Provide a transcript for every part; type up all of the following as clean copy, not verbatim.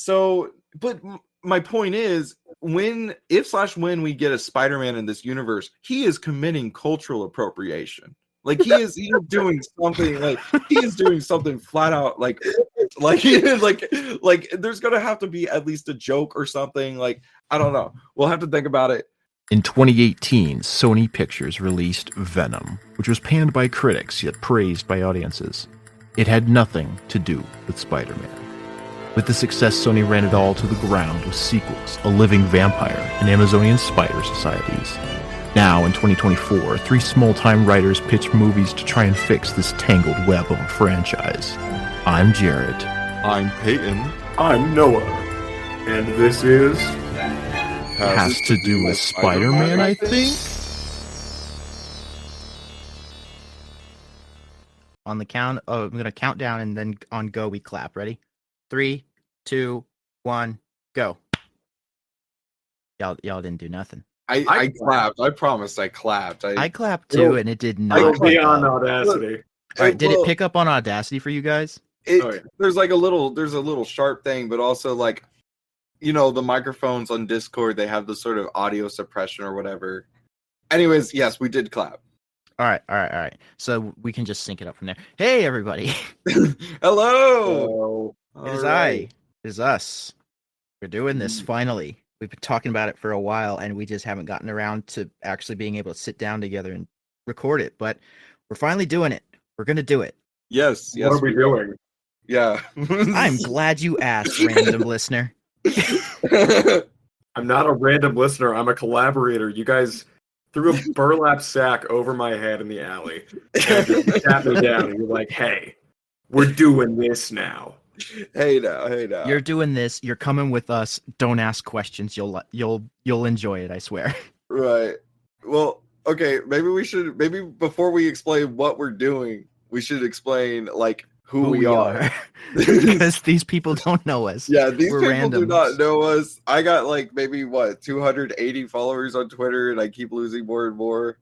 But my point is, when we get a Spider-Man in this universe, he is committing cultural appropriation. Like he is doing something, like he is doing something flat out, like there's gonna have to be at least a joke or something. Like, I don't know. We'll have to think about it. In 2018, Sony Pictures released Venom, which was panned by critics yet praised by audiences. It had nothing to do with Spider-Man. With the success, Sony ran it all to the ground with sequels, a living vampire, and Amazonian spider societies. Now, in 2024, 3 small-time writers pitch movies to try and fix this tangled web of a franchise. I'm Jarrett. I'm Peyton. I'm Noah. And this is... Has to do with Spider-Man, I think? On the count, I'm going to count down, and then on go we clap. Ready? 3, 2, 1, go. Y'all didn't do nothing. I clapped. I promised I clapped. I clapped too, and it did not. It'll be on Audacity. All right, did it pick up on Audacity for you guys? There's like a little sharp thing, but also like, the microphones on Discord, they have the sort of audio suppression or whatever. Anyways, yes, we did clap. All right. So we can just sync it up from there. Hey, everybody. Hello. It is us. We're doing this finally. We've been talking about it for a while, and we just haven't gotten around to actually being able to sit down together and record it. But we're finally doing it. We're going to do it. Yes. What are we doing? Yeah. I'm glad you asked, random listener. I'm not a random listener. I'm a collaborator. You guys threw a burlap sack over my head in the alley and just sat me down, and you're like, hey, we're doing this now. Hey now. You're doing this. You're coming with us. Don't ask questions. You'll enjoy it, I swear. Right. Well, okay, maybe before we explain what we're doing, we should explain like who we are. Because these people don't know us. Yeah, these We're people do randoms. not know us. I got like maybe 280 followers on Twitter, and I keep losing more and more.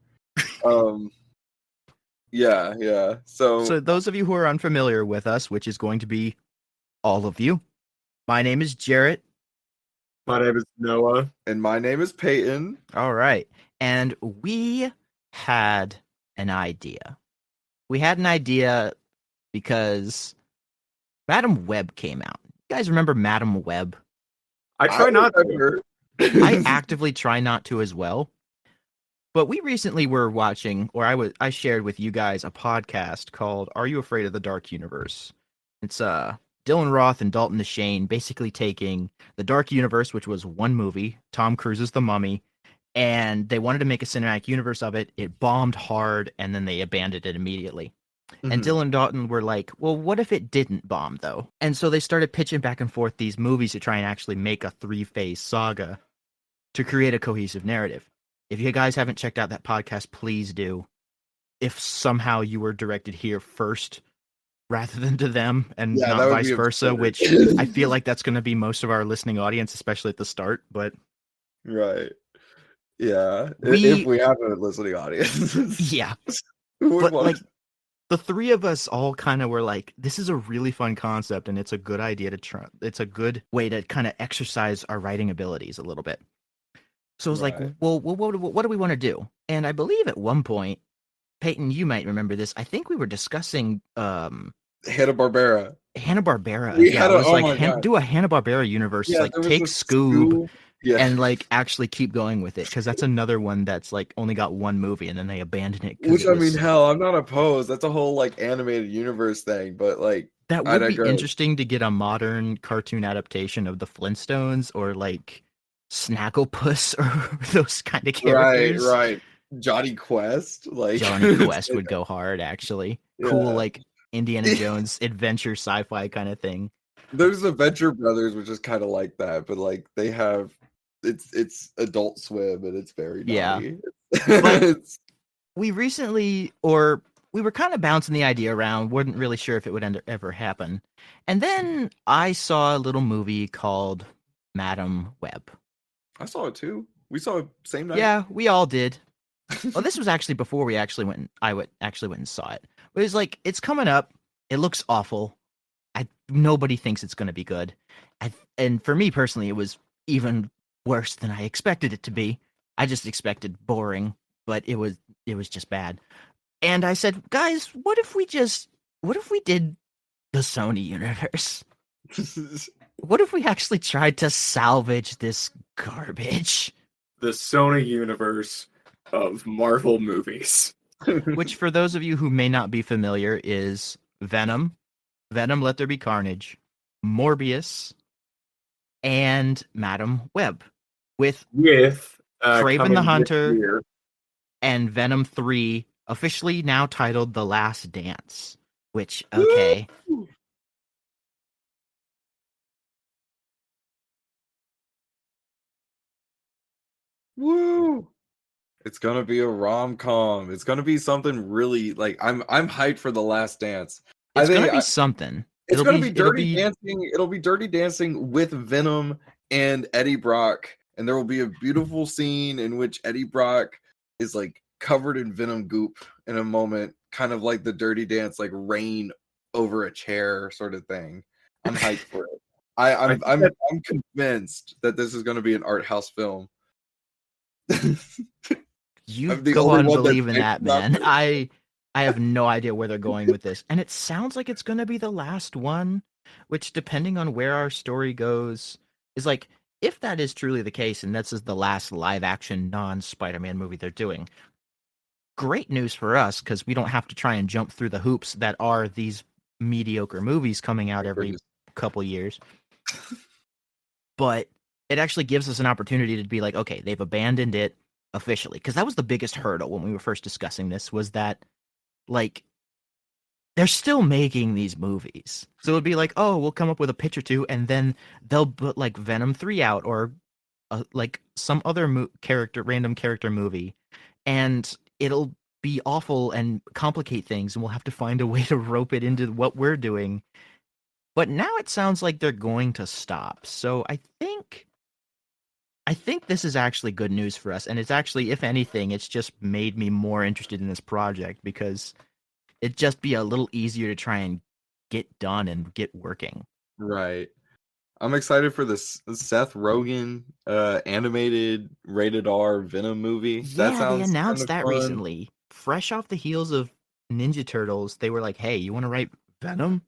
Yeah. So those of you who are unfamiliar with us, which is going to be all of you, my name is Jarrett. My name is Noah. And my name is Peyton. All right. And we had an idea. Because Madam Web came out. You guys remember Madam Web? I try not to. I actively try not to as well. But we recently were watching, or I shared with you guys a podcast called Are You Afraid of the Dark Universe? It's Dylan Roth and Dalton DeShane basically taking the Dark Universe, which was one movie, Tom Cruise's The Mummy, and they wanted to make a cinematic universe of it. It bombed hard, and then they abandoned it immediately. Mm-hmm. And Dylan and Dalton were like, well, what if it didn't bomb, though? And so they started pitching back and forth these movies to try and actually make a 3-phase saga to create a cohesive narrative. If you guys haven't checked out that podcast, please do. If somehow you were directed here first rather than to them and not vice versa, which I feel like that's going to be most of our listening audience, especially at the start. But right. Yeah. If we have a listening audience. Yeah. But like the three of us all kind of were like, this is a really fun concept and it's a good idea to try. It's a good way to kind of exercise our writing abilities a little bit. So I was like, well, what do we want to do? And I believe at one point, Peyton, you might remember this. I think we were discussing Hanna-Barbera. Do a Hanna-Barbera universe. Yeah, like take Scoob and like actually keep going with it, because that's another one that's like only got one movie and then they abandoned it. Which I mean, hell, I'm not opposed. That's a whole like animated universe thing, but like that would be interesting to get a modern cartoon adaptation of the Flintstones or like Snagglepuss or those kind of characters. Right. Johnny Quest, Johnny Quest would go hard, actually. Yeah. Cool, like Indiana Jones adventure sci-fi kind of thing. There's the Venture Brothers, which is kind of like that, but like they have it's Adult Swim and it's very naughty. Yeah. We were kind of bouncing the idea around, wasn't really sure if it would ever happen. And then I saw a little movie called Madam Web. I saw it too. We saw it same night. Yeah, we all did. Well, this was actually before we actually went and saw it. But it was like, it's coming up. It looks awful. nobody thinks it's going to be good. And for me personally, it was even worse than I expected it to be. I just expected boring, but it was just bad. And I said, guys, what if we did the Sony universe? What if we actually tried to salvage this garbage? The Sony universe of Marvel movies. Which, for those of you who may not be familiar, is Venom, Let There Be Carnage, Morbius, and Madam Web, with Kraven the Hunter and Venom 3, officially now titled The Last Dance. Which, okay. Woo! It's gonna be a rom-com. It's gonna be something really like I'm hyped for The Last Dance. It's gonna be something. It's gonna be Dirty Dancing. It'll be Dirty Dancing with Venom and Eddie Brock, and there will be a beautiful scene in which Eddie Brock is like covered in Venom goop in a moment, kind of like the Dirty Dance, like rain over a chair sort of thing. I'm hyped for it. I'm convinced that this is gonna be an art house film. You go on believing that, man. I have no idea where they're going with this. And it sounds like it's going to be the last one, which, depending on where our story goes, is like, if that is truly the case, and this is the last live-action non-Spider-Man movie they're doing, great news for us, because we don't have to try and jump through the hoops that are these mediocre movies coming out every couple years. But it actually gives us an opportunity to be like, okay, they've abandoned it officially. Because that was the biggest hurdle when we were first discussing this, was that, like, they're still making these movies. So it'd be like, oh, we'll come up with a pitch or two, and then they'll put, like, Venom 3 out, or, like, some other random character movie, and it'll be awful and complicate things, and we'll have to find a way to rope it into what we're doing. But now it sounds like they're going to stop. So I think this is actually good news for us. And it's actually, if anything, it's just made me more interested in this project, because it'd just be a little easier to try and get done and get working. Right. I'm excited for this Seth Rogen animated rated R Venom movie. Yeah, they announced that recently. Fresh off the heels of Ninja Turtles, they were like, hey, you want to write Venom?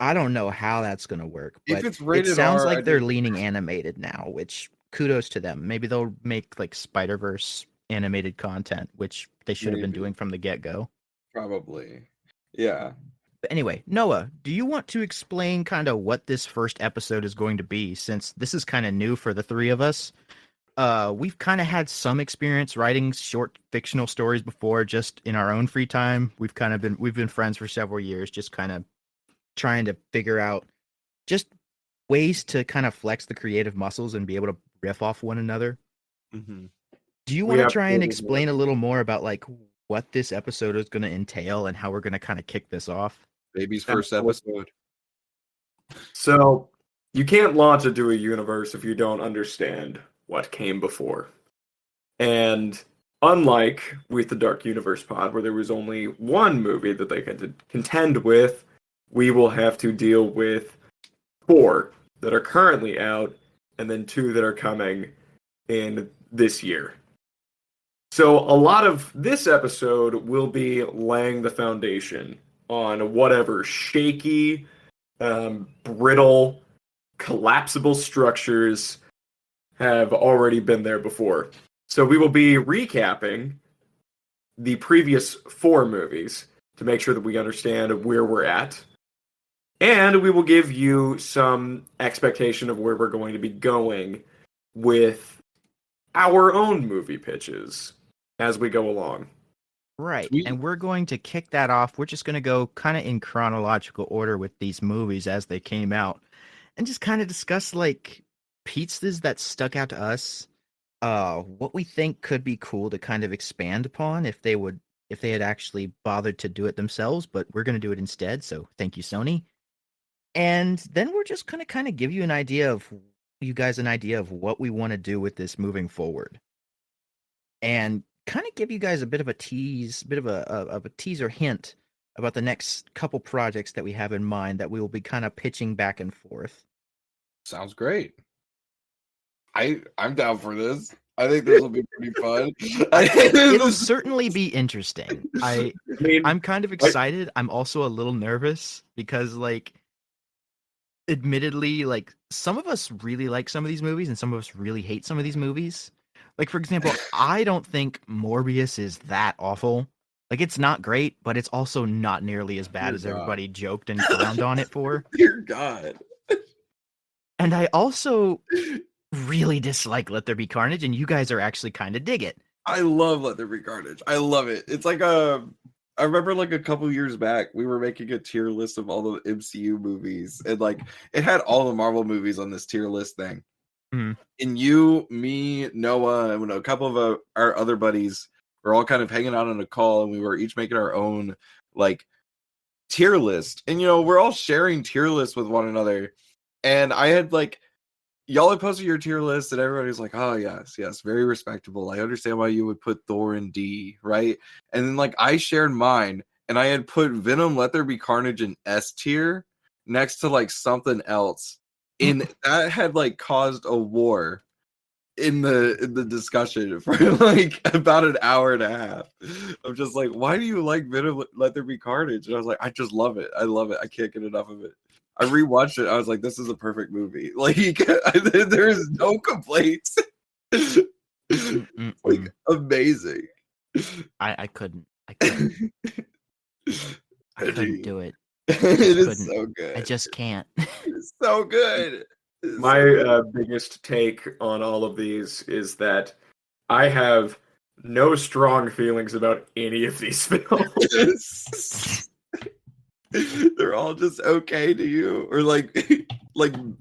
I don't know how that's going to work, but it sounds like they're leaning animated now, which kudos to them. Maybe they'll make like Spider-Verse animated content, which they should have been doing from the get-go. Probably. Yeah. But anyway, Noah, do you want to explain kind of what this first episode is going to be, since this is kind of new for the three of us? We've kind of had some experience writing short fictional stories before, just in our own free time. We've been friends for several years, just kind of trying to figure out just ways to kind of flex the creative muscles and be able to riff off one another. Mm-hmm. Do you want to try and explain a little more about like what this episode is going to entail and how we're going to kind of kick this off? Baby's first episode. So you can't launch into a universe if you don't understand what came before. And unlike with the Dark Universe pod, where there was only one movie that they could contend with, we will have to deal with 4 that are currently out, and then 2 that are coming in this year. So a lot of this episode will be laying the foundation on whatever shaky, brittle, collapsible structures have already been there before. So we will be recapping the previous 4 movies to make sure that we understand where we're at. And we will give you some expectation of where we're going to be going with our own movie pitches as we go along. Right. And we're going to kick that off. We're just going to go kind of in chronological order with these movies as they came out, and just kind of discuss like pizzas that stuck out to us, what we think could be cool to kind of expand upon if they had actually bothered to do it themselves, but we're going to do it instead. So thank you, Sony. And then we're just going to kind of give you an idea of what we want to do with this moving forward, and kind of give you guys a bit of a teaser hint about the next couple projects that we have in mind that we will be kind of pitching back and forth. Sounds great. I'm down for this. I think this will be pretty fun. It'll certainly be interesting. I mean, I'm kind of excited. I'm also a little nervous because, like, admittedly, like, some of us really like some of these movies and some of us really hate some of these movies. Like, for example, I don't think Morbius is that awful. Like, it's not great, but it's also not nearly as bad Dear as God. everybody joked and clowned on it for. Dear God. And I also really dislike Let There Be Carnage, and you guys are actually kind of dig it. I love Let There Be Carnage. I love it. It's like I remember like a couple years back, we were making a tier list of all the MCU movies, and like it had all the Marvel movies on this tier list thing. Mhm. And you, me, Noah, and a couple of our other buddies were all kind of hanging out on a call, and we were each making our own like tier list. And we're all sharing tier lists with one another. And I had like y'all had posted your tier list, and everybody's like, "Oh yes, very respectable. I understand why you would put Thor in D, right?" And then like I shared mine, and I had put Venom, Let There Be Carnage in S tier next to like something else, and that had like caused a war in the discussion for like about an hour and a half. I'm just like, why do you like Venom, Let There Be Carnage? And I was like, I just love it. I love it. I can't get enough of it. I rewatched it. I was like, this is a perfect movie. Like, there's no complaints. Like, amazing. I couldn't. I couldn't do it. It is so good. I just can't. It's so good. My biggest take on all of these is that I have no strong feelings about any of these films. They're all just okay to you, or like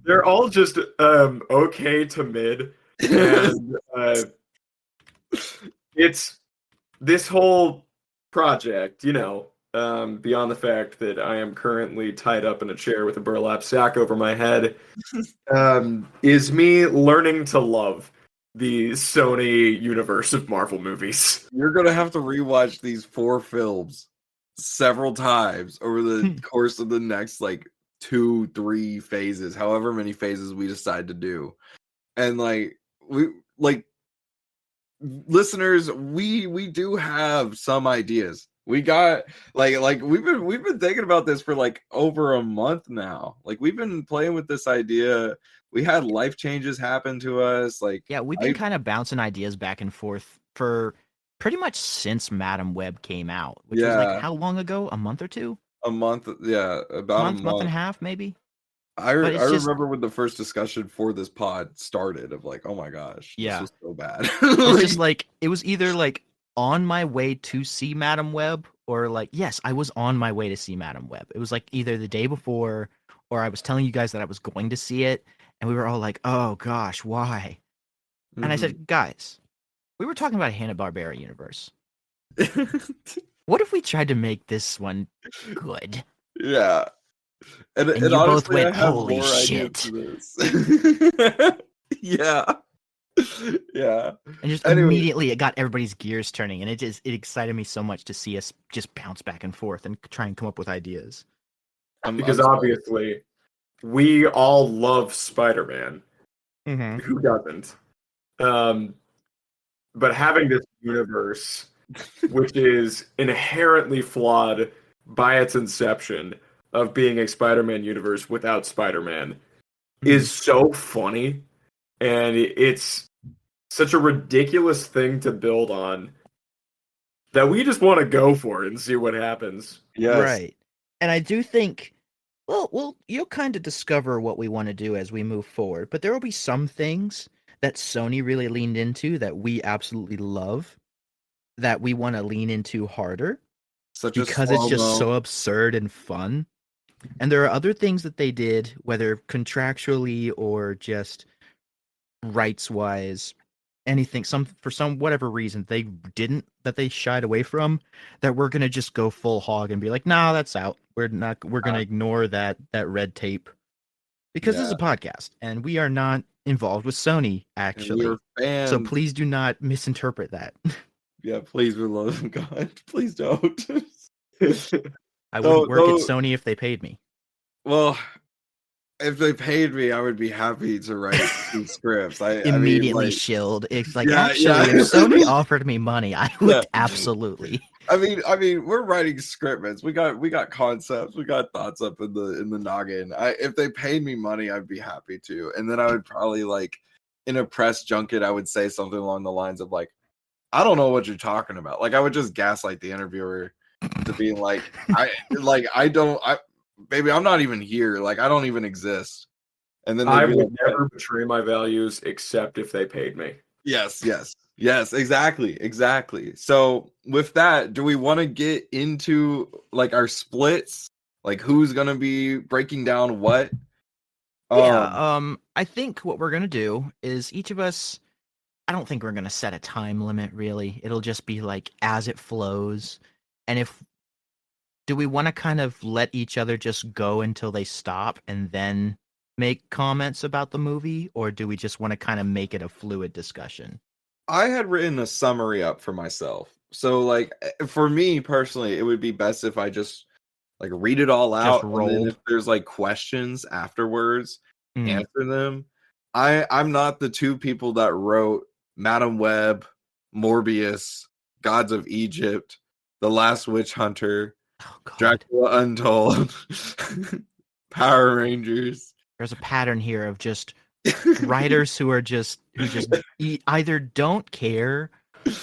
they're all just okay to mid, and it's this whole project, beyond the fact that I am currently tied up in a chair with a burlap sack over my head, is me learning to love the Sony universe of Marvel movies. You're gonna have to rewatch these 4 films several times over the course of the next like 2-3 phases, however many phases we decide to do. And like we like listeners, we do have some ideas. We got like we've been thinking about this for like over a month now. Like we've been playing with this idea. We had life changes happen to us. Like, yeah, we've been kind of bouncing ideas back and forth for pretty much since Madam Web came out, which was like how long ago? A month or two? A month, yeah, about a month and a half, maybe. I remember when the first discussion for this pod started of like, oh my gosh, yeah, this was so bad. It's just like it was either like on my way to see Madam Web, or like, yes, I was on my way to see Madam Web. It was like either the day before, or I was telling you guys that I was going to see it, and we were all like, oh gosh, why? Mm-hmm. And I said, guys, we were talking about a Hanna-Barbera universe. What if we tried to make this one good? Yeah. And you both went, holy shit. Yeah. Yeah. And just immediately it got everybody's gears turning, and it excited me so much to see us just bounce back and forth and try and come up with ideas. Because obviously we all love Spider-Man. Mm-hmm. Who doesn't? But having this universe, which is inherently flawed by its inception of being a Spider-Man universe without Spider-Man, is so funny, and it's such a ridiculous thing to build on that we just want to go for it and see what happens. Yes. Right. And I do think, well, you'll kind of discover what we want to do as we move forward, but there will be some things that Sony really leaned into that we absolutely love, that we want to lean into harder, because it's just so absurd and fun. And there are other things that they did, whether contractually or just rights-wise, anything, for some whatever reason they didn't, that they shied away from, that we're gonna just go full hog and be like, nah, that's out. We're gonna ignore that red tape, because this is a podcast and we are not involved with Sony, actually. So please do not misinterpret that. Yeah, please, for the love of God, please don't. I wouldn't work at Sony if they paid me. Well, if they paid me, I would be happy to write some scripts. Immediately I mean, shilled. It's like, yeah, actually, if Sony offered me money, I would absolutely. I mean, we're writing scripts. We got concepts. We got thoughts up in the noggin. If they paid me money, I'd be happy to. And then I would probably like in a press junket, I would say something along the lines of like, I don't know what you're talking about. Like I would just gaslight the interviewer to being like, baby, I'm not even here. Like I don't even exist. And then I would never betray my values except if they paid me. Yes, exactly. So with that, do we want to get into like our splits? Like who's gonna be breaking down what? I think what we're gonna do is each of us. I don't think we're gonna set a time limit. Really, it'll just be like as it flows. And do we want to kind of let each other just go until they stop and then make comments about the movie, or do we just want to kind of make it a fluid discussion? I had written a summary up for myself. So like for me personally, it would be best if I just like read it all out and then if there's like questions afterwards, answer them. I'm not the two people that wrote Madam Web, Morbius, Gods of Egypt, The Last Witch Hunter, Dracula Untold, Power Rangers. There's a pattern here of just writers who just either don't care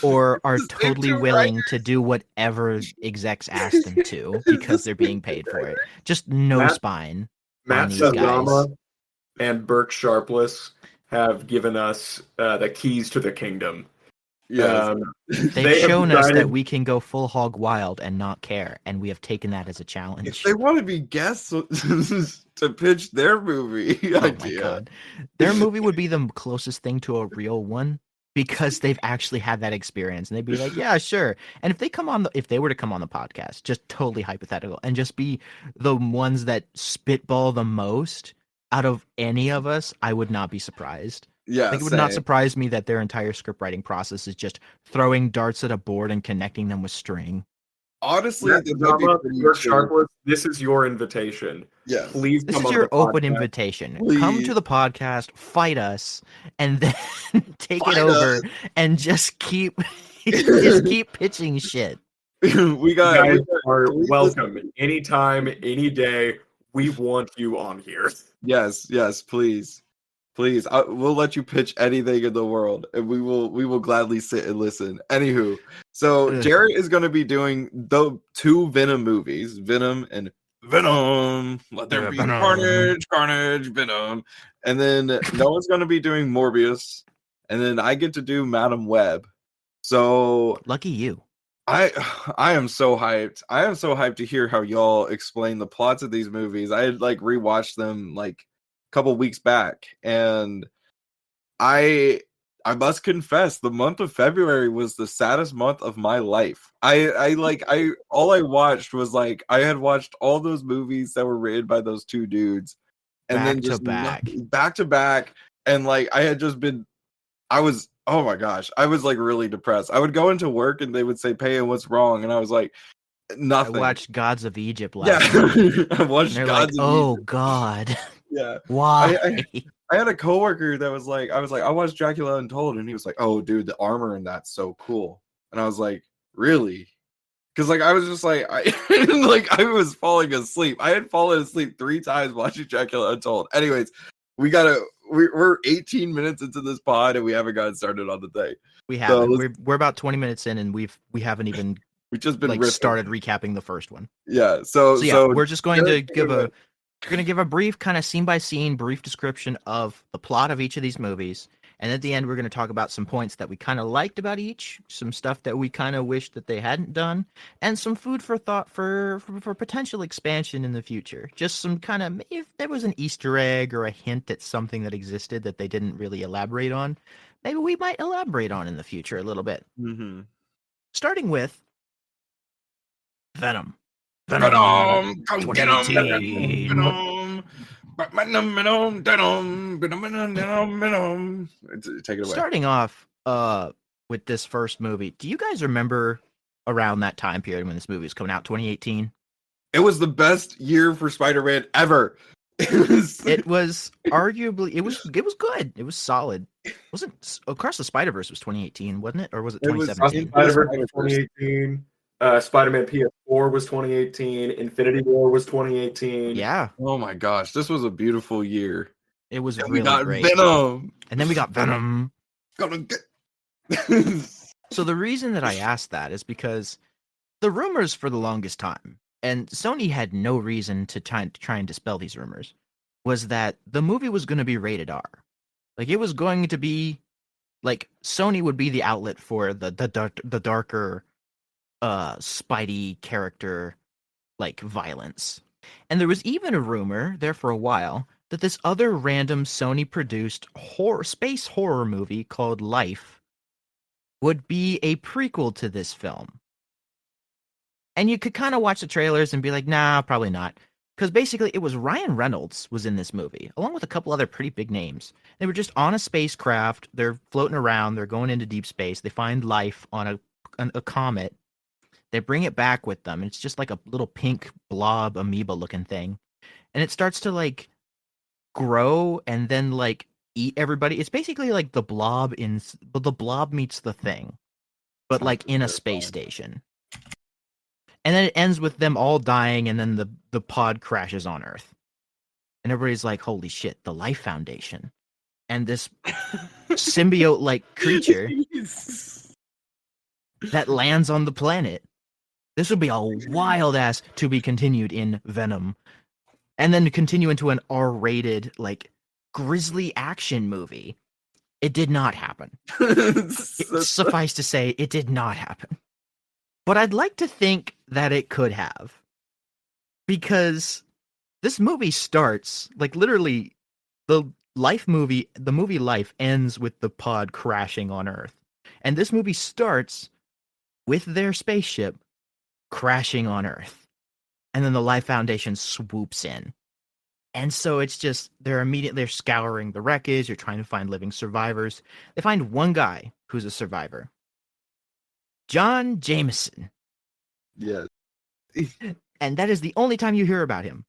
or are totally willing to do whatever execs ask them to because they're being paid for it. Just no spine. Matt Sazama and Burke Sharpless have given us the keys to the kingdom. Yes. They've shown us that we can go full hog wild and not care, and we have taken that as a challenge. If they want to be guests to pitch their movie idea. My God. Their movie would be the closest thing to a real one because they've actually had that experience, and they'd be like, yeah, sure. And if they were to come on the podcast, just totally hypothetical, and just be the ones that spitball the most out of any of us, I would not be surprised. Yeah, it would not surprise me that their entire script writing process is just throwing darts at a board and connecting them with string. Honestly, Sharpless, this is your invitation. Yeah, please. This is your open invitation. Please. Come to the podcast, fight us, and then take it over and just keep pitching shit. You guys are welcome anytime, any day. We want you on here. Yes, please. Please, we'll let you pitch anything in the world, and we will gladly sit and listen. Anywho, so Jarrett is going to be doing the 2 Venom movies, Venom and Venom. Let there be carnage, Venom. And then Noah's going to be doing Morbius, and then I get to do Madam Web. So lucky you. I am so hyped. I am so hyped to hear how y'all explain the plots of these movies. I had like rewatched them like couple weeks back, and I must confess the month of February was the saddest month of my life. All I watched was like I had watched all those movies that were written by those 2 dudes and back then just back to back, and like oh my gosh, I was like really depressed. I would go into work and they would say, Peyton, what's wrong? And I was like, nothing. I watched Gods of Egypt last night. I watched Gods of oh Egypt. God. Yeah. Why? I had a coworker that was like, I watched Dracula Untold, and he was like, oh dude, the armor in that's so cool. And I was like, really? Because like I was just like I was falling asleep. I had fallen asleep 3 times watching Dracula Untold. Anyways, we're 18 minutes into this pod and we haven't gotten started on the thing. We haven't. So we're about 20 minutes in, and we haven't even we've just been started recapping the first one. Yeah. So we're just going to give a brief kind of scene by scene brief description of the plot of each of these movies. And at the end, we're going to talk about some points that we kind of liked about each, some stuff that we kind of wish that they hadn't done, and some food for thought for potential expansion in the future. Just some kind of, if there was an Easter egg or a hint at something that existed that they didn't really elaborate on, maybe we might elaborate on in the future a little bit. Mm-hmm. Starting with Venom. Venom, come get him, Venom. Take it away. Starting off with this first movie, do you guys remember around that time period when this movie was coming out, 2018? It was the best year for Spider-Man ever. It was arguably it was good. It was solid. Wasn't Across the Spider-Verse was 2018, wasn't it? Or was it It was 2017? Spider-Verse Spider-Verse. 2018. Spider-Man PS4 was 2018. Infinity War was 2018. Yeah, Oh my gosh, this was a beautiful year. it was And we really got great. Venom. And then we got Venom. Gonna get... So the reason that I asked that is because the rumors for the longest time, and Sony had no reason to try and dispel these rumors, was that the movie was going to be rated R. Like it was going to be like Sony would be the outlet for the darker Spidey character like violence. And there was even a rumor there for a while that this other random Sony produced space horror movie called Life would be a prequel to this film. And you could kind of watch the trailers and be like, nah, probably not. Because basically it was Ryan Reynolds was in this movie, along with a couple other pretty big names. They were just on a spacecraft. They're floating around. They're going into deep space. They find life on a comet. They bring it back with them. And it's just like a little pink blob amoeba looking thing. And it starts to like grow and then like eat everybody. It's basically like the Blob meets the Thing, but like in a space station. And then it ends with them all dying, and then the pod crashes on Earth. And everybody's like, holy shit, the Life Foundation. And this symbiote-like creature that lands on the planet. This would be a wild-ass to be continued in Venom. And then to continue into an R-rated, like, grisly action movie. It did not happen. Suffice to say, it did not happen. But I'd like to think that it could have. Because this movie starts, like literally, the movie Life ends with the pod crashing on Earth. And this movie starts with their spaceship crashing on Earth. And then the Life Foundation swoops in. And so it's just, they're scouring the wreckage, they're trying to find living survivors. They find one guy who's a survivor. John Jameson. Yes. And that is the only time you hear about him.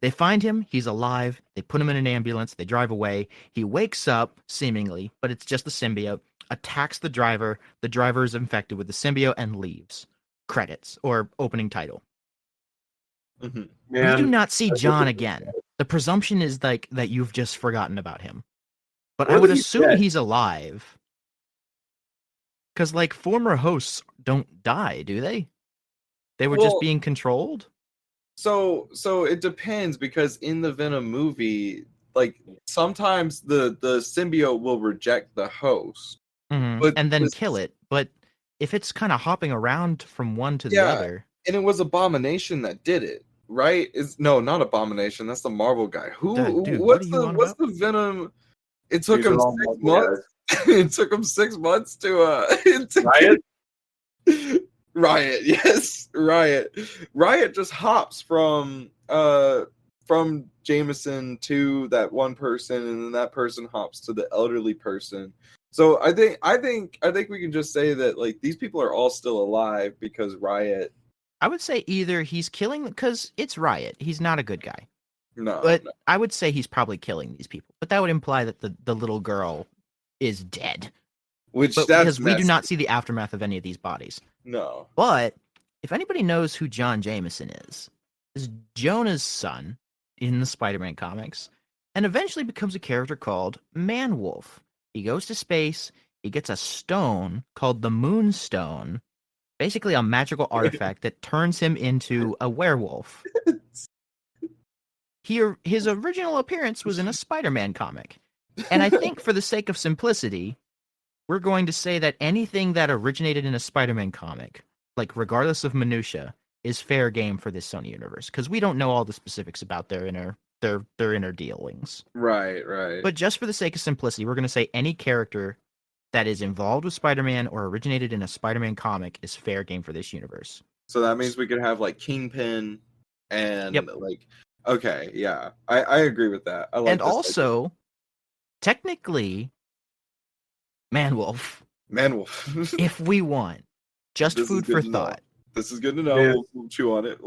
They find him, he's alive, they put him in an ambulance, they drive away. He wakes up, seemingly, but it's just the symbiote, attacks the driver is infected with the symbiote and leaves. Credits, or opening title. Mm-hmm. We do not see John again. The presumption is like that you've just forgotten about him. But I would assume he's alive. Because, like, former hosts don't die, do they? They were just being controlled? So it depends, because in the Venom movie, like, sometimes the symbiote will reject the host. Mm-hmm. And then kill it. But if it's kind of hopping around from one to the other... And it was Abomination that did it, right? Not Abomination. That's the Marvel guy. What's the Venom? It took him 6 months. It took him 6 months to Riot, yes, Riot. Riot just hops from Jameson to that one person, and then that person hops to the elderly person. So I think we can just say that, like, these people are all still alive because Riot. I would say either he's killing, because it's Riot. He's not a good guy. No. I would say he's probably killing these people. But that would imply that the little girl is dead. Because we do not see the aftermath of any of these bodies. No. But if anybody knows who John Jameson is Jonah's son in the Spider-Man comics, and eventually becomes a character called Man-Wolf. He goes to space, he gets a stone called the Moonstone, basically a magical artifact that turns him into a werewolf. His original appearance was in a Spider-Man comic. And I think for the sake of simplicity, we're going to say that anything that originated in a Spider-Man comic, like regardless of minutia, is fair game for this Sony universe, because we don't know all the specifics about their inner dealings. Right. But just for the sake of simplicity, we're going to say any character that is involved with Spider-Man or originated in a Spider-Man comic is fair game for this universe. So that means we could have like Kingpin and like, okay, yeah, I agree with that. I like and also, idea. Technically, Man-Wolf. If we want. Just food for thought. This is good to know. Yeah. We'll chew on it.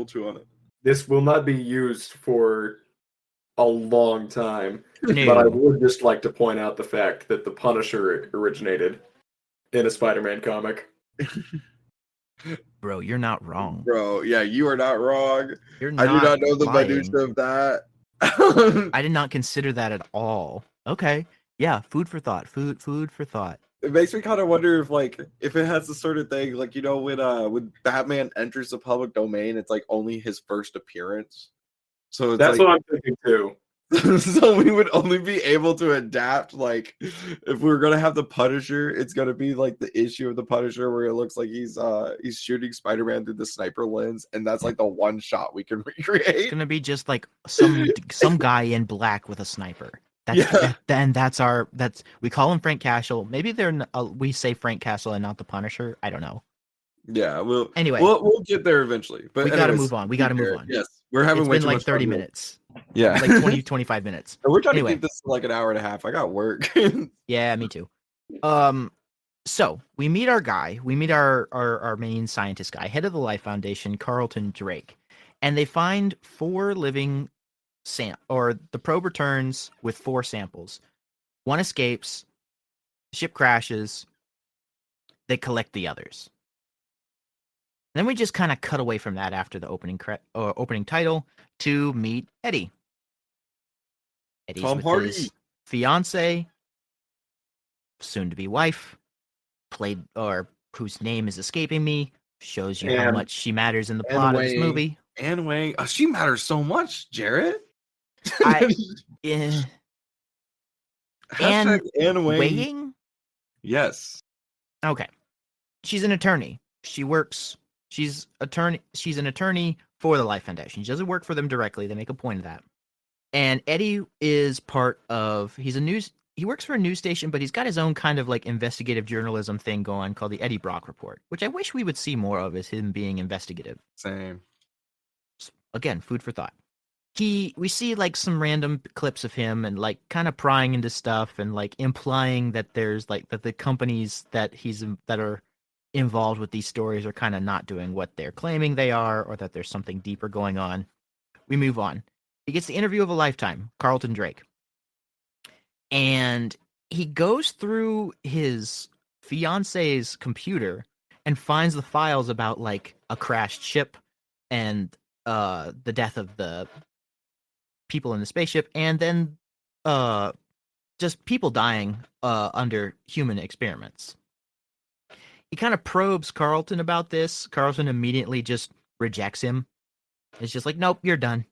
This will not be used for a long time, No. but I would just like to point out the fact that the Punisher originated in a Spider-Man comic. Bro, you're not wrong. Bro, yeah, you are not wrong. You're I do not know the lying. minutia of that. I did not consider that at all. Okay. Yeah, food for thought. Food for thought. It makes me kind of wonder if it has the sort of thing like, you know, when Batman enters the public domain, it's like only his first appearance. So it's That's like, what I'm thinking too. so we would only be able to adapt, like, if we were gonna have the Punisher, it's gonna be like the issue of the Punisher where it looks like he's shooting Spider-Man through the sniper lens, and that's like the one shot we can It's recreate. gonna be just like some guy in black with a sniper. That's we call him Frank Castle. Maybe we say Frank Castle and not the Punisher. I don't know. Yeah, Anyway, we'll get there eventually. But we gotta anyways, move on. We gotta move on. Yes, we're having It's way been too like much 30 fun here. minutes. Yeah, Like 20, 25 minutes. We're trying Anyway. to keep this to like an hour and a half. I got work. Yeah, me too. So we meet our guy. We meet our main scientist guy, head of the Life Foundation, Carlton Drake, and they find 4 living the probe returns with 4 samples. 1 escapes. Ship crashes. They collect the others. Then we just kind of cut away from that after the opening title to meet Eddie. Eddie's Tom with Hardy. his fiance, soon-to-be wife, whose name is escaping me. Shows you how much she matters in the plot of this movie. Anne Wang. Oh, she matters so much, Jarrett. Anne Anne Wang. Weighing? Yes. Okay. She's an attorney. She's an attorney for the Life Foundation. She doesn't work for them directly. They make a point of that. And Eddie is he works for a news station, but he's got his own kind of like investigative journalism thing going called the Eddie Brock Report, which I wish we would see more of, as him being investigative. Same. Again, food for thought. We see like some random clips of him and like kind of prying into stuff and like implying that there's like that the companies that are involved with these stories are kind of not doing what they're claiming they are, or that there's something deeper going on. We move on. He gets the interview of a lifetime, Carlton Drake. And he goes through his fiance's computer and finds the files about like a crashed ship and the death of the people in the spaceship, and then just people dying under human experiments. He kind of probes Carlton about this. Carlton immediately just rejects him. It's just like, nope, you're done.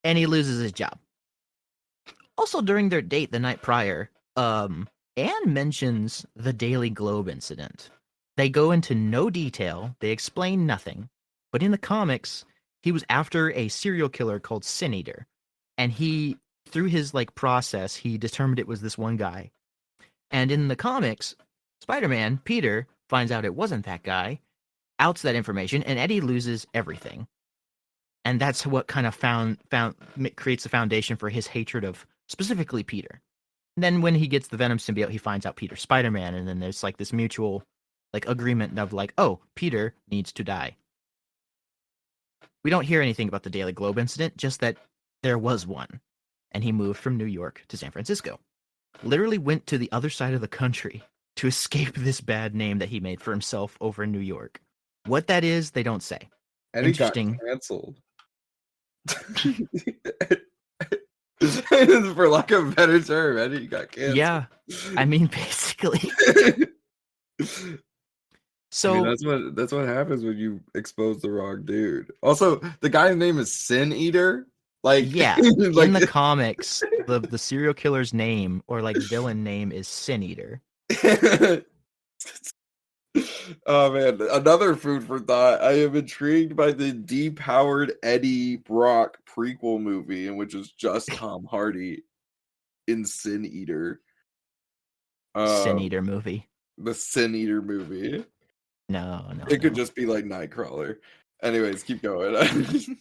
And he loses his job. Also, during their date the night prior, Anne mentions the Daily Globe incident. They go into no detail. They explain nothing. But in the comics, he was after a serial killer called Sin Eater. And through his like process, he determined it was this one guy. And in the comics, Spider-Man, Peter, finds out it wasn't that guy, outs that information, and Eddie loses everything. And that's what kind of creates the foundation for his hatred of specifically Peter. And then when he gets the Venom symbiote, he finds out Peter's Spider-Man, and then there's like this mutual like agreement of like, oh, Peter needs to die. We don't hear anything about the Daily Globe incident, just that there was one, and he moved from New York to San Francisco. Literally went to the other side of the country to escape this bad name that he made for himself over in New York. What that is, they don't say. And he got Interesting. canceled. For lack of a better term, Eddie got canceled. Yeah, I mean, basically. So I mean, that's what happens when you expose the wrong dude. Also, the guy's name is Sin Eater. Like, yeah, like, in the comics, the serial killer's name or like villain name is Sin Eater. Oh man, another food for thought. I am intrigued by the depowered Eddie Brock prequel movie, in which is just Tom Hardy in Sin Eater. Sin Eater movie. The Sin Eater movie. No. It could just be like Nightcrawler. Anyways, keep going.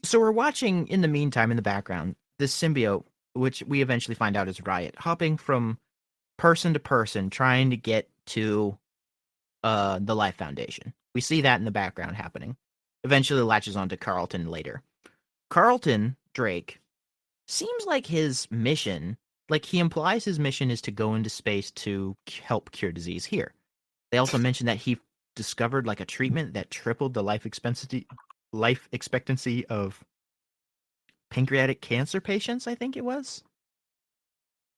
So we're watching in the meantime in the background this symbiote, which we eventually find out is Riot, hopping from person to person, trying to get to the Life Foundation. We see that in the background happening. Eventually latches onto Carlton later. Carlton Drake seems like his mission, like he implies his mission is to go into space to help cure disease here. They also mentioned that he discovered like a treatment that tripled the life expectancy of pancreatic cancer patients, I think it was.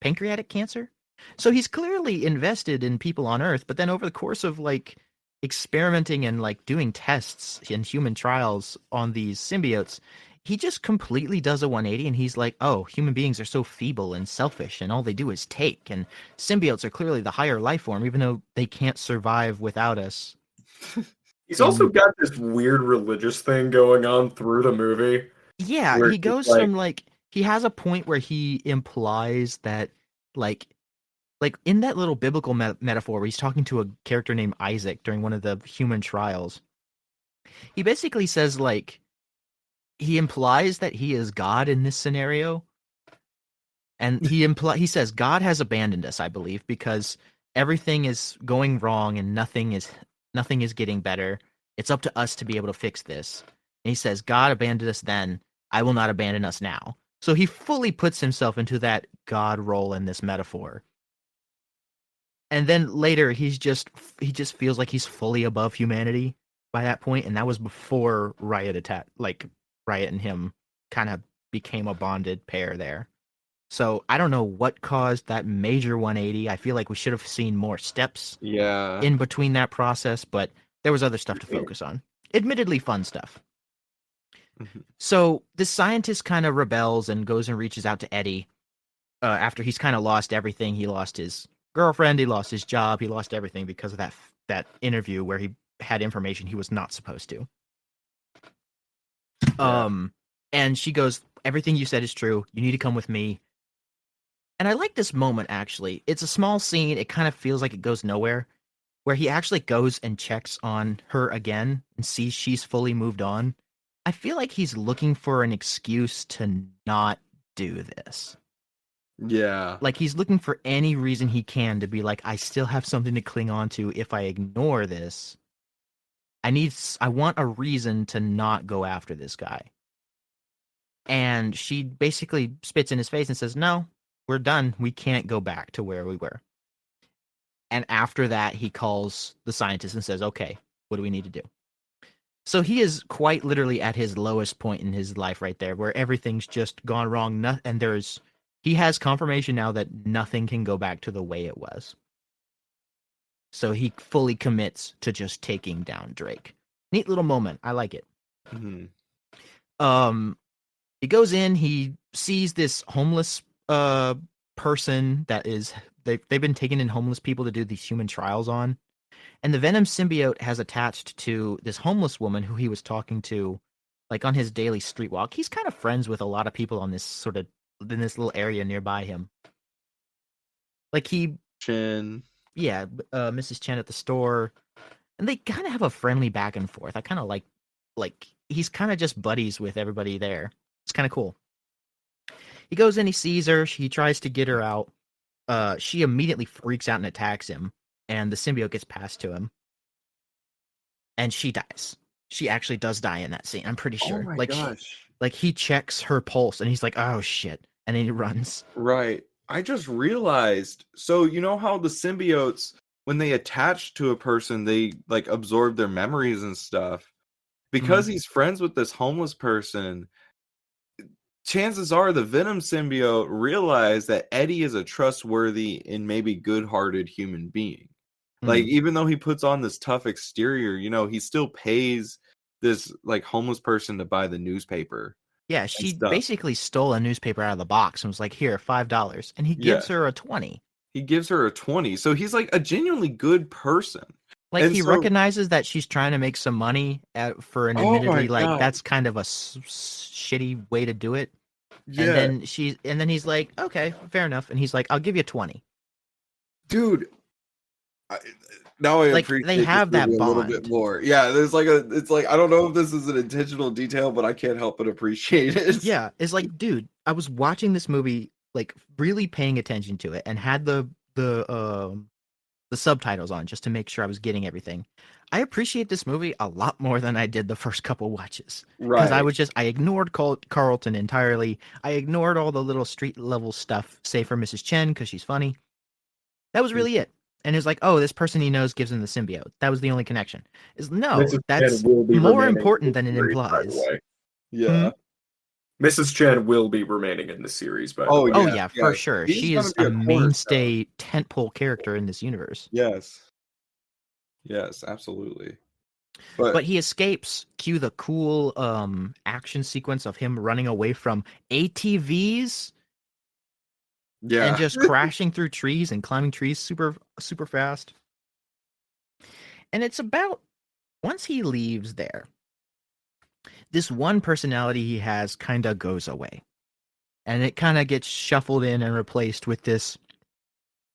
Pancreatic cancer? So he's clearly invested in people on Earth, but then over the course of like experimenting and like doing tests in human trials on these symbiotes, he just completely does a 180 and he's like, oh, human beings are so feeble and selfish and all they do is take. And symbiotes are clearly the higher life form, even though they can't survive without us. He's also got this weird religious thing going on through the movie. Yeah, where he it's goes from like, he has a point where he implies that like in that little biblical metaphor where he's talking to a character named Isaac during one of the human trials, he basically says like, he implies that he is God in this scenario. And he says God has abandoned us, I believe, because everything is going wrong and nothing is getting better. It's up to us to be able to fix this. And he says, God abandoned us then. I will not abandon us now. So he fully puts himself into that God role in this metaphor. And then later he just feels like he's fully above humanity by that point, and that was before Riot attack, like Riot and him kind of became a bonded pair there. So I don't know what caused that major 180. I feel like we should have seen more steps in between that process, but there was other stuff to focus on. Admittedly fun stuff. So this scientist kind of rebels and goes and reaches out to Eddie after he's kind of lost everything. He lost his girlfriend, he lost his job, he lost everything because of that interview where he had information he was not supposed to. And she goes, everything you said is true. You need to come with me. And I like this moment, actually. It's a small scene. It kind of feels like it goes nowhere, where he actually goes and checks on her again and sees she's fully moved on. I feel like he's looking for an excuse to not do this. Yeah. Like he's looking for any reason he can to be like, I still have something to cling on to if I ignore this. I want a reason to not go after this guy. And she basically spits in his face and says, no, we're done. We can't go back to where we were. And after that, he calls the scientist and says, okay, what do we need to do? So he is quite literally at his lowest point in his life right there, where everything's just gone wrong. And he has confirmation now that nothing can go back to the way it was. So he fully commits to just taking down Drake. Neat little moment. I like it. Mm-hmm. He goes in, he sees this homeless person that is they've been taking in homeless people to do these human trials on. And the Venom symbiote has attached to this homeless woman who he was talking to like on his daily street walk. He's kind of friends with a lot of people on this in this little area nearby him. Like Chen. Yeah, Mrs. Chen at the store. And they kind of have a friendly back and forth. I kind of like he's kind of just buddies with everybody there. It's kind of cool. He goes in, he sees her, he tries to get her out. She immediately freaks out and attacks him, and the symbiote gets passed to him. And she dies. She actually does die in that scene, I'm pretty sure. Oh my gosh. He checks her pulse, and he's like, oh shit. And then he runs. Right. I just realized, so you know how the symbiotes, when they attach to a person, they like absorb their memories and stuff. Because he's friends with this homeless person, chances are the Venom symbiote realized that Eddie is a trustworthy and maybe good-hearted human being. Like, even though he puts on this tough exterior, he still pays this like homeless person to buy the newspaper. Yeah, she basically stole a newspaper out of the box and was like, here, $5. And he gives her a 20. He gives her a 20. So he's like a genuinely good person. Like, he recognizes that she's trying to make some money for an admittedly, that's kind of a shitty way to do it. Yeah. And then he's like, okay, fair enough. And he's like, I'll give you 20. Dude. Now I appreciate they have that bond a little bit more. Yeah, there's it's like I don't know if this is an intentional detail, but I can't help but appreciate it. Yeah, it's like, dude, I was watching this movie, like really paying attention to it, and had the subtitles on just to make sure I was getting everything. I appreciate this movie a lot more than I did the first couple watches. Right. Because I ignored Carlton entirely. I ignored all the little street level stuff, save for Mrs. Chen, because she's funny. That was really it. And it's like, oh, this person he knows gives him the symbiote. That was the only connection. No, Mrs. that's Chen will be more remaining important in than the it series, by the implies. way. Yeah. Mrs. Chen will be remaining in the series, by the Oh, way. Oh yeah, yeah, for yeah. sure. He's She gonna is be a a cornerstone. mainstay tentpole character in this universe. Yes. Yes, absolutely. But he escapes. Cue the cool action sequence of him running away from ATVs yeah. and just crashing through trees and climbing trees super super fast. And it's about once he leaves there, this one personality he has kind of goes away. And it kind of gets shuffled in and replaced with this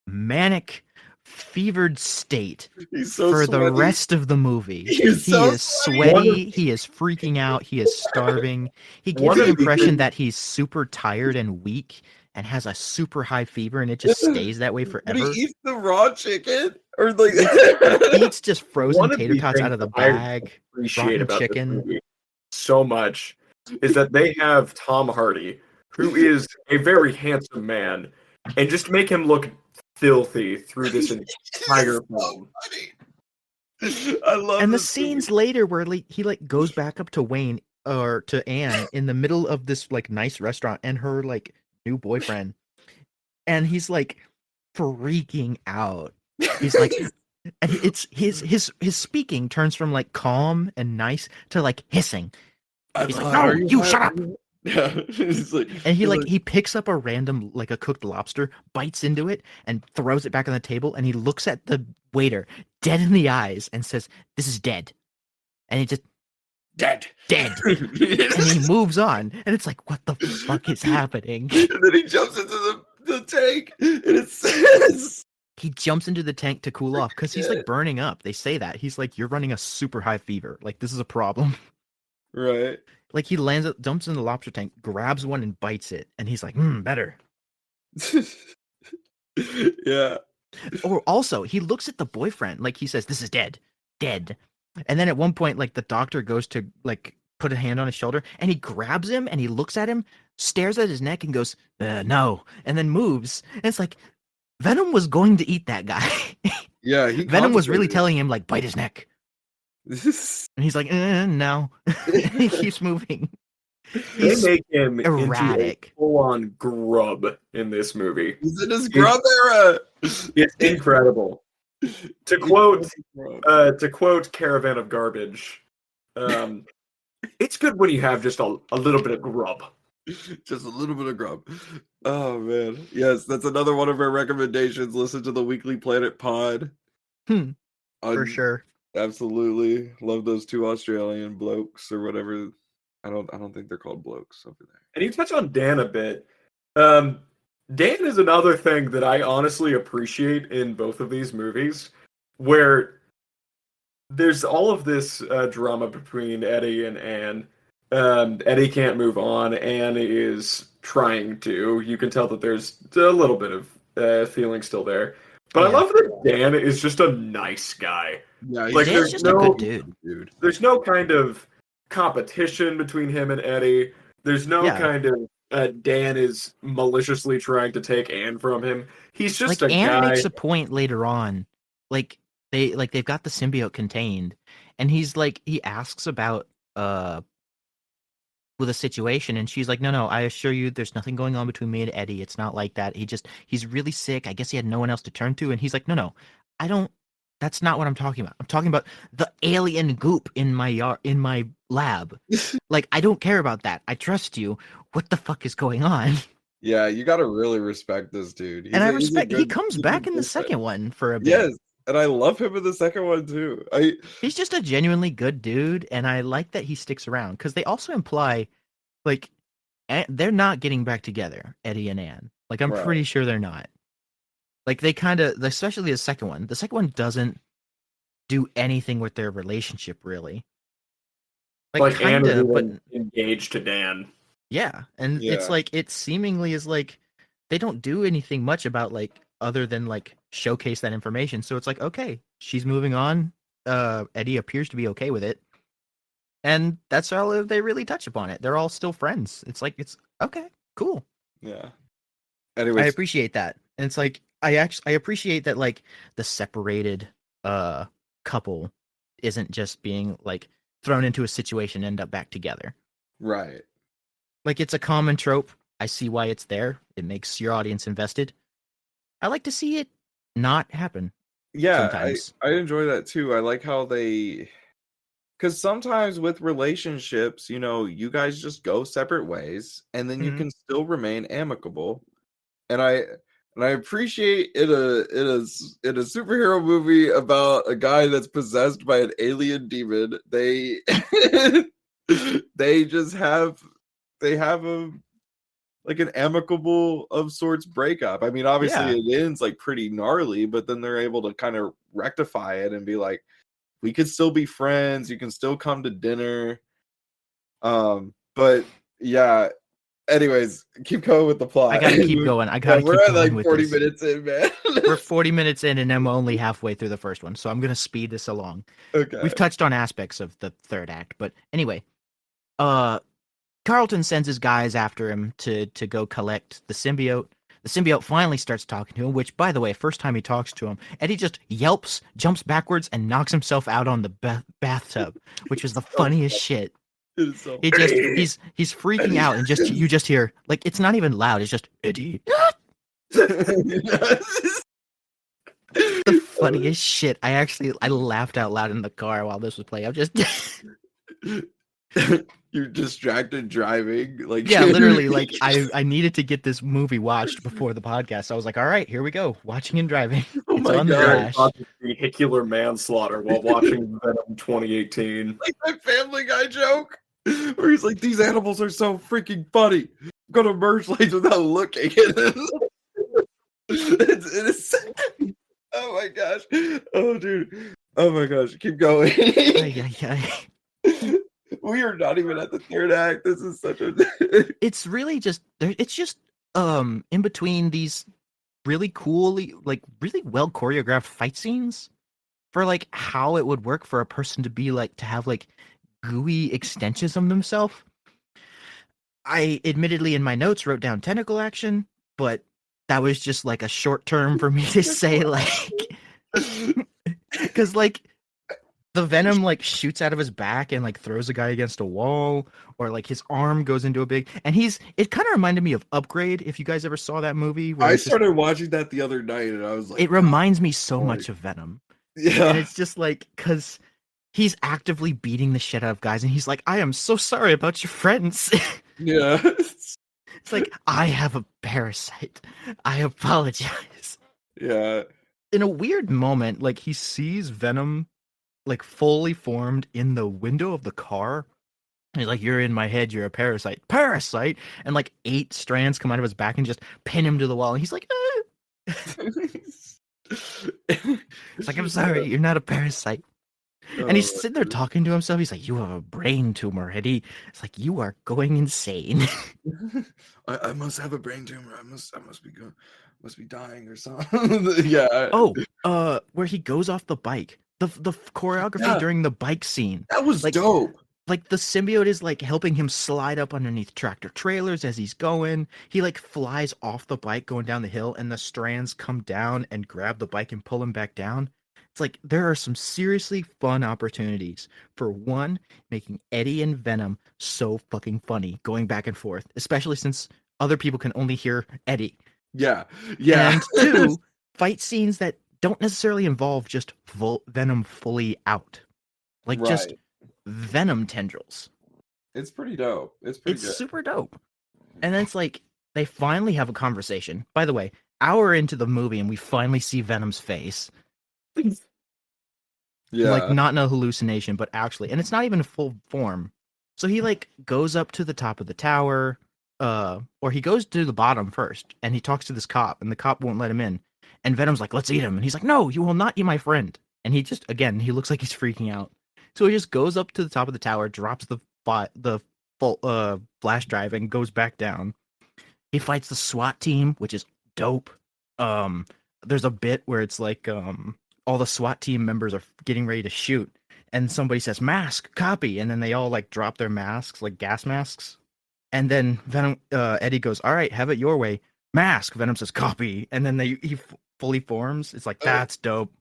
manic, fevered state He's so for sweaty. the rest of the movie. He's He so is sweaty. sweaty. He is freaking out. He is starving. He gives One the of the impression things- that he's super tired and weak and has a super high fever, and it just stays that way But forever. he eats the raw chicken, or like He eats just frozen One of tater the tots out things of the that I bag. appreciate rotten about chicken. this movie so much is that they have Tom Hardy, who is a very handsome man, and just make him look filthy through this entire film. I love. And the this scenes movie. later where he goes back up to Wayne or to Anne in the middle of this nice restaurant and her new boyfriend, and he's freaking out. He's like, and it's his speaking turns from calm and nice to hissing. He's like, no, you shut up. Yeah, he's like, And he picks up a random a cooked lobster, bites into it, and throws it back on the table. And he looks at the waiter dead in the eyes and says, "This is dead." And he just dead. And he moves on. And it's like, what the fuck is happening? And then he jumps into the tank, and it says He jumps into the tank to cool off because he's burning up. They say that he's you're running a super high fever. This is a problem. right. He dumps in the lobster tank, grabs one and bites it, and he's like, better. Yeah. Or also, he looks at the boyfriend, he says, "This is dead." And then at one point, the doctor goes to put a hand on his shoulder, and he grabs him, and he looks at him, stares at his neck, and goes, "No," and then moves. And it's Venom was going to eat that guy. Yeah. Venom was really telling him, bite his neck. And he's like, no. He keeps moving. They He's make him erratic. into a full-on grub in this movie. He's in his grub era. It's incredible. To quote Caravan of Garbage, it's good when you have just a little bit of grub. Just a little bit of grub. Oh man. Yes, that's another one of our recommendations. Listen to the Weekly Planet pod. For sure. Absolutely. Love those two Australian blokes or whatever. I don't think they're called blokes over there. And you touch on Dan a bit. Dan is another thing that I honestly appreciate in both of these movies, where there's all of this drama between Eddie and Anne. Eddie can't move on. Anne is trying to. You can tell that there's a little bit of feeling still there. But I love that Dan is just a nice guy. Yeah, Dan's just a good dude. There's no kind of competition between him and Eddie. There's no kind of Dan is maliciously trying to take Anne from him. He's just a Anne guy. makes a point later on, they've got the symbiote contained, and he's he asks about with a situation, and she's like, no, I assure you, there's nothing going on between me and Eddie. It's not like that. He's really sick. I guess he had no one else to turn to, and he's like, no, I don't. That's not what I'm talking about. I'm talking about the alien goop in my lab. I don't care about that. I trust you. What the fuck is going on? Yeah, you gotta really respect this dude. And I respect he comes back in the second one for a bit. Yes, and I love him in the second one too. He's just a genuinely good dude, and I like that he sticks around because they also imply they're not getting back together, Eddie and Anne. I'm pretty sure they're not. They kind of, especially the second one. The second one doesn't do anything with their relationship, really. Anne is but engaged to Dan. Yeah, and it's it seemingly is they don't do anything much about other than showcase that information. So it's okay, she's moving on. Eddie appears to be okay with it. And that's all they really touch upon it. They're all still friends. It's like, it's okay, cool. Yeah. I Anyways, appreciate that. And it's like, I appreciate that, like, the separated couple isn't just being like thrown into a situation and end up back together. right. Like, it's a common trope. I see why it's there. It makes your audience invested. I like to see it not happen. Yeah, Sometimes. I enjoy that too. I like how because sometimes with relationships, you guys just go separate ways, and then you Mhm. can still remain amicable. And I appreciate in a superhero movie about a guy that's possessed by an alien demon. They they have a like an amicable of sorts breakup. I mean, obviously Yeah. it ends like pretty gnarly, but then they're able to kind of rectify it and be like, we could still be friends. You can still come to dinner. But yeah. Anyways, keep going with the plot. I gotta keep going. We're at like with 40 this. minutes in, man. We're 40 minutes in, and I'm only halfway through the first one, so I'm gonna speed this along. Okay. We've touched on aspects of the third act, but anyway, Carlton sends his guys after him to go collect the symbiote. The symbiote finally starts talking to him, which, by the way, first time he talks to him, Eddie just yelps, jumps backwards, and knocks himself out on the bathtub, which was the funniest shit. It is so He just he's freaking out, and you just hear, like, it's not even loud. It's just Eddie. The funniest shit. I laughed out loud in the car while this was playing. I'm just You're distracted driving, like yeah, literally, like I needed to get this movie watched before the podcast. So I was like, all right, here we go, watching and driving. Oh It's my on the God. dash. Vehicular manslaughter while watching Venom 2018. like that Family Guy joke where he's like, "These animals are so freaking funny. I'm gonna merge lanes without looking." It's oh my gosh. Oh dude. Oh my gosh. Keep going. Ay, ay, ay. We are not even at the third act. This is such a It's really just it's just in between these really cool, like really well choreographed fight scenes for like how it would work for a person to be like to have like gooey extensions of themselves. I admittedly in my notes wrote down tentacle action, but that was just like a short term for me to say, like, because like the venom like shoots out of his back and like throws a guy against a wall, or like his arm goes into a big, and it kind of reminded me of Upgrade, if you guys ever saw that movie. Where I started watching that the other night and I was like, it reminds me so boy. much of Venom. yeah. And it's just like, because he's actively beating the shit out of guys, and he's like, I am so sorry about your friends. Yeah. It's like, I have a parasite. I apologize. Yeah. In a weird moment, like he sees Venom like fully formed in the window of the car. And he's like, you're in my head, you're a parasite. Parasite! And like 8 strands come out of his back and just pin him to the wall. And he's like, It's like, I'm sorry, you're not a parasite. And he's sitting there talking to himself. He's like, you have a brain tumor, Eddie. It's like, you are going insane. I must have a brain tumor. I must be dying or something. Yeah. Oh, where he goes off the bike. The choreography during the bike scene. That was like, dope. Like the symbiote is like helping him slide up underneath tractor trailers as he's going. He like flies off the bike going down the hill, and the strands come down and grab the bike and pull him back down. It's like there are some seriously fun opportunities for one, making Eddie and Venom so fucking funny going back and forth, especially since other people can only hear Eddie. Yeah. And 2, fight scenes that don't necessarily involve just Venom fully out. Like just Venom tendrils. It's pretty dope. It's good. Super dope. And then it's like they finally have a conversation. By the way, hour into the movie and we finally see Venom's face. Yeah. Like not in a hallucination, but actually, and it's not even a full form. So he like goes up to the top of the tower, or he goes to the bottom first, and he talks to this cop, and the cop won't let him in. And Venom's like, let's eat him. And he's like, no, you will not eat my friend. And he just, again, he looks like he's freaking out. So he just goes up to the top of the tower, drops the flash drive, and goes back down. He fights the SWAT team, which is dope. There's a bit where it's like all the SWAT team members are getting ready to shoot, and somebody says mask, copy, and then they all like drop their masks, like gas masks, and then Venom Eddie goes, all right, have it your way, mask. Venom says copy, and then he fully forms. It's like, that's dope.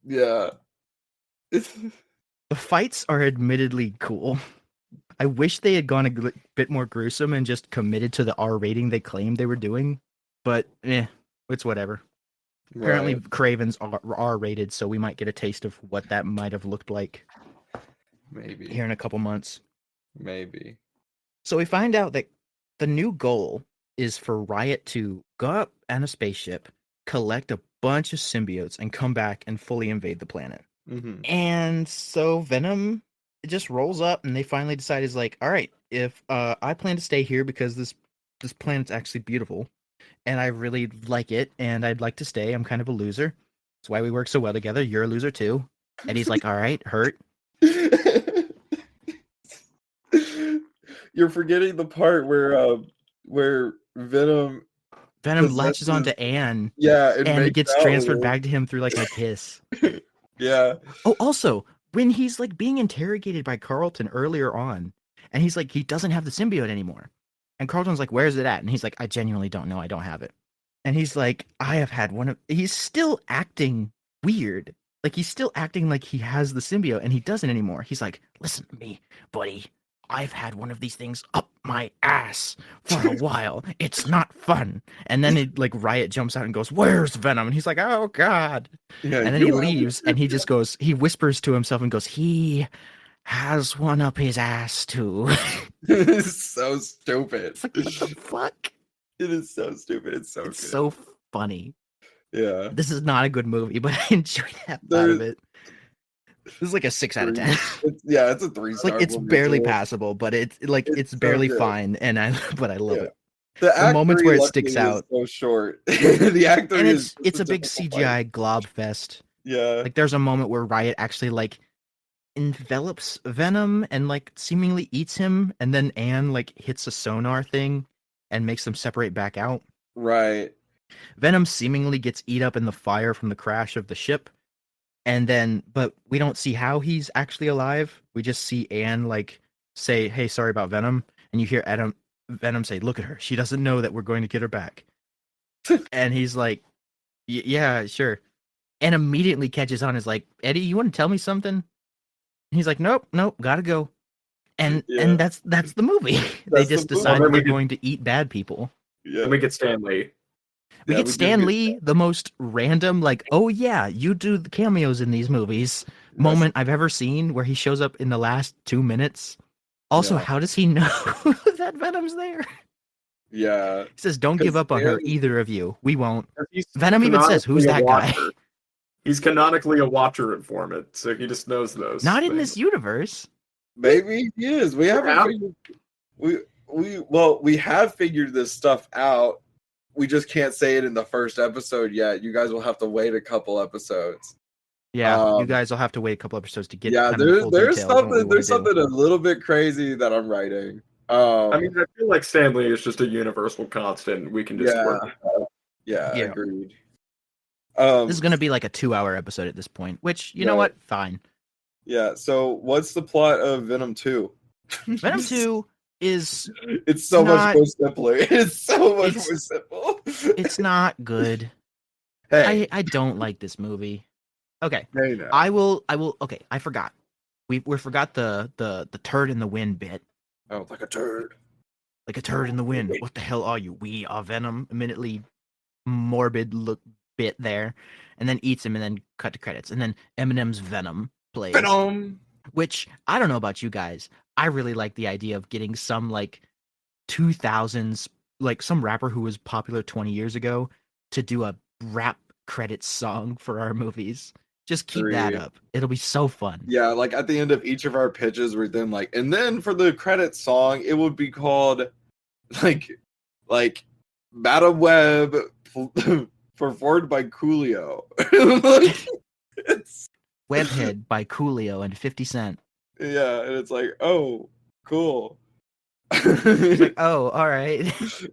Yeah. The fights are admittedly cool. I wish they had gone a bit more gruesome and just committed to the R rating they claimed they were doing, but it's whatever. Apparently, Craven's are R-rated, so we might get a taste of what that might have looked like. Maybe. Here in a couple months. Maybe. So we find out that the new goal is for Riot to go up on a spaceship, collect a bunch of symbiotes, and come back and fully invade the planet. Mm-hmm. And so Venom just rolls up, and they finally decide, is like, all right, if I plan to stay here because this planet's actually beautiful, and I really like it, and I'd like to stay. I'm kind of a loser. That's why we work so well together. You're a loser too. And he's like, all right, hurt. You're forgetting the part where Venom latches onto Anne. Yeah, and it gets transferred back to him through like a kiss. Yeah. Oh, also, when he's like being interrogated by Carlton earlier on, and he's like, he doesn't have the symbiote anymore. And Carlton's like, where's it at? And he's like, I genuinely don't know. I don't have it. And he's like, I have had one of... He's still acting weird. Like, he's still acting like he has the symbiote, and he doesn't anymore. He's like, listen to me, buddy. I've had one of these things up my ass for a while. It's not fun. And then Riot jumps out and goes, where's Venom? And he's like, oh, God. Yeah, and then he leaves, and he just goes... He whispers to himself and goes, he... has one up his ass too. It's so stupid. It's like, what the fuck? It is so stupid. It's so good. So funny. Yeah. This is not a good movie, but I enjoyed that part of it. This is like a 6 out of 10. It's a 3-star. Like, it's barely passable, but it's barely so fine, and I love it. The moments where it sticks out. So short. The actor and is it's a big CGI glob fest. Yeah. Like, there's a moment where Riot actually envelops Venom and seemingly eats him, and then Anne hits a sonar thing and makes them separate back out. Right. Venom seemingly gets eat up in the fire from the crash of the ship, but we don't see how he's actually alive. We just see Anne say, hey, sorry about Venom, and you hear Venom say, look at her, she doesn't know that we're going to get her back. And he's like, yeah, sure. And immediately catches on, is like, Eddie, you want to tell me something? And he's like, nope, gotta go. And that's the movie. They just decide they're going to eat bad people. Yeah. And we get Stan Lee. We get Stan Lee, the most random, oh yeah, you do the cameos in these movies moment I've ever seen, where he shows up in the last 2 minutes. Also, how does he know that Venom's there? Yeah. He says, don't give up on her, either of you. We won't. Venom even says, who's that guy? He's canonically a Watcher informant, so he just knows those. Not in this universe. Maybe he is. We haven't we have figured this stuff out. We just can't say it in the first episode yet. You guys will have to wait a couple episodes. Yeah, you guys will have to wait a couple episodes to get. Yeah, there's something a little bit crazy that I'm writing. I mean, I feel like Stan Lee is just a universal constant. We can just work it out. Yeah, agreed. This is going to be like a 2-hour episode at this point, which, you know what? Fine. Yeah, so what's the plot of Venom 2? Venom 2 is... It's so much more simpler. It's so much more simple. It's not good. Hey. I don't like this movie. Okay. Hey, no. I will... Okay, I forgot. We forgot the turd in the wind bit. Oh, like a turd. Like a turd in the wind. What the hell are you? We are Venom. Immediately morbid look bit there, and then eats him, and then cut to credits, and then Eminem's Venom plays. Venom! Which, I don't know about you guys, I really like the idea of getting some 2000s, some rapper who was popular 20 years ago to do a rap credits song for our movies. Just keep that up. It'll be so fun. Yeah, at the end of each of our pitches, we're then and then for the credits song, it would be called Madam Web performed by Coolio. It's Webhead by Coolio and 50 Cent. Yeah, and it's oh, cool. Oh, all right.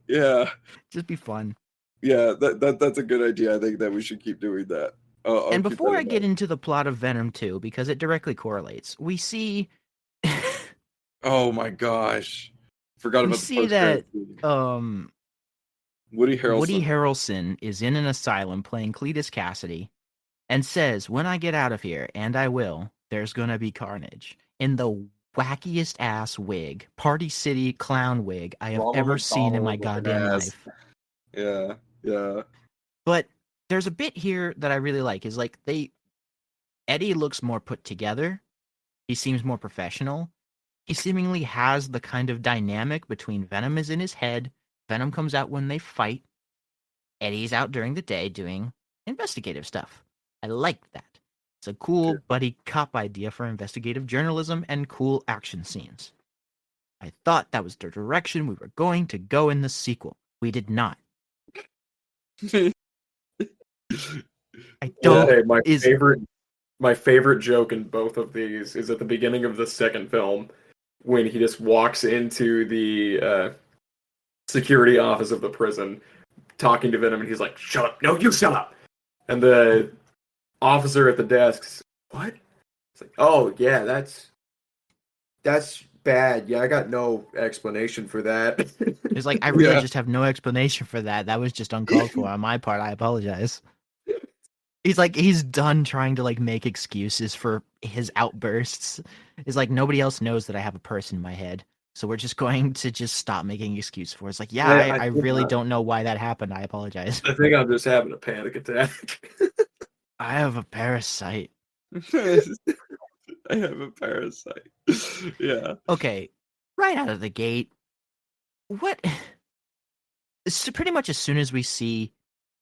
Yeah. Just be fun. Yeah, that's a good idea. I think that we should keep doing that. I'll And keep before that I in get mind. into the plot of Venom 2, because it directly correlates, we see Oh my gosh, forgot we about the see post that credit scene. Woody Woody Harrelson. Harrelson is in an asylum playing Cletus Cassidy and says, "When I get out of here, and I will, there's gonna be carnage." In the wackiest ass wig, Party City clown wig I have Ronald ever seen in my McDonald looking goddamn ass. life. Yeah, yeah. But there's a bit here that I really like. Is like Eddie looks more put together. He seems more professional. He seemingly has the kind of dynamic between Venom is in his head. Venom comes out when they fight. Eddie's out during the day doing investigative stuff. I like that. It's a cool buddy cop idea for investigative journalism and cool action scenes. I thought that was the direction we were going to go in the sequel. We did not. I don't. Hey, my favorite joke in both of these is at the beginning of the second film when he just walks into the security office of the prison talking to Venom and he's like, "Shut up. No, you shut up." And the officer at the desk, "What?" It's like, "Oh, yeah, that's bad. Yeah, I got no explanation for that." It's like I really Yeah. just have no explanation for that. That was just uncalled for on my part. I apologize. He's like he's done trying to like make excuses for his outbursts. It's like nobody else knows that I have a person in my head. So we're just going to just stop making excuses for it. It's like, yeah, I really don't know why that happened. I apologize. I think I'm just having a panic attack. I have a parasite. I have a parasite. Yeah. Okay, right out of the gate, what? So pretty much as soon as we see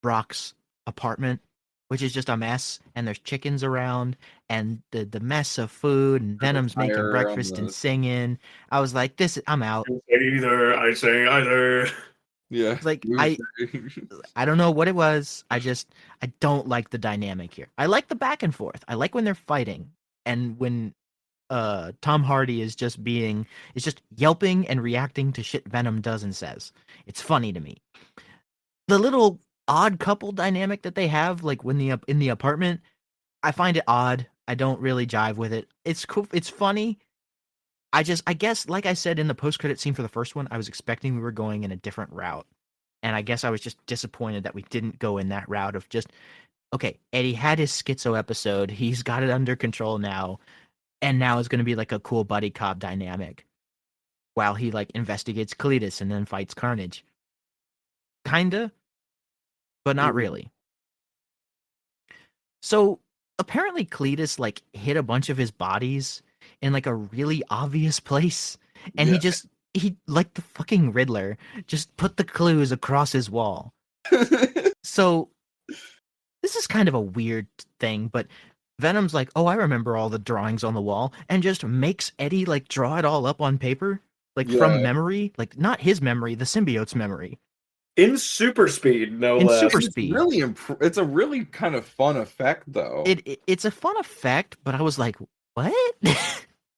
Brock's apartment, which is just a mess, and there's chickens around, and the mess of food, and Venom's making Fire on breakfast and the singing, I was like, I'm out. Either I say either. yeah. Like I don't know what it was. I don't like the dynamic here. I like the back and forth. I like when they're fighting and when Tom Hardy is just yelping and reacting to shit Venom does and says. It's funny to me. The little odd couple dynamic that they have, like when in the apartment, I find it odd. I don't really jive with it. It's cool. It's funny. I guess, like I said in the post-credit scene for the first one, I was expecting we were going in a different route. And I guess I was just disappointed that we didn't go in that route of just, okay, Eddie had his schizo episode. He's got it under control now. And now it's going to be like a cool buddy cop dynamic while he like investigates Cletus and then fights Carnage. Kinda, but not really. So apparently Cletus like hid a bunch of his bodies in like a really obvious place. And Yeah. he like the fucking Riddler just put the clues across his wall. So this is kind of a weird thing, but Venom's like, "Oh, I remember all the drawings on the wall," and just makes Eddie like draw it all up on paper, like from memory, like not his memory, the symbiote's memory. In super speed, no In less. super It's speed. really it's a really kind of fun effect though. It's a fun effect, but I was like, what?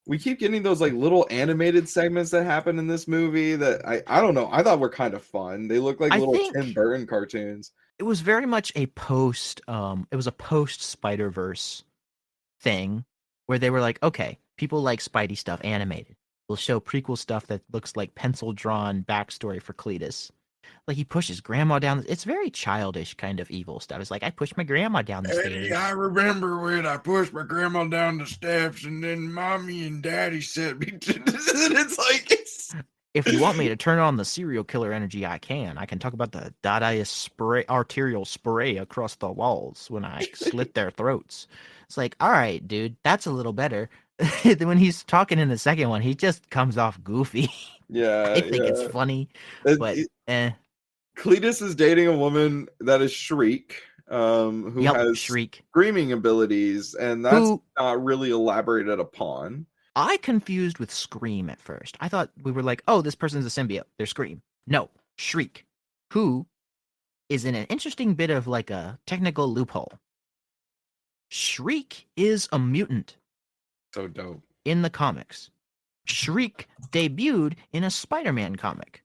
We keep getting those like little animated segments that happen in this movie that I don't know. I thought were kind of fun. They look like I little think- Tim Burton cartoons. It was very much a post Spider-Verse thing where they were like, okay, people like Spidey stuff animated. We'll show prequel stuff that looks like pencil drawn backstory for Cletus. Like he pushes grandma down. It's very childish kind of evil stuff. It's like, I pushed my grandma down the stairs. I remember when I pushed my grandma down the steps and then mommy and daddy said me to it's like If you want me to turn on the serial killer energy, I can. I can talk about the Dadaist arterial spray across the walls when I slit their throats. It's like, all right, dude, that's a little better. When he's talking in the second one, he just comes off goofy. Yeah. I think it's funny, but Cletus is dating a woman that is Shriek, who has Shriek screaming abilities, and that's not really elaborated upon. I confused with Scream at first. I thought we were like, oh, this person's a symbiote. They're Scream. No, Shriek, who is in an interesting bit of like a technical loophole. Shriek is a mutant. So dope. In the comics. Shriek debuted in a Spider-Man comic.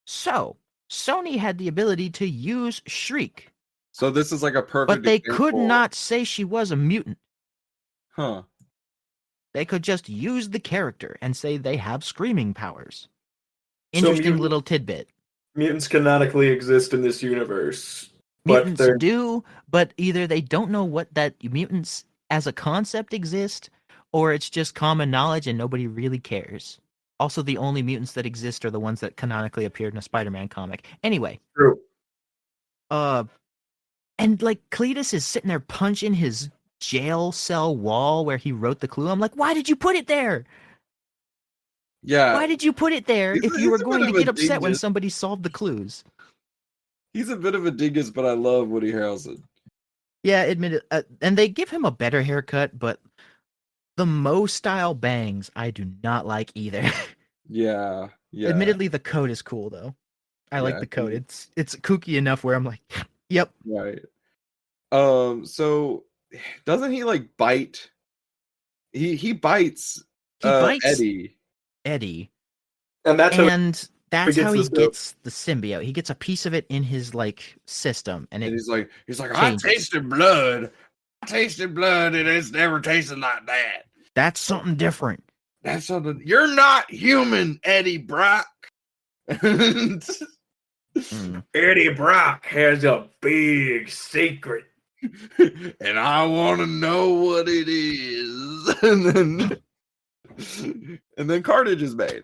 So, Sony had the ability to use Shriek So this is like a perfect But they could example. not say she was a mutant. Huh. They could just use the character and say they have screaming powers. So Interesting little tidbit. Mutants canonically exist in this universe, but Mutants they're do, but either they don't know what that mutants as a concept exist, or it's just common knowledge and nobody really cares. Also, the only mutants that exist are the ones that canonically appeared in a Spider-Man comic. Anyway, true. and like Cletus is sitting there punching his jail cell wall where he wrote the clue. I'm like, why did you put it there? Yeah. Why did you put it there He's if a- you were he's a going bit to of a get upset when dingus. somebody solved the clues? He's a bit of a dingus, but I love Woody Harrelson. Yeah, admit it. And they give him a better haircut, but the Mo style bangs I do not like either. Yeah. Yeah. Admittedly, the coat is cool though. I like Yeah, the coat. It's kooky enough where I'm like, yep. Right. So doesn't he like bite? He bites He bites Eddie. Eddie, And that's and that's gets how he the gets the symbiote. He gets a piece of it in his like system, and And it he's like, changes. I tasted blood. I tasted blood, and it's never tasted like that. that's something different. That's something. You're not human, Eddie Brock. Mm. Eddie Brock has a big secret. And I want to know what it is. And then Carnage is made.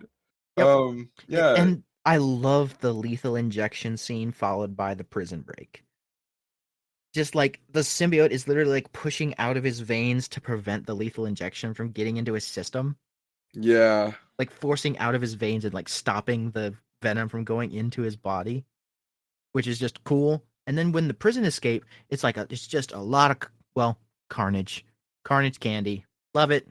Yep. Yeah. And I love the lethal injection scene followed by the prison break. Just like the symbiote is literally like pushing out of his veins to prevent the lethal injection from getting into his system, Yeah. like forcing out of his veins and like stopping the venom from going into his body, which is just cool. And then when the prison escape, it's like it's just a lot of carnage candy. Love it.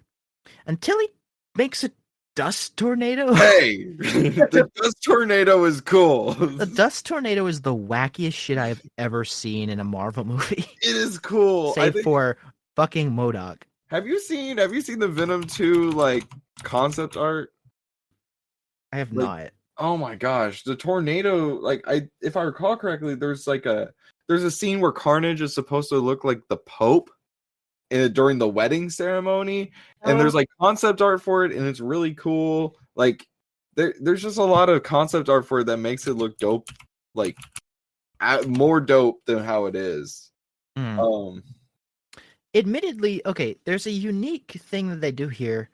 Until he makes a dust tornado. Hey, the dust tornado is cool. The dust tornado is the wackiest shit I've ever seen in a Marvel movie. It is cool. Save for fucking MODOK. Have you seen the Venom 2 like concept art? I have Like, not. Oh my gosh, the tornado, like if I recall correctly, there's a scene where Carnage is supposed to look like the Pope during the wedding ceremony, and there's like concept art for it, and it's really cool. Like there's just a lot of concept art for it that makes it look dope, like more dope than how it is. Admittedly, okay, there's a unique thing that they do here.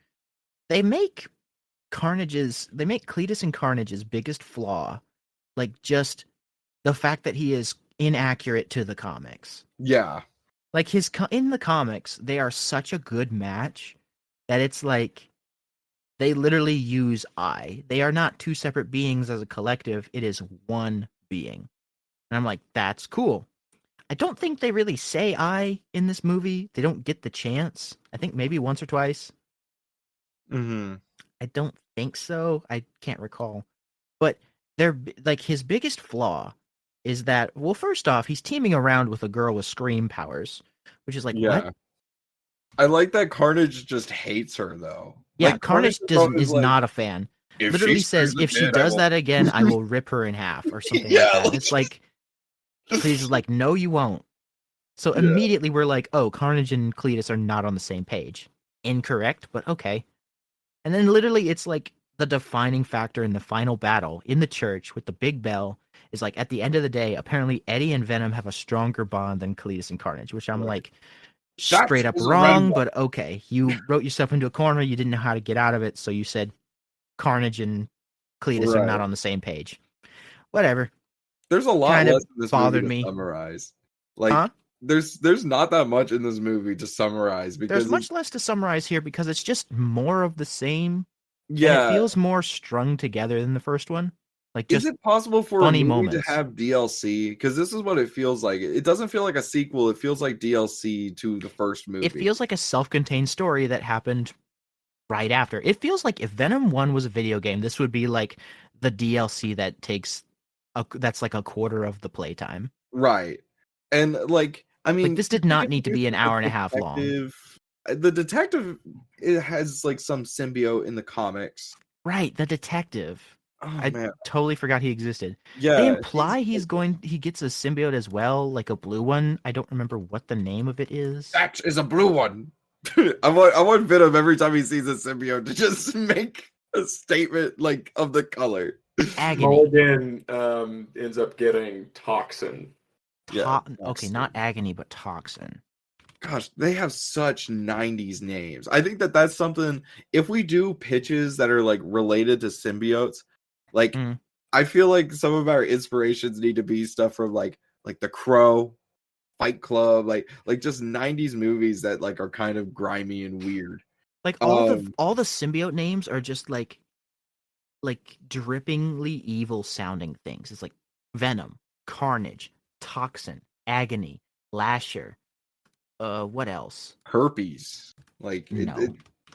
They make Cletus and Carnage's biggest flaw, like just the fact that he is inaccurate to the comics. Yeah. Like in the comics, they are such a good match that it's like they literally use I. They are not two separate beings as a collective. It is one being. And I'm like, that's cool. I don't think they really say I in this movie. They don't get the chance. I think maybe once or twice. Mm-hmm. I don't think so. I can't recall. But they're like his biggest flaw is that, well, first off, he's teaming around with a girl with scream powers, which is like, what? I like that Carnage just hates her though. Yeah, like, Carnage is like, not a fan. Literally says, if she does that again, I will rip her in half or something like that. It's like, Cletus is like, no, you won't. So immediately we're like, oh, Carnage and Cletus are not on the same page. Incorrect, but okay. And then literally it's like the defining factor in the final battle in the church with the big bell is like, at the end of the day, apparently Eddie and Venom have a stronger bond than Cletus and Carnage, which I'm like, straight up wrong, but okay. You wrote yourself into a corner, you didn't know how to get out of it, so you said Carnage and Cletus are not on the same page. Whatever. There's a lot less in this bothered movie to me. Summarize. Like, there's not that much in this movie to summarize because there's much less to summarize here because it's just more of the same. Yeah, and it feels more strung together than the first one. Like, just is it possible for funny a movie moments to have DLC? Because this is what it feels like. It doesn't feel like a sequel. It feels like DLC to the first movie. It feels like a self-contained story that happened right after. It feels like if Venom 1 was a video game, this would be like the DLC that takes that's like a quarter of the playtime. Right. And like, I mean, like, this did not need to be an hour and a half long. The detective, it has like some symbiote in the comics. Right, the detective. Oh I man, totally forgot he existed. yeah. They imply he gets a symbiote as well, like a blue one. I don't remember what the name of it is. That is a blue one. I want Venom every time he sees a symbiote to just make a statement like of the color. Agony. Mulligan ends up getting Toxin. Okay, not agony, but toxin. Gosh, they have such 90s names. I think that's something, if we do pitches that are like related to symbiotes, like I feel like some of our inspirations need to be stuff from like The Crow, Fight Club, like just 90s movies that like are kind of grimy and weird. Like all the symbiote names are just like drippingly evil sounding things. It's like Venom, Carnage, Toxin, Agony, Lasher. What else? Herpes. Like no.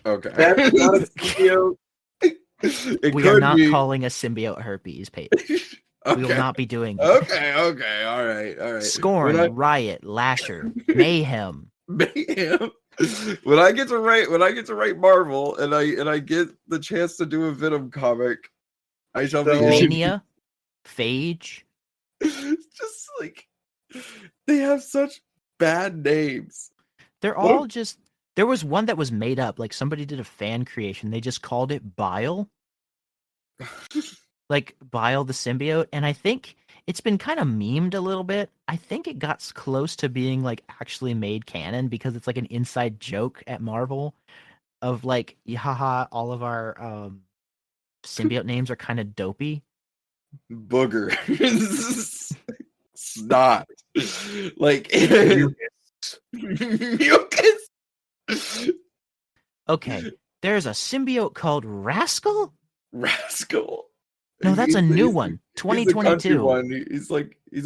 Okay. That's not a symbiote. We are not calling a symbiote herpes, Peyton. Okay. We will not be doing it. Okay, all right. Scorn, Riot, Lasher, Mayhem. Mayhem. When I get to write Marvel and I get the chance to do a Venom comic, I shall be Mania, Phage. It's just like they have such bad names. They're all just. There was one that was made up. Like somebody did a fan creation. They just called it Bile. Like Bile the symbiote, and I think it's been kind of memed a little bit. I think it got close to being like actually made canon because it's like an inside joke at Marvel of like, haha, all of our symbiote names are kind of dopey. Booger. Snot. Like mucus. Okay, there's a symbiote called Rascal? Rascal. No, that's a new one. 2022. One. He's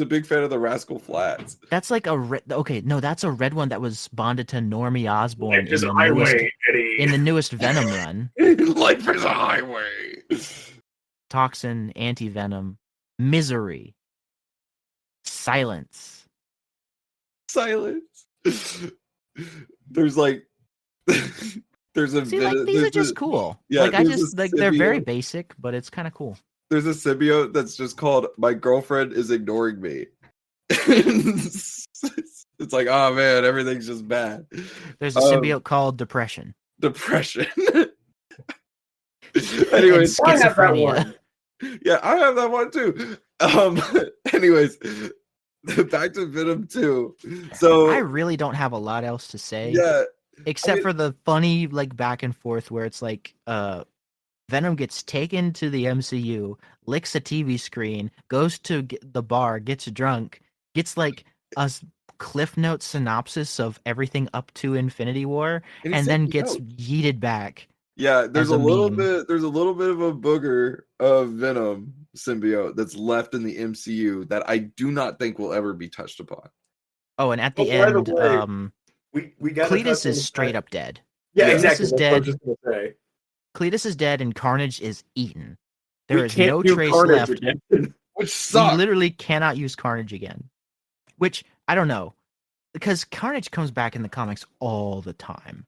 a big fan of the Rascal Flats. That's like a red. Okay, no, that's a red one that was bonded to Normie Osborn in the newest Venom run. Life is a highway. Toxin, Anti-Venom, Misery, Silence. There's like there's a these are just cool. Yeah, like I just like they're very basic, but it's kind of cool. There's a symbiote that's just called My Girlfriend is Ignoring Me. It's like, oh man, everything's just bad. There's a symbiote called Depression. Anyways, schizophrenia. Yeah, I have that one too. Anyways, back to Venom 2. So I really don't have a lot else to say. Yeah. Except for the funny like back and forth where it's like Venom gets taken to the MCU, licks a TV screen, goes to the bar, gets drunk, gets like a Cliff Note synopsis of everything up to Infinity War, and then gets yeeted back. Yeah, there's a little bit of a booger of Venom symbiote that's left in the MCU that I do not think will ever be touched upon. Oh, and at the end, we got Cletus is straight up dead. Yeah, Cletus exactly. is dead. Cletus is dead, and Carnage is eaten. There is no trace left. Which sucks. We literally cannot use Carnage again. Which I don't know, because Carnage comes back in the comics all the time.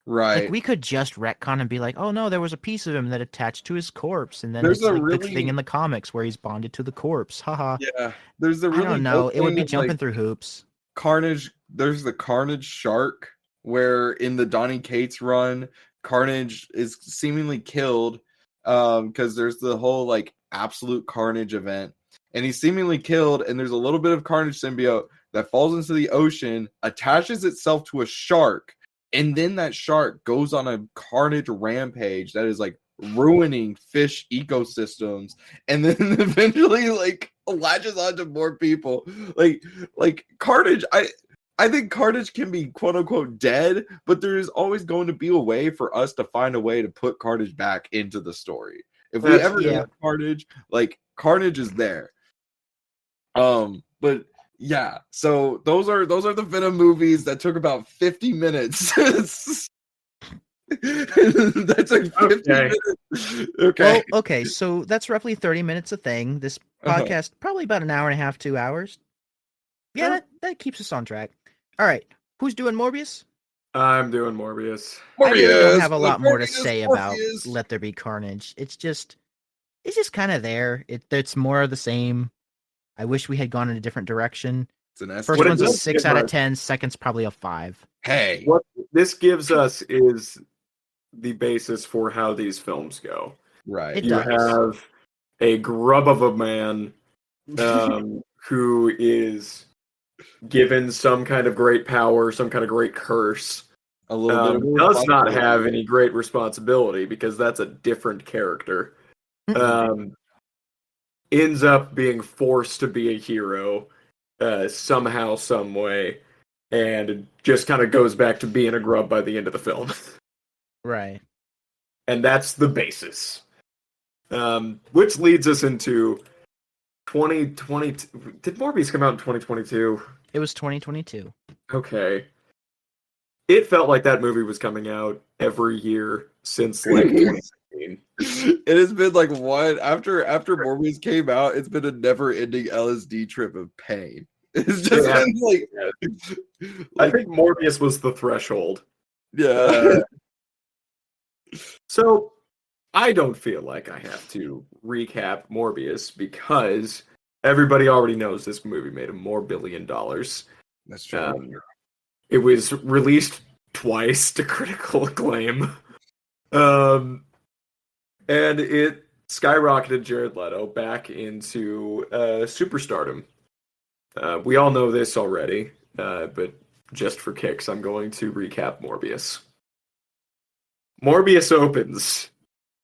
Right. Like we could just retcon and be like, oh no, there was a piece of him that attached to his corpse, and then there's it's like the thing in the comics where he's bonded to the corpse. Haha. Yeah. There's the really I don't know. It would be jumping through hoops. Carnage. There's the Carnage Shark, where in the Donny Cates run, Carnage is seemingly killed because there's the whole like absolute Carnage event, and he's seemingly killed, and there's a little bit of Carnage symbiote that falls into the ocean, attaches itself to a shark, and then that shark goes on a Carnage rampage that is like ruining fish ecosystems, and then eventually like latches onto more people. Like Carnage, I think Carnage can be quote unquote dead, but there is always going to be a way for us to find a way to put Carnage back into the story. If we ever have Carnage, like Carnage is there. But yeah, so those are the Venom movies that took about 50 minutes. That took 50 minutes. Okay. Well, okay, so that's roughly 30 minutes a thing. This podcast probably about an hour and a half, 2 hours. Yeah, that keeps us on track. All right, who's doing Morbius? I'm doing Morbius. I really don't have a lot more to say about Let There Be Carnage. It's just it's just kind of there. It's more of the same. I wish we had gone in a different direction. It's an First What it one's a does 6 give out of us- 10. Second's probably a 5. Hey, What this gives us is the basis for how these films go. right. It You does. have a grub of a man who is given some kind of great power, some kind of great curse. A little bit of Does not responsibility. have any great responsibility because that's a different character. Ends up being forced to be a hero somehow, some way, and just kind of goes back to being a grub by the end of the film. Right. And that's the basis. Which leads us into 2020. Did Morbius come out in 2022? It was 2022. Okay. It felt like that movie was coming out every year since like 2016. It has been like one after Morbius came out. It's been a never-ending LSD trip of pain. It's just Yeah. been like, I think Morbius was the threshold. yeah. So I don't feel like I have to recap Morbius because everybody already knows this movie made more $1 billion. That's true. It was released twice to critical acclaim. And it skyrocketed Jared Leto back into superstardom. We all know this already, but just for kicks, I'm going to recap Morbius. Morbius opens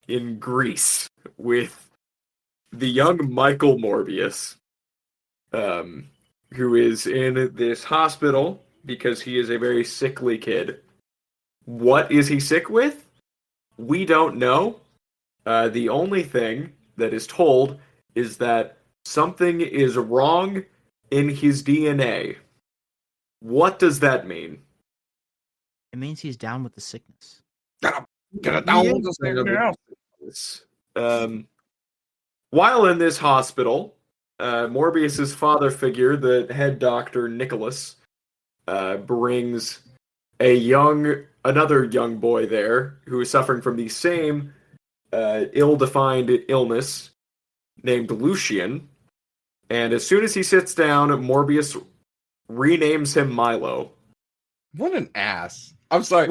in Greece with the young Michael Morbius, who is in this hospital because he is a very sickly kid. What is he sick with? We don't know. The only thing that is told is that something is wrong in his DNA. What does that mean? It means he's down with the sickness. While in this hospital, Morbius's father figure, the head doctor Nicholas, brings another young boy there who is suffering from the same ill-defined illness named Lucian. And as soon as he sits down, Morbius renames him Milo. What an ass. I'm sorry.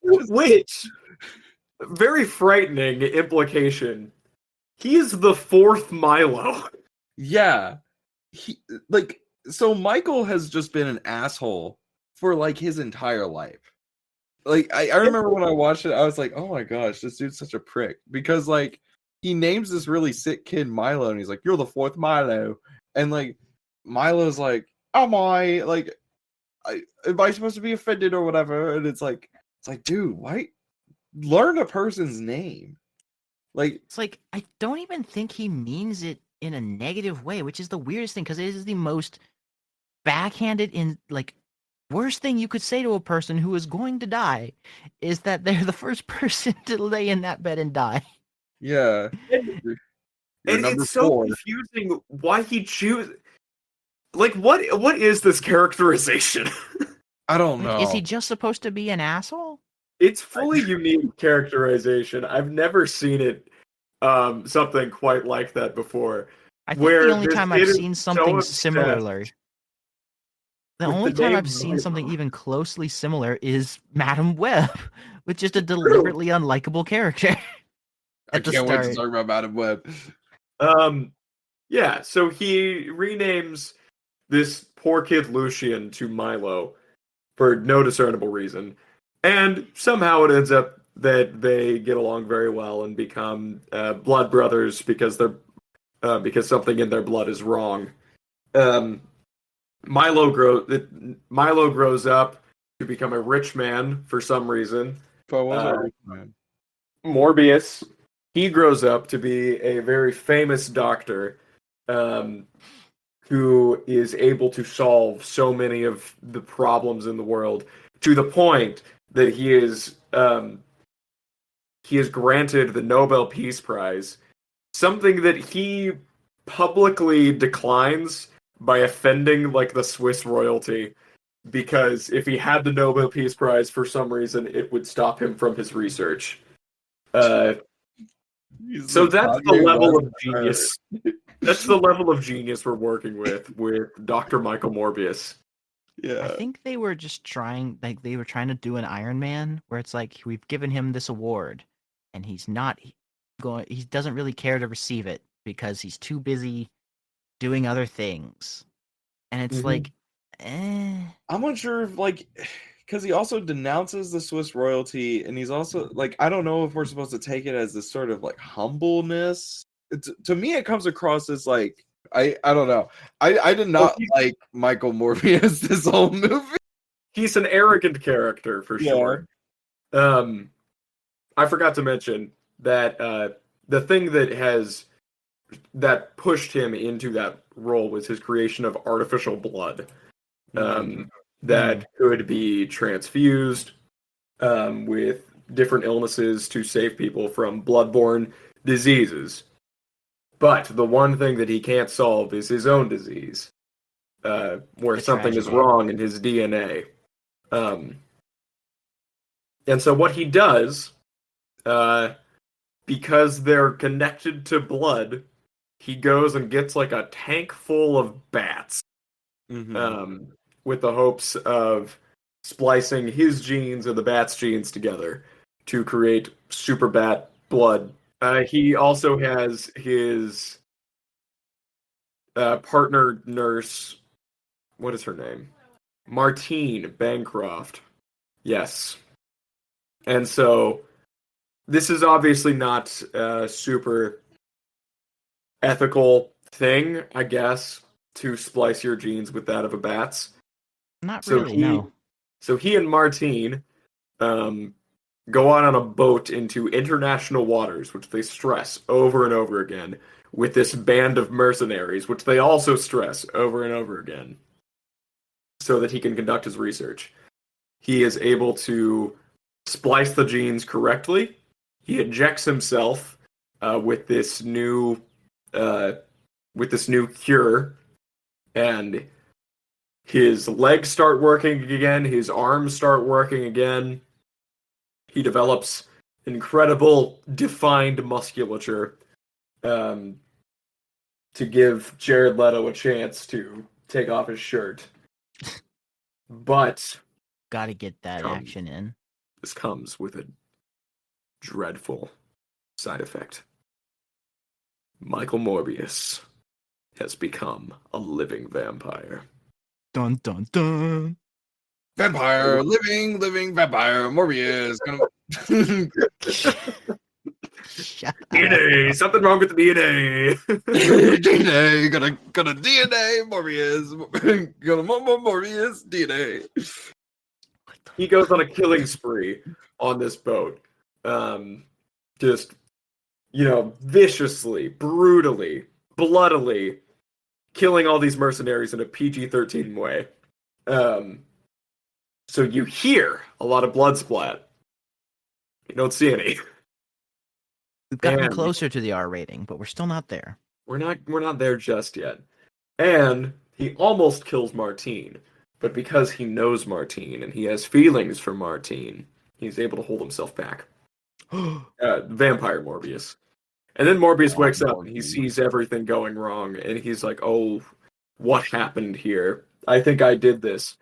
Which very frightening implication. He is the fourth Milo. Yeah. So Michael has just been an asshole for like his entire life. Like I remember when I watched it, I was like, oh my gosh, this dude's such a prick. Because like he names this really sick kid Milo and he's like, you're the fourth Milo. And like Milo's like, am I like am I supposed to be offended or whatever? And it's like, dude, why learn a person's name? Like It's like, I don't even think he means it in a negative way, which is the weirdest thing, because it is the most backhanded in like worst thing you could say to a person who is going to die is that they're the first person to lay in that bed and die. yeah. And number it's so 4. confusing why he choose. Like, what is this characterization? I don't know. Is he just supposed to be an asshole? It's fully unique characterization. I've never seen it something quite like that before. I think Where the only this time kid I've is seen so something obsessed similar. The with only the time name I've seen Milo. something even closely similar is Madam Web, with just a deliberately unlikable character I at the can't wait to start. talk about Madam Web. Yeah, so he renames this poor kid Lucian to Milo for no discernible reason. And somehow it ends up that they get along very well and become blood brothers because something in their blood is wrong. Milo grows up to become a rich man for some reason. But what was a rich man? Morbius, he grows up to be a very famous doctor who is able to solve so many of the problems in the world to the point that he is granted the Nobel Peace Prize, something that he publicly declines by offending like the Swiss royalty, because if he had the Nobel Peace Prize for some reason, it would stop him from his research. He's So like that's the Kanye level West of genius. That's the level of genius we're working with Dr. Michael Morbius. Yeah. I think they were just trying, like they were trying to do an Iron Man, where it's like we've given him this award, and he's not going. He doesn't really care to receive it because he's too busy doing other things, and it's Mhm. like, eh. I'm unsure if like because he also denounces the Swiss royalty, and he's also like, I don't know if we're supposed to take it as this sort of like humbleness. To me, it comes across as like I don't know. I did not like Michael Morbius this whole movie. He's an arrogant character for sure. I forgot to mention that the thing that pushed him into that role was his creation of artificial blood that could be transfused with different illnesses to save people from bloodborne diseases. But the one thing that he can't solve is his own disease, where something is wrong in his DNA. And so what he does, because they're connected to blood, he goes and gets like a tank full of bats, with the hopes of splicing his genes and the bat's genes together to create super bat blood. He also has his partner nurse, what is her name? Martine Bancroft. Yes. And so this is obviously not a super ethical thing, I guess, to splice your genes with that of a bat's. Not really, no. So he and Martine go on a boat into international waters, which they stress over and over again, with this band of mercenaries, which they also stress over and over again, so that he can conduct his research. He is able to splice the genes correctly. He injects himself with this new cure, and his legs start working again. His arms start working again. He develops incredible defined musculature to give Jared Leto a chance to take off his shirt. But gotta get that action in. This comes with a dreadful side effect. Michael Morbius has become a living vampire. Dun dun dun. Vampire, living vampire, Morbius. DNA, something wrong with the DNA. DNA, gonna DNA, Morbius, gonna Morbius, DNA. He goes on a killing spree on this boat. Just, viciously, brutally, bloodily killing all these mercenaries in a PG-13 way. So you hear a lot of blood splat. You don't see any. We've gotten closer to the R rating, but we're still not there. We're not there just yet. And he almost kills Martine, but because he knows Martine and he has feelings for Martine, he's able to hold himself back. Vampire Morbius. And then Morbius wakes up and he sees everything going wrong, and he's like, "Oh, what happened here? I think I did this."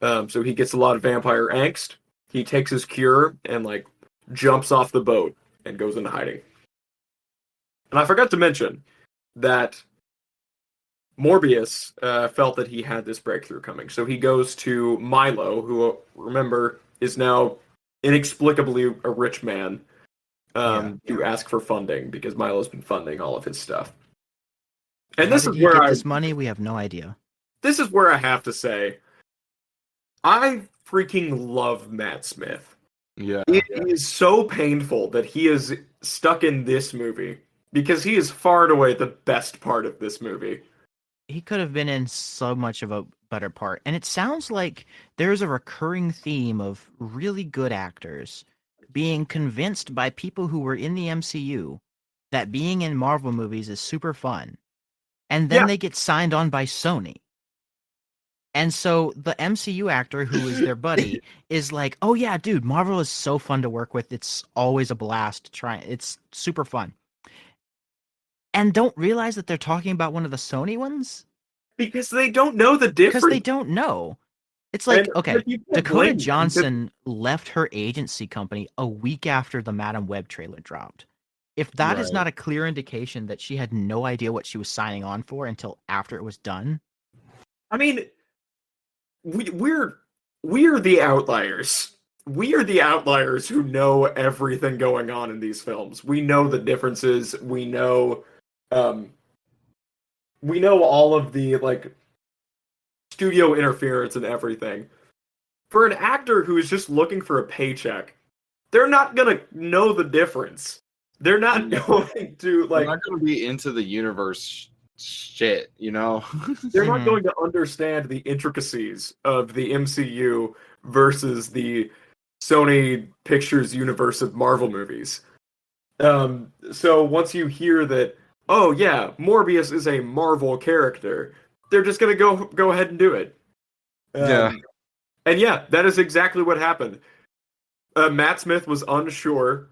So he gets a lot of vampire angst. He takes his cure and jumps off the boat and goes into hiding. And I forgot to mention that Morbius felt that he had this breakthrough coming. So he goes to Milo, who, remember, is now inexplicably a rich man, to ask for funding, because Milo's been funding all of his stuff. And this is where this money, we have no idea. This is where I have to say, I freaking love Matt Smith. Yeah. It is so painful that he is stuck in this movie, because he is far and away the best part of this movie. He could have been in so much of a better part. And it sounds like there's a recurring theme of really good actors being convinced by people who were in the MCU that being in Marvel movies is super fun. And then they get signed on by Sony. And so the MCU actor who is their buddy is like, "Oh yeah, dude, Marvel is so fun to work with. It's always a blast to try. It's super fun." And don't realize that they're talking about one of the Sony ones Because they don't know the because they difference. don't know. It's like, And okay, you can't Dakota blame them, Johnson left her agency company a week after the Madam Web trailer dropped. If that is Right. not a clear indication that she had no idea what she was signing on for until after it was done. I mean, we're the outliers. We are the outliers who know everything going on in these films. We know the differences. We know all of the like studio interference and everything. For an actor who is just looking for a paycheck, they're not gonna know the difference. They're not going to I'm like. not going to be into the universe shit, you know? They're not going to understand the intricacies of the MCU versus the Sony Pictures universe of Marvel movies. So once you hear that, oh yeah, Morbius is a Marvel character, they're just gonna go ahead and do it. Yeah. And yeah, that is exactly what happened. Matt Smith was unsure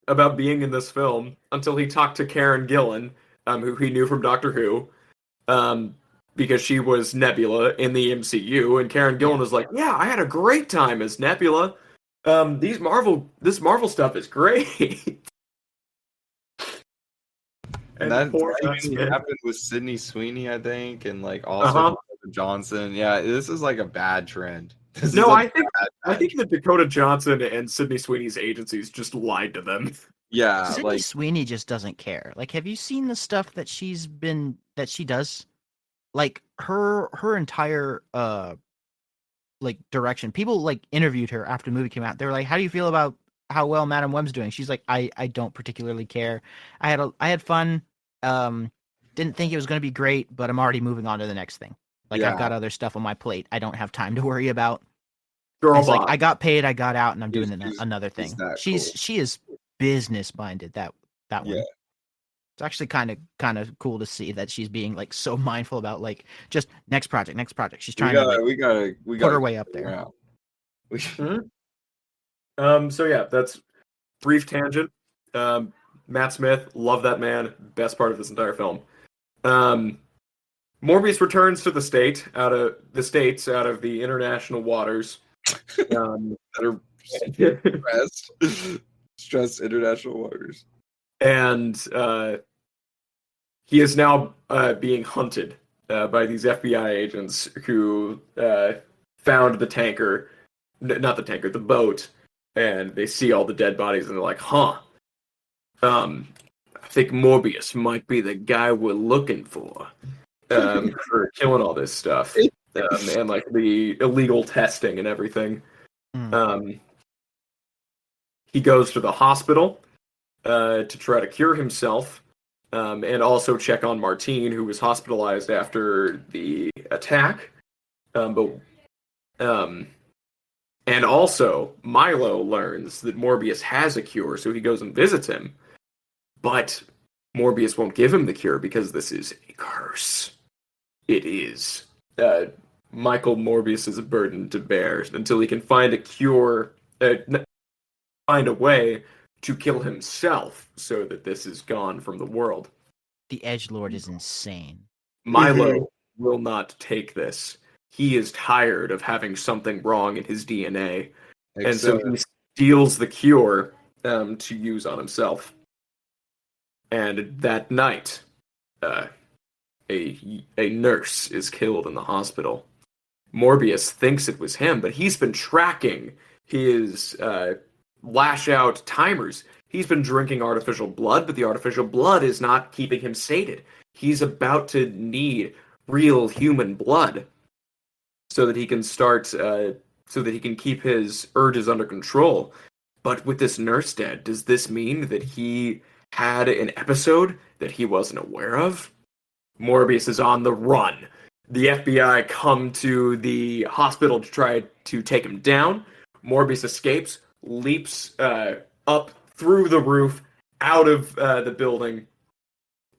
about being in this film until he talked to Karen Gillan, who he knew from Doctor Who, because she was Nebula in the MCU, and Karen Gillan was like, "Yeah, I had a great time as Nebula. This Marvel stuff is great." And that happened with Sydney Sweeney, I think, and like also Dakota Johnson. Yeah, this is like a bad trend. I think that Dakota Johnson and Sydney Sweeney's agencies just lied to them. Yeah, Sydney Sweeney just doesn't care. Like, have you seen the stuff that she does? Like her entire like direction. People like interviewed her after the movie came out. They were like, "How do you feel about how well Madam Web's doing?" She's like, I don't particularly care. I had fun. Didn't think it was going to be great, but I'm already moving on to the next thing. Like, I've got other stuff on my plate. I don't have time to worry about. It's like, I got paid, I got out, and I'm doing another thing. She is business minded. That one. Yeah. It's actually kind of cool to see that she's being like so mindful about like just next project. She's trying to put her way up there. So yeah, that's brief tangent. Matt Smith, love that man. Best part of this entire film. Morbius returns to the states out of the international waters. That are stressed international waters. And he is now being hunted by these FBI agents who found the tanker, not the tanker, the boat, and they see all the dead bodies and they're like, "Huh, I think Morbius might be the guy we're looking for killing all this stuff and like the illegal testing and everything." He goes to the hospital to try to cure himself and also check on Martine, who was hospitalized after the attack. And also, Milo learns that Morbius has a cure, so he goes and visits him. But Morbius won't give him the cure because this is a curse. It is Michael Morbius's burden to bear until he can find a cure, find a way to kill himself so that this is gone from the world. The Edgelord is insane. Milo will not take this. He is tired of having something wrong in his DNA. And so he steals the cure to use on himself. And that night, a nurse is killed in the hospital. Morbius thinks it was him, but he's been tracking his lash out timers. He's been drinking artificial blood, but the artificial blood is not keeping him sated. He's about to need real human blood so that he can keep his urges under control. But with this nurse dead, does this mean that he had an episode that he wasn't aware of? Morbius is on the run. The FBI come to the hospital to try to take him down. Morbius escapes, leaps up through the roof, out of the building,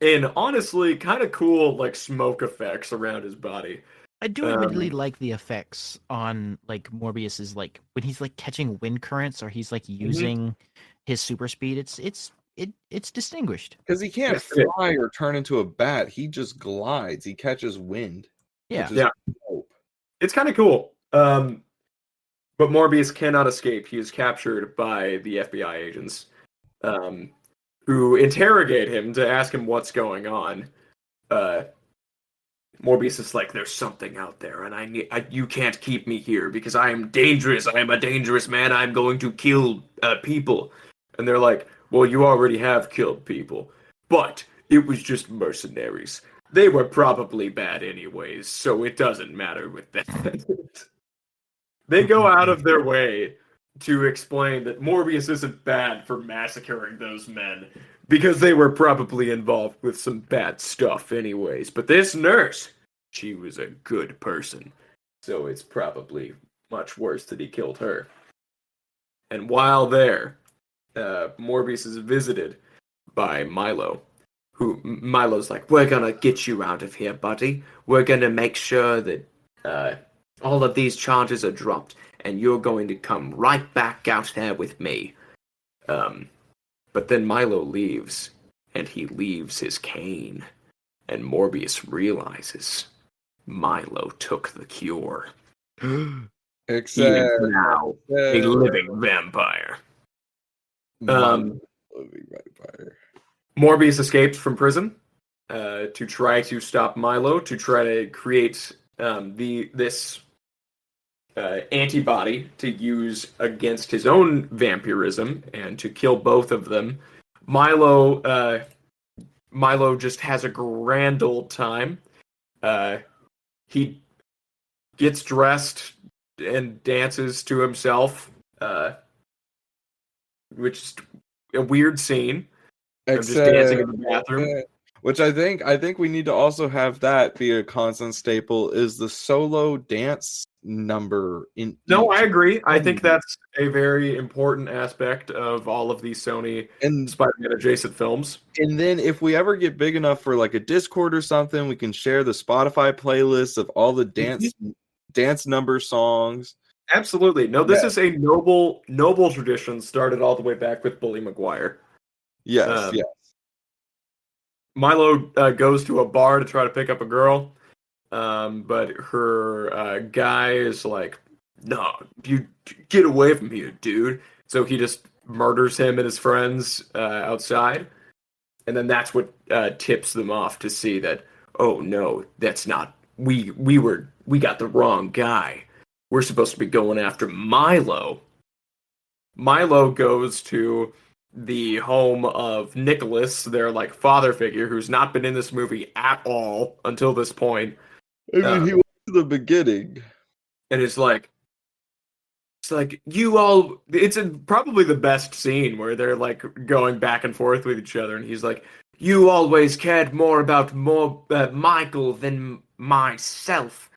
and honestly, kind of cool like smoke effects around his body. I do admittedly like the effects on like Morbius's like when he's like catching wind currents or he's like using his super speed. It's distinguished. Because he can't Yes, it is. fly or turn into a bat. He just glides. He catches wind. Yeah. Which is Yeah. dope. It's kind of cool. But Morbius cannot escape. He is captured by the FBI agents, who interrogate him to ask him what's going on. Morbius is like, "There's something out there, and you can't keep me here because I am dangerous. I am a dangerous man. I'm going to kill people." And they're like, "Well, you already have killed people, but it was just mercenaries. They were probably bad anyways, so it doesn't matter with that." They go out of their way to explain that Morbius isn't bad for massacring those men because they were probably involved with some bad stuff anyways. But this nurse, she was a good person, so it's probably much worse that he killed her. And while there, Morbius is visited by Milo, who Milo's like, "We're gonna get you out of here, buddy. We're gonna make sure that all of these charges are dropped, and you're going to come right back out there with me." But then Milo leaves, and he leaves his cane, and Morbius realizes Milo took the cure. He Except is now a living vampire. living vampire. Morbius escapes from prison to try to stop Milo, to try to create this antibody to use against his own vampirism and to kill both of them. Milo just has a grand old time. He gets dressed and dances to himself, which is a weird scene. I'm just dancing in the bathroom. Which I think we need to also have that be a constant staple is the solo dance number in No, each I agree. I think movie. that's a very important aspect of all of these Sony and Spider-Man adjacent films. and then if we ever get big enough for like a Discord or something, we can share the Spotify playlist of all the dance number songs. Absolutely. No, this is a noble tradition started all the way back with Bully Maguire. Yes, yes. Milo goes to a bar to try to pick up a girl, but her guy is like, "No, you get away from here, dude." So he just murders him and his friends outside, and then that's what tips them off to see that, oh no, that's not we got the wrong guy. We're supposed to be going after Milo. Milo goes to the home of Nicholas, their like father figure, who's not been in this movie at all until this point. I mean, he went to the beginning. And it's like you all. It's probably the best scene where they're like going back and forth with each other, and he's like, "You always cared more about Michael than myself.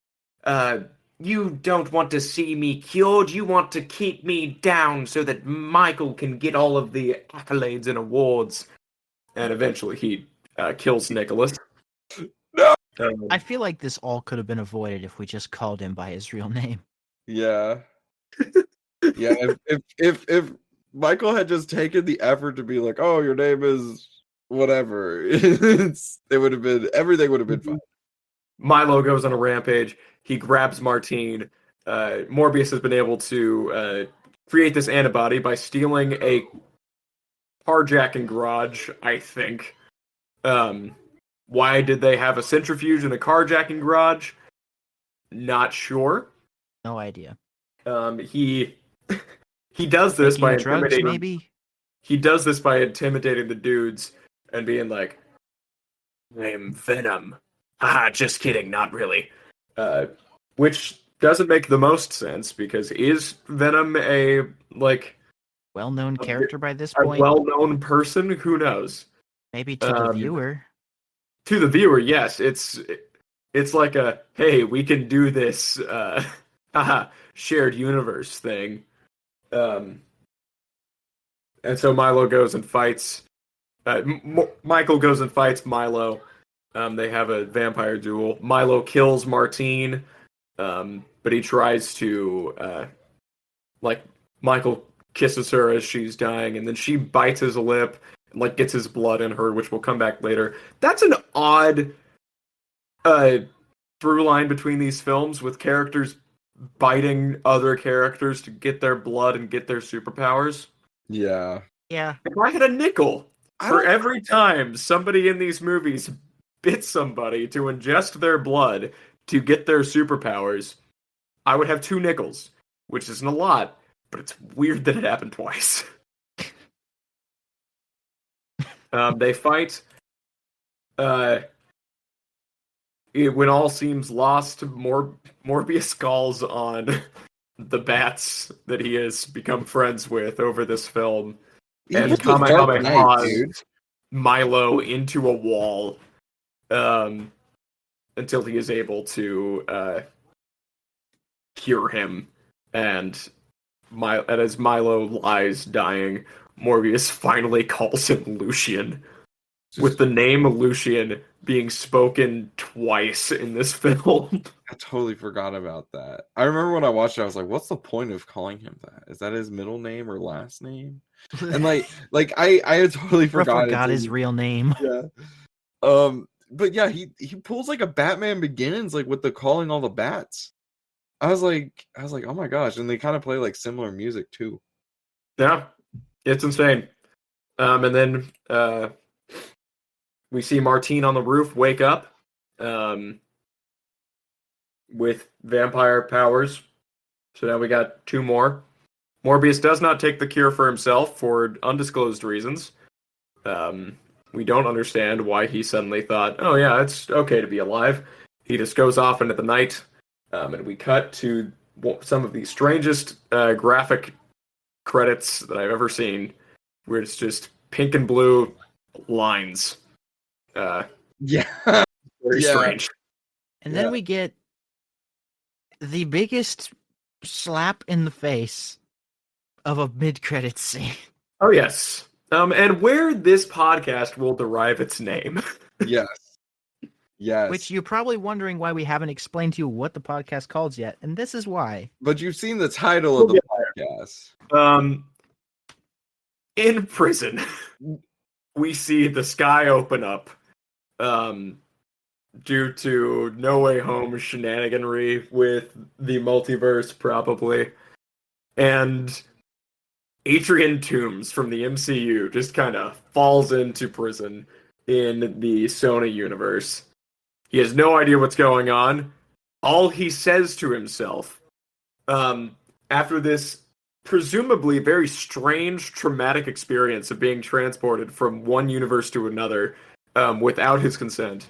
You don't want to see me cured. You want to keep me down so that Michael can get all of the accolades and awards." And eventually he kills Nicholas. No. I feel like this all could have been avoided if we just called him by his real name. Yeah. Yeah, if Michael had just taken the effort to be like, "Oh, your name is whatever," everything would have been fine. Milo goes on a rampage. He grabs Martine. Morbius has been able to create this antibody by stealing a carjacking garage, I think. Why did they have a centrifuge in a carjacking garage? Not sure. No idea. He does this by drugs, intimidating. maybe? He does this by intimidating the dudes and being like, "I'm Venom." Haha, just kidding, not really. Which doesn't make the most sense because is Venom a well-known character by this a point? well-known person? Who knows? Maybe to the viewer. To the viewer, yes. It's like a, hey, we can do this shared universe thing. And so Milo goes and fights. Michael goes and fights Milo. They have a vampire duel. Milo kills Martine But he tries to, like, Michael kisses her as she's dying, and then she bites his lip and, like, gets his blood in her, which will come back later. That's an odd through line between these films, with characters biting other characters to get their blood and get their superpowers. Yeah. Yeah. If I had a nickel for every time somebody in these movies bit somebody to ingest their blood to get their superpowers, I would have 2 nickels, which isn't a lot, but it's weird that it happened twice. They fight. When all seems lost, Morbius calls on the bats that he has become friends with over this film, and Kamehameha Milo into a wall until he is able to cure him. And as Milo lies dying, Morbius finally calls him Lucian, with the name Lucian being spoken twice in this film. I totally forgot about that. I remember when I watched it, I was like, what's the point of calling him that? Is that his middle name or last name? And I had totally forgot his real name. Yeah. But yeah, he pulls like a Batman Begins, like with the calling all the bats. I was like, oh my gosh. And they kind of play like similar music too. Yeah. It's insane. And then we see Martine on the roof wake up with vampire powers. So now we got 2 more. Morbius does not take the cure for himself for undisclosed reasons. We don't understand why he suddenly thought, oh yeah, it's okay to be alive. He just goes off into the night. And we cut to some of the strangest graphic credits that I've ever seen, where it's just pink and blue lines. Yeah. Very strange. And then we get the biggest slap in the face of a mid-credits scene. Oh, yes. And where this podcast will derive its name. Yes. Yes. Which you're probably wondering why we haven't explained to you what the podcast calls yet, and this is why. But you've seen the title of the podcast. In prison, we see the sky open up due to No Way Home shenaniganry with the multiverse, probably. And Adrian Toomes from the MCU just kind of falls into prison in the Sony universe. He has no idea what's going on. All he says to himself, after this presumably very strange, traumatic experience of being transported from one universe to another without his consent,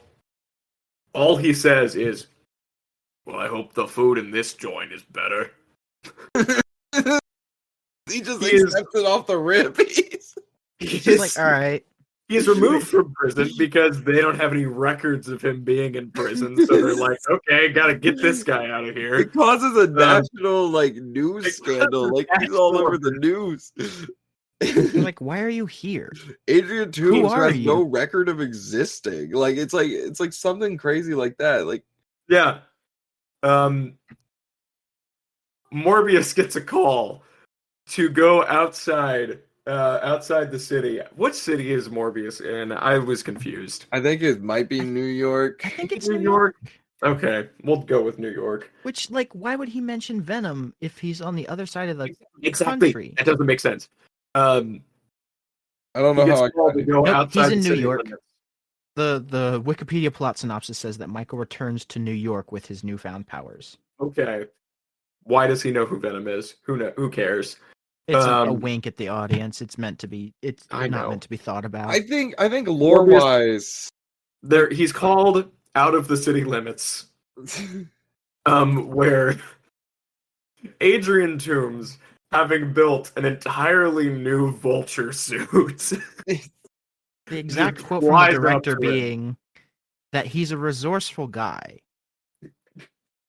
all he says is, well, I hope the food in this joint is better. He just accepts it off the rip. He's like, all right. He's removed from prison because they don't have any records of him being in prison. So they're like, okay, gotta get this guy out of here. It causes a national news scandal. Like he's all over the news. You're like, why are you here? Adrian Toomes has no record of existing. Like it's like something crazy like that. Like yeah. Morbius gets a call to go outside the city. What city is Morbius in? I was confused. I think it might be New York. I think it's New York. Okay, we'll go with New York. Which, why would he mention Venom if he's on the other side of the country? That doesn't make sense. I don't know how I to go outside. He's in New York. The Wikipedia plot synopsis says that Michael returns to New York with his newfound powers. Okay. Why does he know who Venom is? Who cares? It's a wink at the audience. It's meant to be. It's not meant to be thought about. I think lore wise, he's called out of the city limits, where Adrian Toomes, having built an entirely new Vulture suit, the exact quote from the director being that he's a resourceful guy.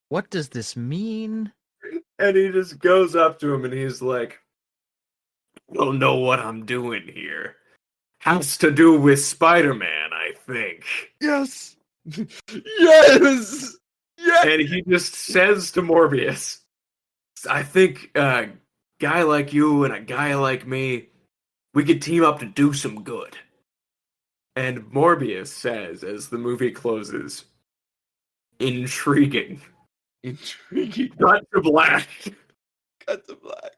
What does this mean? And he just goes up to him and he's like, don't know what I'm doing here. Has to do with Spider-Man, I think. Yes. Yes. Yeah. And he just says to Morbius, I think a guy like you and a guy like me, we could team up to do some good. And Morbius says, as the movie closes, intriguing. Intriguing. Cut to black. Cut to black.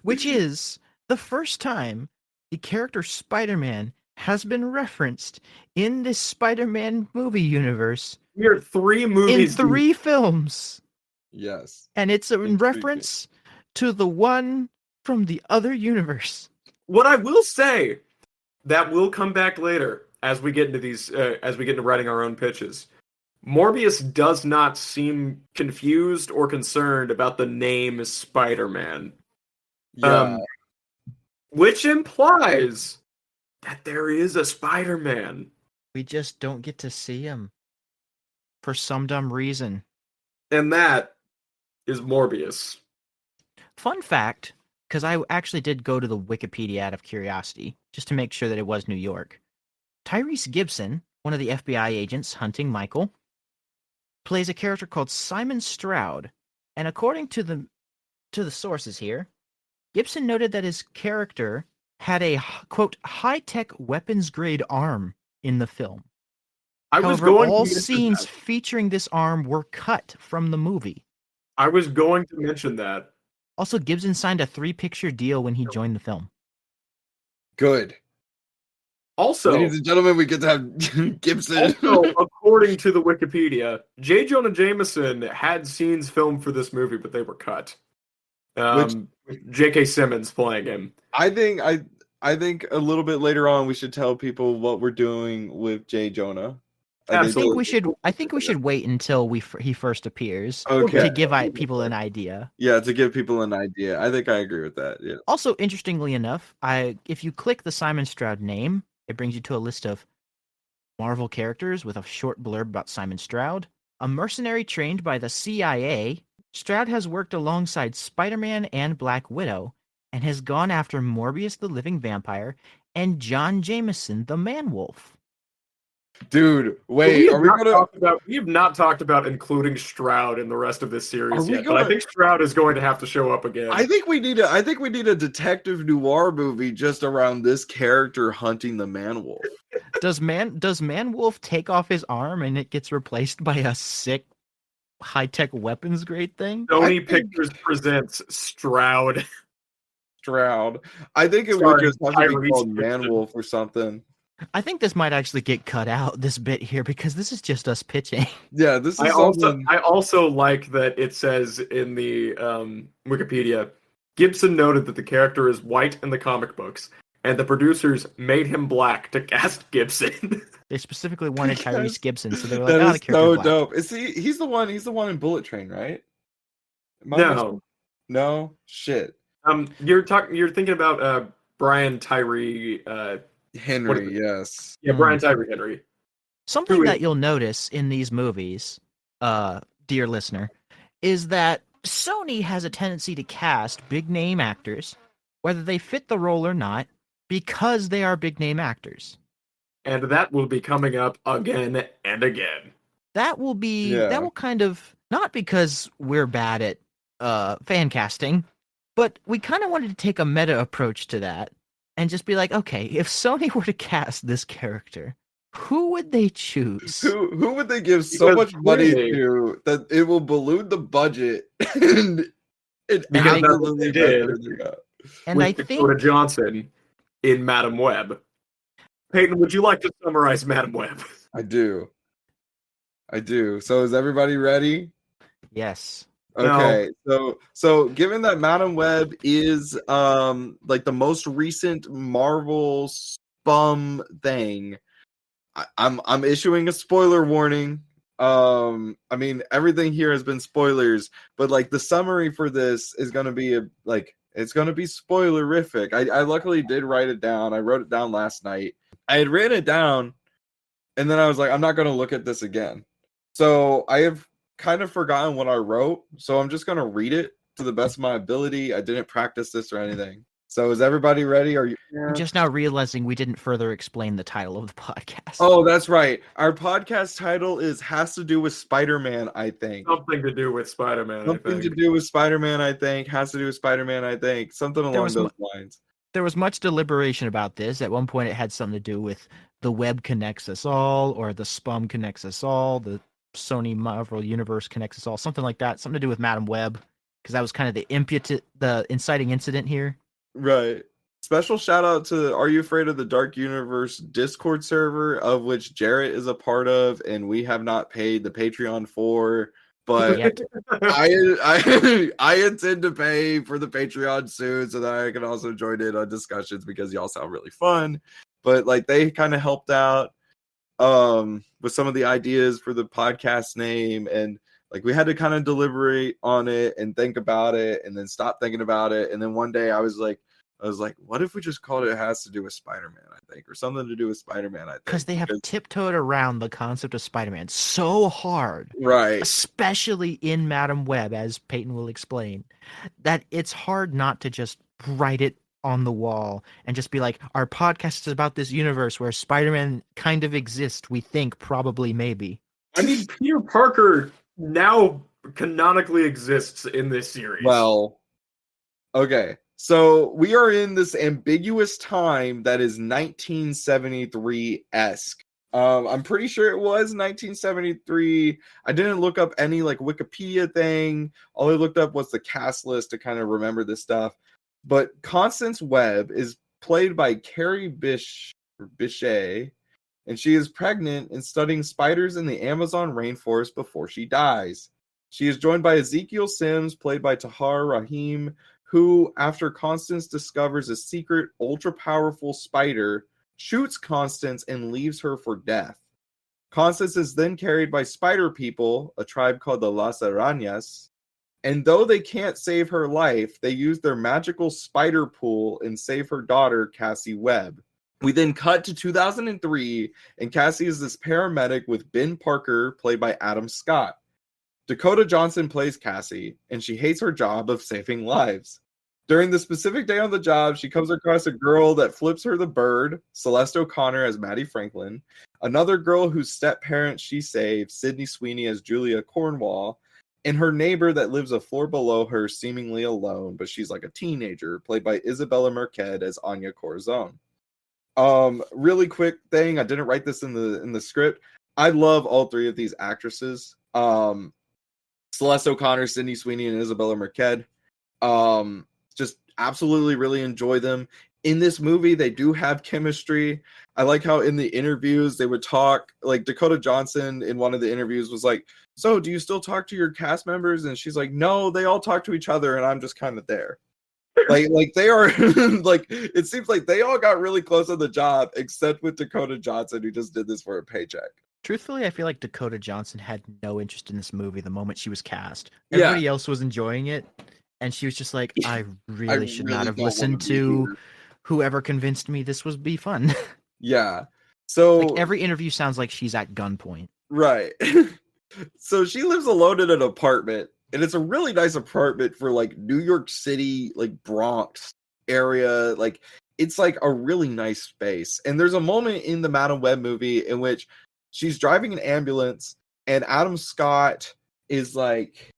Which is the first time the character Spider-Man has been referenced in this Spider-Man movie universe We are 3 in movies. 3 films. Yes. And it's a Intriguing. reference to the one from the other universe. What I will say, that will come back later as we get into these, as we get into writing our own pitches. Morbius does not seem confused or concerned about the name Spider-Man. Yeah. Which implies that there is a Spider-Man. We just don't get to see him for some dumb reason. And that is Morbius. Fun fact, because I actually did go to the Wikipedia out of curiosity, just to make sure that it was New York. Tyrese Gibson, one of the FBI agents hunting Michael, plays a character called Simon Stroud. And according to the sources here, Gibson noted that his character had a, quote, high-tech weapons-grade arm in the film. However, all scenes featuring this arm were cut from the movie. I was going to mention that. Also, Gibson signed a 3-picture deal when he joined the film. Good. Also, ladies and gentlemen, we get to have Gibson. Also, according to the Wikipedia, J. Jonah Jameson had scenes filmed for this movie, but they were cut. With J.K. Simmons playing him. I think a little bit later on we should tell people what we're doing with J. Jonah. I think we should wait until he first appears to give people an idea. Yeah, to give people an idea. I think I agree with that. Yeah. Also, interestingly enough, if you click the Simon Stroud name, it brings you to a list of Marvel characters with a short blurb about Simon Stroud. A mercenary trained by the CIA, Stroud has worked alongside Spider-Man and Black Widow, and has gone after Morbius the Living Vampire and John Jameson the Man-Wolf. Dude, wait, we have not talked about including Stroud in the rest of this series yet, but I think Stroud is going to have to show up again. I think we need a detective noir movie just around this character hunting the Man-Wolf. Does Man-Wolf take off his arm and it gets replaced by a sick high-tech weapons grade thing? Sony Pictures presents Stroud. I think it would just have to be called Man-Wolf or something. I think this might actually get cut out, this bit here, because this is just us pitching. Yeah, this is I also like that it says in the Wikipedia, Gibson noted that the character is white in the comic books, and the producers made him black to cast Gibson. They specifically wanted Tyrese Gibson, so they were like, "Oh, the character so black." Dope. Is he's the one in Bullet Train, right? No, shit. You're thinking about Brian Tyree Henry, yes. Yeah, Brian Tyree Henry. Something that you'll notice in these movies, dear listener, is that Sony has a tendency to cast big name actors, whether they fit the role or not, because they are big name actors. And that will be coming up again and again. That will kind of, not because we're bad at fan casting, but we kind of wanted to take a meta approach to that. And just be like, okay, if Sony were to cast this character, who would they choose? Who would they give so much money to that it will balloon the budget and because that's what they did. And with I think Dakota Johnson in Madam Web. Peyton, would you like to summarize Madam Web? I do. So is everybody ready? Yes. Okay, so given that Madam Web is like the most recent Marvel SPUMM thing, I'm issuing a spoiler warning. I mean, everything here has been spoilers, but like the summary for this is gonna be it's gonna be spoilerific. I luckily did write it down. I wrote it down last night. I had written it down, and then I was like, I'm not gonna look at this again. So I have kind of forgotten what I wrote, so I'm just gonna read it to the best of my ability. I didn't practice this or anything. So is everybody ready? Are you? I'm just now realizing we didn't further explain the title of the podcast. Oh, that's right. Our podcast title has to do with Spider-Man, I think. Something to do with Spider-Man, Something to do with Spider-Man, I think. Has to do with Spider-Man, I think. Something along those lines. There was much deliberation about this. At one point, it had something to do with the web connects us all, or the SPUMM connects us all, the Sony Marvel Universe connects us all, something like that. Something to do with Madam Web, because that was kind of the inciting incident here. Right. Special shout out to Are You Afraid of the Dark Universe Discord server, of which Jarrett is a part of, and we have not paid the Patreon for. But I intend to pay for the Patreon soon so that I can also join in on discussions because y'all sound really fun. But like they kind of helped out with some of the ideas for the podcast name, and like we had to kind of deliberate on it and think about it and then stop thinking about it. And then one day I was like, what if we just called it Has to Do with Spider-Man, I think, or something to do with Spider-Man, I think. Because they have tiptoed around the concept of Spider-Man so hard. Right. Especially in Madam Web, as Peyton will explain, that it's hard not to just write it on the wall and just be like, our podcast is about this universe where Spider-Man kind of exists, we think, probably, maybe. I mean, Peter Parker now canonically exists in this series. Well, okay. So we are in this ambiguous time that is 1973-esque. I'm pretty sure it was 1973. I didn't look up any like Wikipedia thing. All I looked up was the cast list to kind of remember this stuff. But Constance Webb is played by Carrie Bichet, and she is pregnant and studying spiders in the Amazon rainforest before she dies. She is joined by Ezekiel Sims, played by Tahar Rahim, who, after Constance discovers a secret, ultra-powerful spider, shoots Constance and leaves her for death. Constance is then carried by spider people, a tribe called the Las Arañas, and though they can't save her life, they use their magical spider pool and save her daughter, Cassie Webb. We then cut to 2003, and Cassie is this paramedic with Ben Parker, played by Adam Scott. Dakota Johnson plays Cassie, and she hates her job of saving lives. During the specific day on the job, she comes across a girl that flips her the bird, Celeste O'Connor as Maddie Franklin, another girl whose step-parent she saved, Sydney Sweeney as Julia Cornwall, and her neighbor that lives a floor below her, seemingly alone, but she's like a teenager, played by Isabella Marquez as Anya Corazon. Really quick thing, I didn't write this in the script. I love all three of these actresses. Celeste O'Connor, Sydney Sweeney, and Isabella Marquez. Just absolutely really enjoy them. In this movie, they do have chemistry. I like how in the interviews they would talk, like Dakota Johnson in one of the interviews was like, so do you still talk to your cast members? And she's like, no, they all talk to each other and I'm just kind of there. like they are like, it seems like they all got really close on the job, except with Dakota Johnson, who just did this for a paycheck. Truthfully, I feel like Dakota Johnson had no interest in this movie the moment she was cast. Everybody else was enjoying it, and she was just like, I really should not have listened to whoever convinced me this would be fun. Yeah. So like every interview sounds like she's at gunpoint. Right. So she lives alone in an apartment, and it's a really nice apartment for like New York City, like Bronx area. Like it's like a really nice space. And there's a moment in the Madam Web movie in which she's driving an ambulance and Adam Scott is like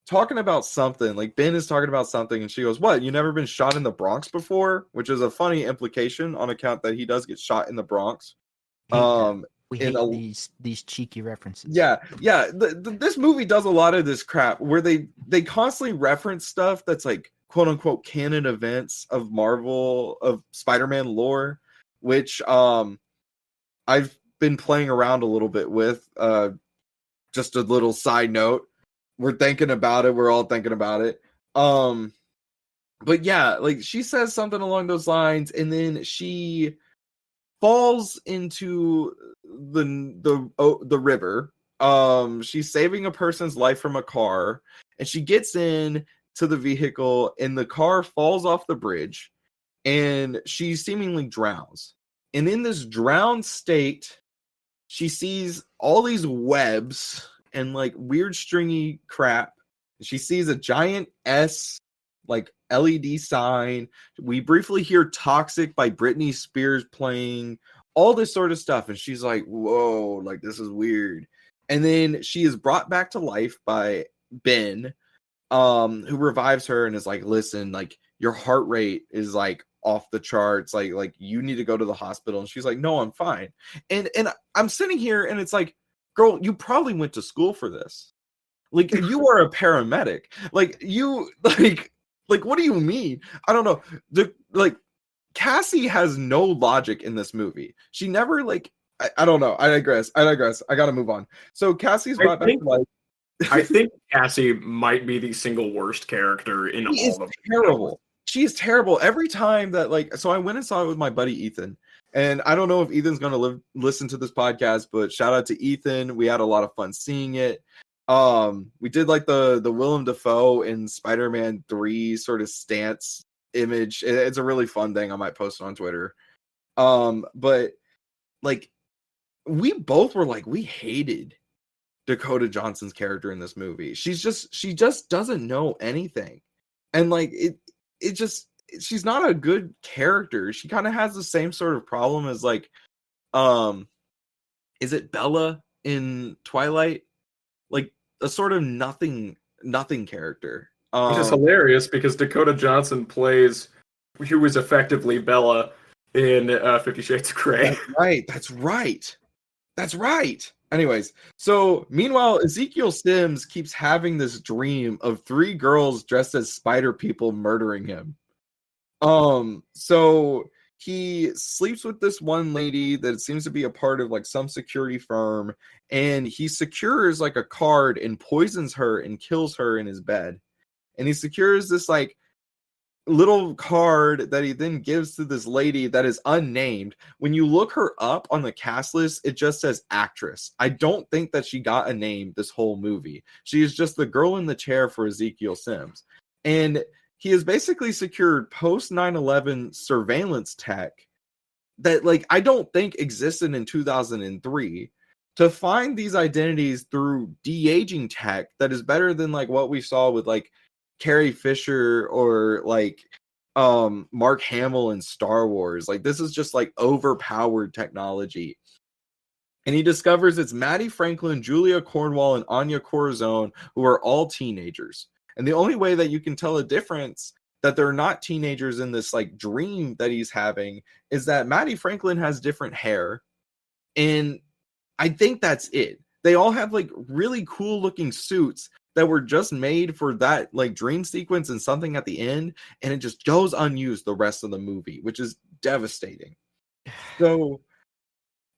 talking about something. Like Ben is talking about something and she goes, what, you never been shot in the Bronx before? Which is a funny implication on account that he does get shot in the Bronx. We hate these cheeky references. Yeah. This movie does a lot of this crap where they constantly reference stuff that's like quote unquote canon events of Marvel, of Spider-Man lore, which I've been playing around a little bit with. Just a little side note. We're thinking about it. We're all thinking about it. But yeah, like she says something along those lines, and then she falls into the river. She's saving a person's life from a car, and she gets in to the vehicle, and the car falls off the bridge, and she seemingly drowns. And in this drowned state, she sees all these webs and like weird stringy crap. She sees a giant S like LED sign. We briefly hear Toxic by Britney Spears playing, all this sort of stuff. And she's like, whoa, like this is weird. And then she is brought back to life by Ben, who revives her and is like, listen, like your heart rate is like off the charts. Like you need to go to the hospital. And she's like, no, I'm fine. And I'm sitting here and it's like, girl, you probably went to school for this. Like you are a paramedic. Like you like what do you mean? I don't know. Cassie has no logic in this movie. She never like I don't know. I digress. I gotta move on. So Cassie's brought back to life. I think Cassie might be the single worst character in She all of is terrible. She is terrible. Every time that so I went and saw it with my buddy Ethan. And I don't know if Ethan's gonna listen to this podcast, but shout out to Ethan. We had a lot of fun seeing it. We did like the Willem Dafoe in Spider-Man 3 sort of stance image. It's a really fun thing. I might post it on Twitter. But like we both were like, we hated Dakota Johnson's character in this movie. She just doesn't know anything. And like she's not a good character. She kind of has the same sort of problem as like is it Bella in Twilight? Like a sort of nothing character. Which is hilarious because Dakota Johnson plays who was effectively Bella in 50 Shades of Grey. That's right. Anyways, so meanwhile, Ezekiel Sims keeps having this dream of 3 girls dressed as spider people murdering him. So he sleeps with this one lady that seems to be a part of like some security firm, and he secures like a card and poisons her and kills her in his bed. And he secures this like little card that he then gives to this lady that is unnamed. When you look her up on the cast list, it just says actress. I don't think that she got a name this whole movie. She is just the girl in the chair for Ezekiel Sims. And he has basically secured post 9/11 surveillance tech that like I don't think existed in 2003 to find these identities through de-aging tech that is better than like what we saw with like Carrie Fisher or like Mark Hamill in Star Wars. Like this is just like overpowered technology. And he discovers it's Maddie Franklin, Julia Cornwall, and Anya Corazon, who are all teenagers. And the only way that you can tell a difference that they're not teenagers in this like dream that he's having is that Maddie Franklin has different hair. And I think that's it. They all have like really cool looking suits that were just made for that like dream sequence and something at the end. And it just goes unused the rest of the movie, which is devastating. So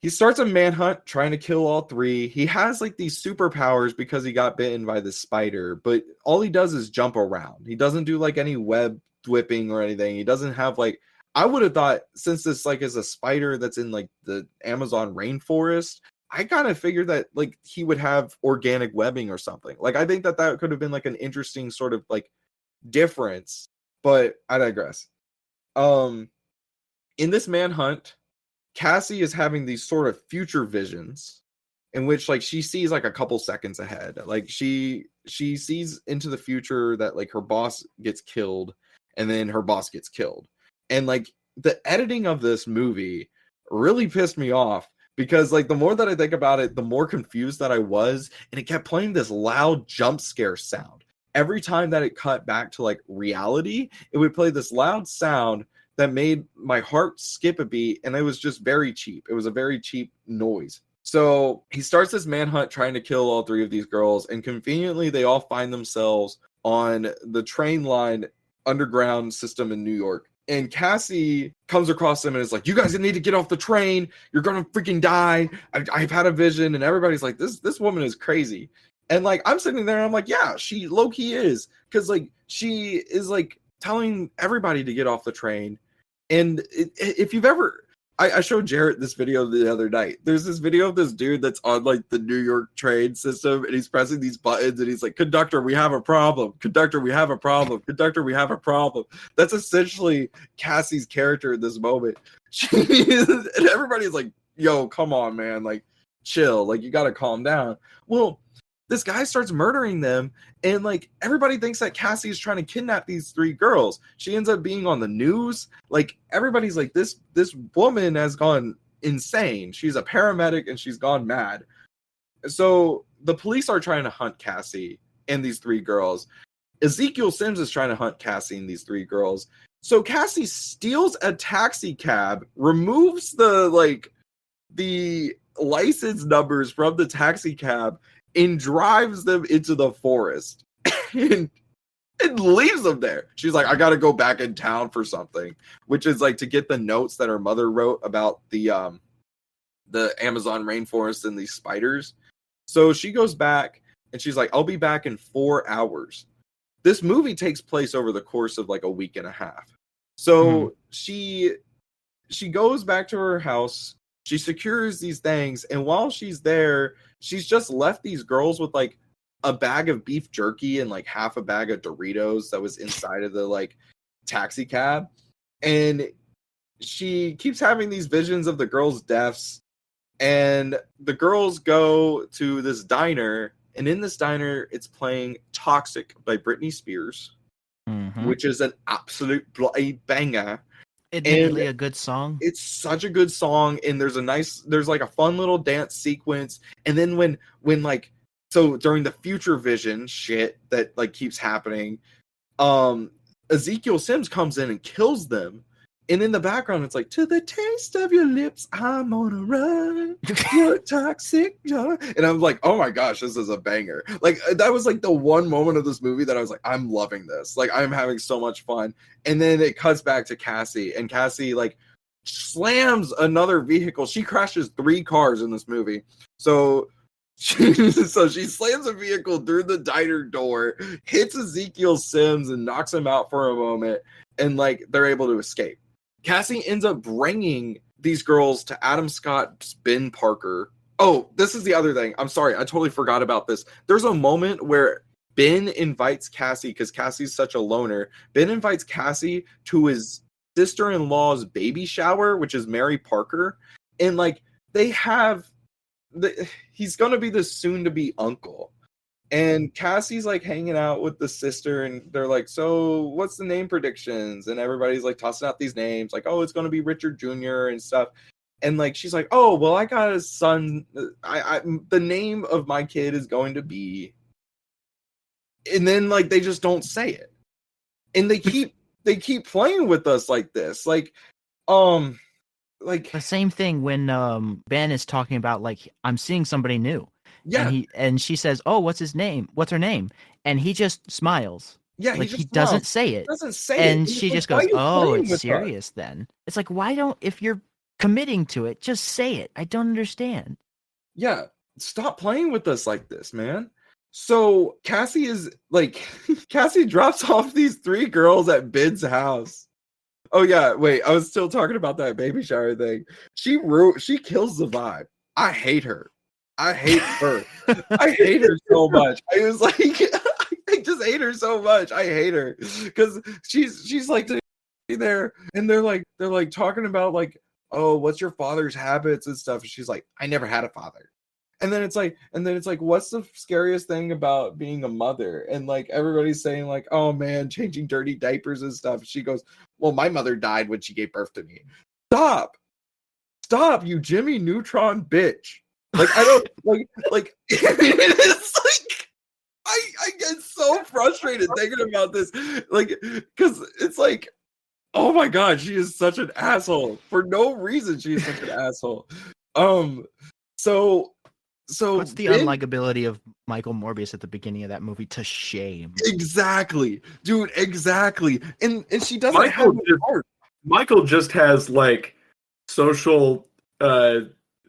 he starts a manhunt trying to kill all 3. He has like these superpowers because he got bitten by this spider, but all he does is jump around. He doesn't do like any web whipping or anything. He doesn't have like, I would have thought since this like is a spider that's in like the Amazon rainforest, I kind of figured that like he would have organic webbing or something. Like I think that could have been like an interesting sort of like difference, but I digress. In this manhunt, Cassie is having these sort of future visions in which like she sees like a couple seconds ahead. Like she sees into the future that like her boss gets killed and then her boss gets killed. And like the editing of this movie really pissed me off because like the more that I think about it, the more confused that I was, and it kept playing this loud jump scare sound. Every time that it cut back to like reality, it would play this loud sound that made my heart skip a beat, and it was just very cheap. It was a very cheap noise. So he starts this manhunt trying to kill all 3 of these girls, and conveniently they all find themselves on the train line underground system in New York. And Cassie comes across them and is like, you guys need to get off the train. You're going to freaking die. I've had a vision. And everybody's like, this woman is crazy. And like, I'm sitting there and I'm like, yeah, she low-key is. Because like, she is like telling everybody to get off the train. And if you've ever, I showed Jarrett this video the other night. There's this video of this dude that's on like the New York train system, and he's pressing these buttons, and he's like, "Conductor, we have a problem. Conductor, we have a problem. Conductor, we have a problem." That's essentially Cassie's character in this moment. And everybody's like, "Yo, come on, man! Like, chill. Like, you got to calm down." Well, this guy starts murdering them, and like everybody thinks that Cassie is trying to kidnap these 3 girls. She ends up being on the news. Like everybody's like, this woman has gone insane. She's a paramedic and she's gone mad. So the police are trying to hunt Cassie and these 3 girls. Ezekiel Sims is trying to hunt Cassie and these 3 girls. So Cassie steals a taxi cab, removes the license numbers from the taxi cab, and drives them into the forest and leaves them there. She's like, I got to go back in town for something, which is like to get the notes that her mother wrote about the Amazon rainforest and these spiders. So she goes back and she's like, I'll be back in 4 hours. This movie takes place over the course of like a week and a half. So she goes back to her house. She secures these things. And while she's there, she's just left these girls with like a bag of beef jerky and like half a bag of Doritos that was inside of the like taxi cab. And she keeps having these visions of the girls' deaths. And the girls go to this diner, and in this diner, it's playing Toxic by Britney Spears, which is an absolute bloody banger. Admittedly, a good song. It's such a good song, and there's like a fun little dance sequence. And then when like, so during the future vision shit that like keeps happening, Ezekiel Sims comes in and kills them. And in the background, it's like, to the taste of your lips, I'm on a run. You're toxic. And I'm like, oh my gosh, this is a banger. Like, that was like the one moment of this movie that I was like, I'm loving this. Like, I'm having so much fun. And then it cuts back to Cassie. And Cassie, like, slams another vehicle. She crashes 3 cars in this movie. So she slams a vehicle through the diner door, hits Ezekiel Sims, and knocks him out for a moment. And, like, they're able to escape. Cassie ends up bringing these girls to Adam Scott's Ben Parker. Oh, this is the other thing. I'm sorry. I totally forgot about this. There's a moment where Ben invites Cassie, because Cassie's such a loner. Ben invites Cassie to his sister-in-law's baby shower, which is Mary Parker. And, like, he's going to be the soon-to-be uncle. And Cassie's like hanging out with the sister, and they're like, so what's the name predictions? And everybody's like tossing out these names, like, oh, it's going to be Richard Jr. and stuff. And like, she's like, oh, well, I got a son. The name of my kid is going to be. And then like, they just don't say it. And they keep playing with us like this. Like The same thing when Ben is talking about like, I'm seeing somebody new. Yeah. And she says, "Oh, what's his name? What's her name?" And he just smiles. Yeah, like he doesn't say it. Doesn't say and it. she like, just goes, "Oh, it's with serious." Then it's like, why don't, if you're committing to it, just say it. I don't understand. Yeah, stop playing with us like this, man. So Cassie is like, Cassie drops off these 3 girls at Ben's house. Oh yeah, wait, I was still talking about that baby shower thing. She kills the vibe. I hate her. I hate her. I hate her so much. I was like, I just hate her so much. I hate her because she's like there, and they're like talking about like, oh, what's your father's habits and stuff. And she's like, I never had a father. And then it's like, what's the scariest thing about being a mother? And like everybody's saying like, oh man, changing dirty diapers and stuff. She goes, well, my mother died when she gave birth to me. Stop, you Jimmy Neutron bitch. Like I don't like it's like I get so frustrated thinking about this, like, because it's like, oh my god, she is such an asshole for no reason. She is such an asshole. So what's the unlikability of Michael Morbius at the beginning of that movie? To shame. Exactly, dude. Exactly, and she doesn't have heart. Michael just has like social.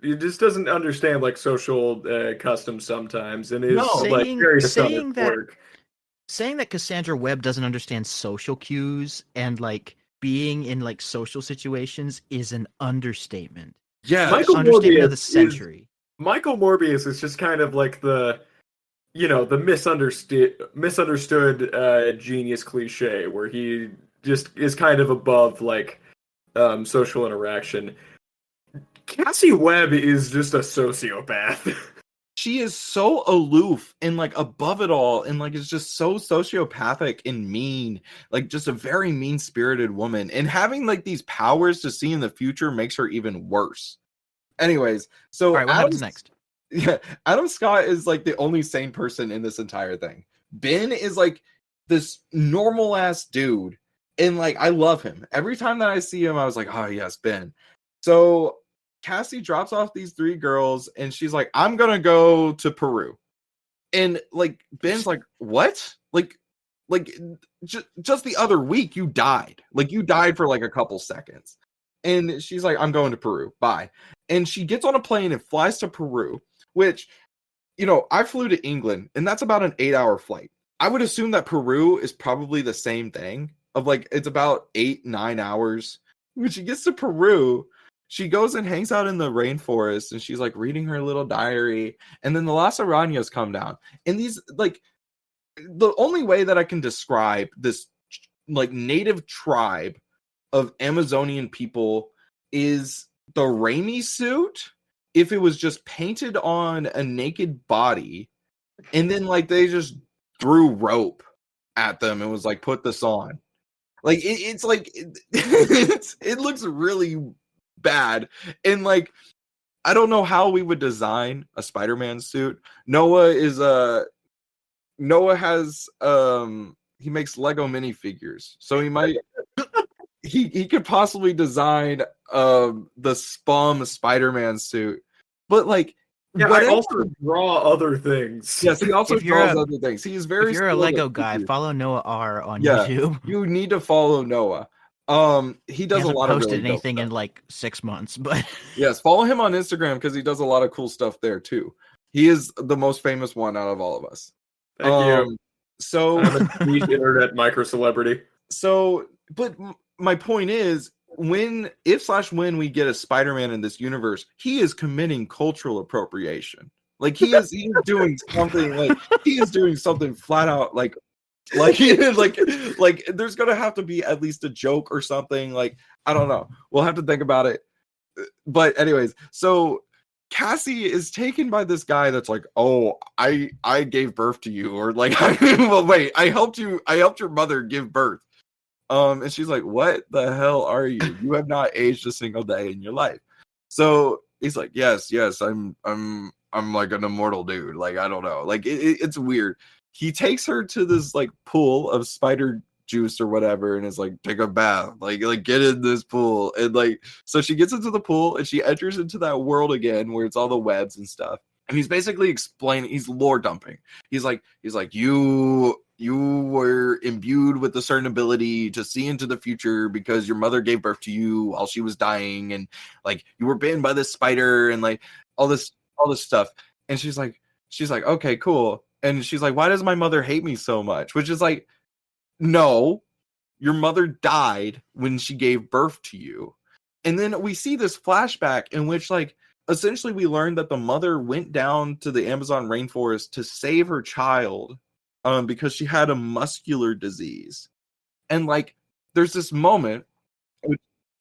He just doesn't understand like social customs sometimes, and is like very saying that Cassandra Webb doesn't understand social cues and like being in like social situations is an understatement. Yeah, Understatement of the century. Michael Morbius is just kind of like the misunderstood genius cliche where he just is kind of above like social interaction. Cassie Webb is just a sociopath. she is so aloof and like above it all, and like is just so sociopathic and mean, like just a very mean-spirited woman. And having like these powers to see in the future makes her even worse. Anyways, so All right, what happens next? Yeah, Adam Scott is like the only sane person in this entire thing. Ben is like this normal ass dude, and like I love him. Every time that I see him, I was like, oh yes, Ben. So Cassie drops off these 3 girls, and she's like, I'm gonna go to Peru. And like Ben's like, what? Just the other week you died. Like you died for like a couple seconds. And she's like, I'm going to Peru. Bye. And she gets on a plane and flies to Peru, which, you know, I flew to England, and that's about an 8-hour flight. I would assume that Peru is probably the same thing, of like, it's about 8-9 hours. When she gets to Peru, she goes and hangs out in the rainforest, and she's like reading her little diary. And then the Las Arañas come down. And these, like, the only way that I can describe this like native tribe of Amazonian people is the Raimi suit if it was just painted on a naked body, and then like they just threw rope at them and was like, put this on. Like it's like it looks really bad. And like I don't know how we would design a Spider-Man suit. Noah has he makes Lego minifigures, so he might he could possibly design the SPUMM Spider-Man suit. But like, yeah, I also draw other things. Yes, he also draws other things. He is very. If you're a Lego guy, follow Noah R on Yeah, YouTube. you need to follow Noah. He does a lot of posted anything in like 6 months, but yes, follow him on Instagram because he does a lot of cool stuff there too. He is the most famous one out of all of us. Thank you. So I'm a niche internet micro celebrity. So, but my point is, when we get a Spider-Man in this universe, he is committing cultural appropriation. Like he is doing something, like he is doing something flat out, like there's gonna have to be at least a joke or something. Like I don't know, we'll have to think about it. But anyways, so Cassie is taken by this guy that's like, oh, I gave birth to you, or like, well, wait, I helped your mother give birth. And she's like, what the hell are you? You have not aged a single day in your life. So he's like, yes, I'm like an immortal dude. Like, I don't know. Like, it's weird. He takes her to this like pool of spider juice or whatever, and is like, take a bath, like get in this pool. And like, so she gets into the pool and she enters into that world again where it's all the webs and stuff. And he's basically explaining, he's lore dumping. He's like, you were imbued with a certain ability to see into the future because your mother gave birth to you while she was dying, and like you were bitten by this spider, and like all this stuff. And she's like, okay, cool. And she's like, why does my mother hate me so much? Which is like, no, your mother died when she gave birth to you. And then we see this flashback in which like essentially we learned that the mother went down to the Amazon rainforest to save her child because she had a muscular disease. And like there's this moment,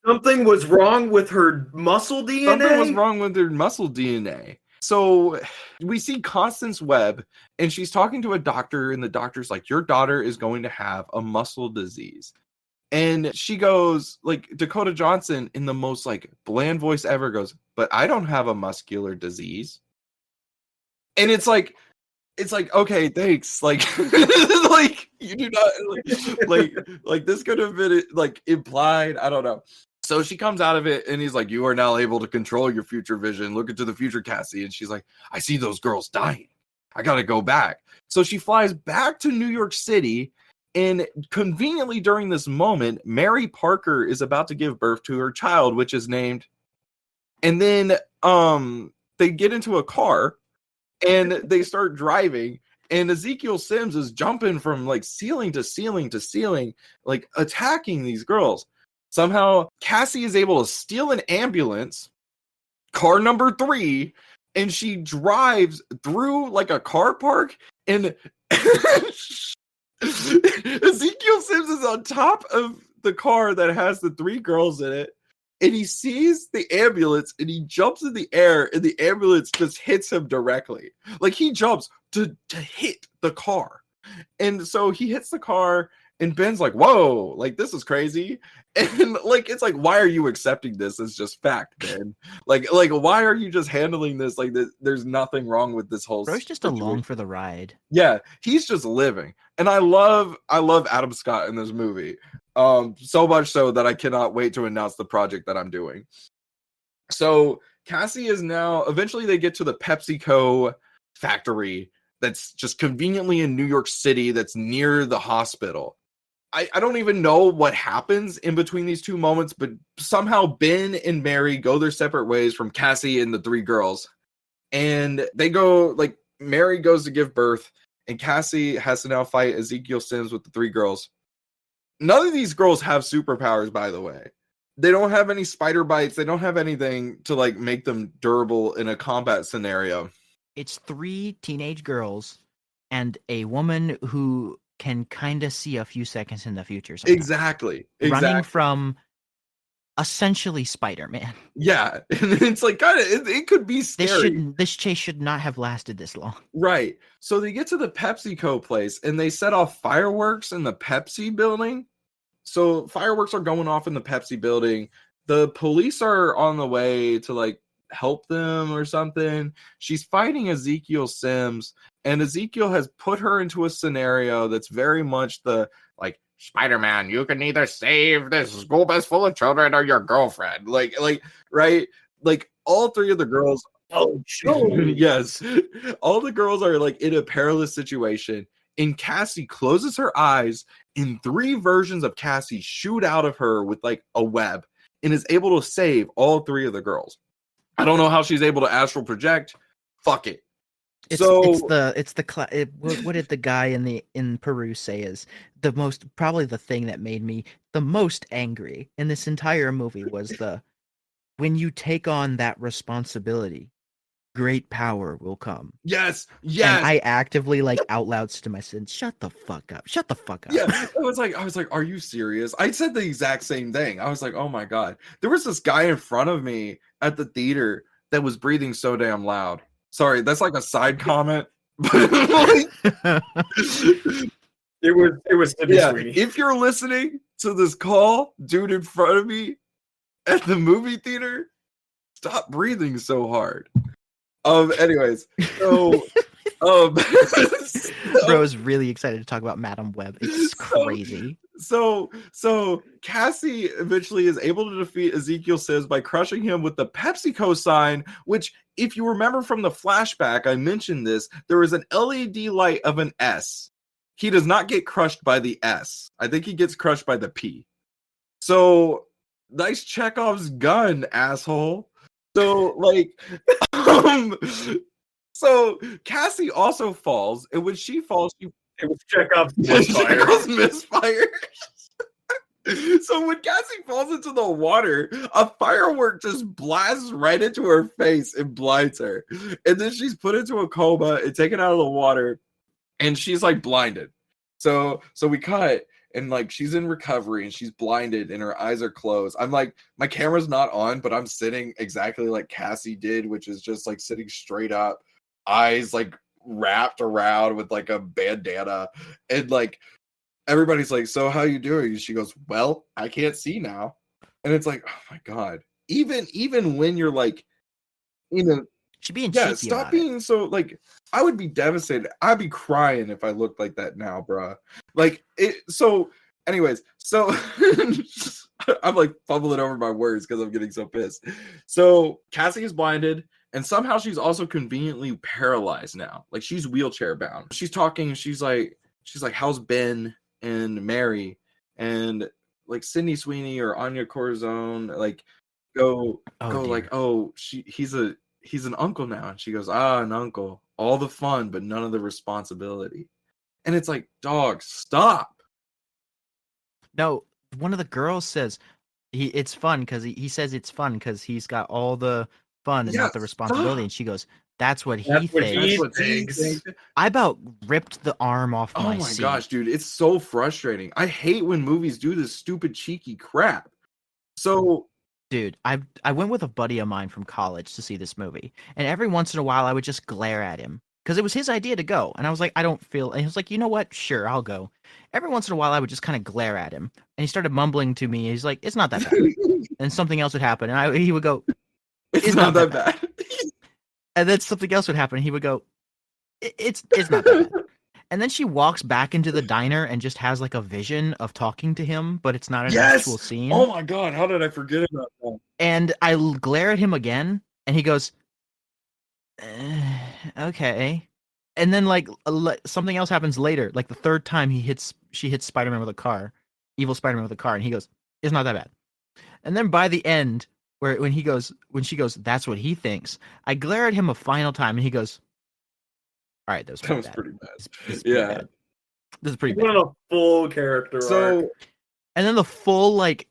something was wrong with her muscle DNA. Something was wrong with her muscle DNA. So we see Constance Webb, and she's talking to a doctor, and the doctor's like, your daughter is going to have a muscle disease. And she goes, like, Dakota Johnson in the most like bland voice ever goes, but I don't have a muscular disease. And it's like, okay, thanks. Like, like you do not like this could have been like implied. I don't know. So she comes out of it, and he's like, you are now able to control your future vision. Look into the future, Cassie. And she's like, I see those girls dying. I got to go back. So she flies back to New York City. And conveniently during this moment, Mary Parker is about to give birth to her child, which is named. And then they get into a car and they start driving. And Ezekiel Sims is jumping from like ceiling to ceiling to ceiling, like attacking these girls. Somehow Cassie is able to steal an ambulance, car number 3, and she drives through like a car park, and Ezekiel Sims is on top of the car that has the 3 girls in it, and he sees the ambulance and he jumps in the air and the ambulance just hits him directly. Like he jumps to hit the car. And so he hits the car and Ben's like, whoa, like this is crazy. And like, it's like, why are you accepting this as just fact, Ben? Like, why are you just handling this? Like there's nothing wrong with this whole Bro's just situation. along for the ride. Yeah, he's just living. And I love Adam Scott in this movie. So much so that I cannot wait to announce the project that I'm doing. So Cassie is now, eventually they get to the PepsiCo factory that's just conveniently in New York City that's near the hospital. I don't even know what happens in between these two moments, but somehow Ben and Mary go their separate ways from Cassie and the three girls. And they go, like, Mary goes to give birth, and Cassie has to now fight Ezekiel Sims with the three girls. None of these girls have superpowers, by the way. They don't have any spider bites. They don't have anything to, like, make them durable in a combat scenario. It's 3 teenage girls and a woman who can kind of see a few seconds in the future. Sometimes. Exactly. Running from essentially Spider-Man. Yeah. And it's like, God, it could be scary. This chase should not have lasted this long. Right. So they get to the PepsiCo place and they set off fireworks in the Pepsi building. So fireworks are going off in the Pepsi building. The police are on the way to like help them or something. She's fighting Ezekiel Sims, and Ezekiel has put her into a scenario that's very much the like, Spider-Man, you can either save this school bus full of children or your girlfriend. Like, right? Like all three of the girls. Oh, sure. Yes. All the girls are like in a perilous situation. And Cassie closes her eyes, and 3 versions of Cassie shoot out of her with like a web and is able to save all 3 of the girls. I don't know how she's able to astral project. Fuck it. What did the guy in Peru say is probably the thing that made me the most angry in this entire movie was when you take on that responsibility, great power will come. Yes. And I actively like out loud to myself, shut the fuck up. Yeah. I was like, are you serious? I said the exact same thing. I was like, oh my God. There was this guy in front of me at the theater that was breathing so damn loud. Sorry, that's like a side comment. But like, it was yeah, Sweeney. if you're listening to this call, dude in front of me at the movie theater, stop breathing so hard. Anyways, so Bro is really excited to talk about Madam Web. It's crazy. So Cassie eventually is able to defeat Ezekiel Sims by crushing him with the PepsiCo sign, which, if you remember from the flashback, I mentioned this, there was an LED light of an S. He does not get crushed by the S. I think he gets crushed by the P. So, nice Chekhov's gun, asshole. So, like, so Cassie also falls, and when she falls, it was Chekhov's misfire. So when Cassie falls into the water, a firework just blasts right into her face and blinds her. And then she's put into a coma and taken out of the water, and she's like blinded. So we cut, and like she's in recovery and she's blinded and her eyes are closed. I'm like, my camera's not on, but I'm sitting exactly like Cassie did, which is just like sitting straight up, eyes like wrapped around with like a bandana, and like everybody's like, so how you doing? And she goes, well, I can't see now. And it's like, oh my God. Even when you're like, you know, she's being yeah, cheeky stop about being so like, I would be devastated. I'd be crying if I looked like that now, bruh. Like it. So anyways, so I'm like fumbling over my words because I'm getting so pissed. So Cassie is blinded, and somehow she's also conveniently paralyzed now. Like she's wheelchair bound. She's talking. She's like, how's Ben and Mary? And like Sydney Sweeney or Anya Corazon, like go dear. like, oh, he's an uncle now. And she goes, an uncle, all the fun, but none of the responsibility. And it's like, dog, stop. No, one of the girls says it's fun because he says it's fun because he's got all the fun and not the responsibility. Stop. And she goes, that's what he thinks. That's what he thinks. I about ripped the arm off my Oh my seat. gosh, dude, it's so frustrating. I hate when movies do this stupid cheeky crap. So Dude, I went with a buddy of mine from college to see this movie, and every once in a while I would just glare at him because it was his idea to go, and I was like, I don't feel. And he was like, you know what? Sure, I'll go. Every once in a while I would just kind of glare at him, and he started mumbling to me. He's like, it's not that bad. And something else would happen, and he would go, It's not that bad. and then something else would happen, and he would go, it's not that bad. And then she walks back into the diner and just has like a vision of talking to him, but it's not an actual scene. Oh my god, how did I forget about that? And I glare at him again, and he goes, okay. And then like something else happens later. Like the third time she hits Spider-Man with a car, evil Spider-Man with a car, and he goes, it's not that bad. And then by the end, when she goes, that's what he thinks. I glare at him a final time, and he goes, all right, that was pretty bad. This is pretty bad. This is pretty bad. A full character arc. And then the full like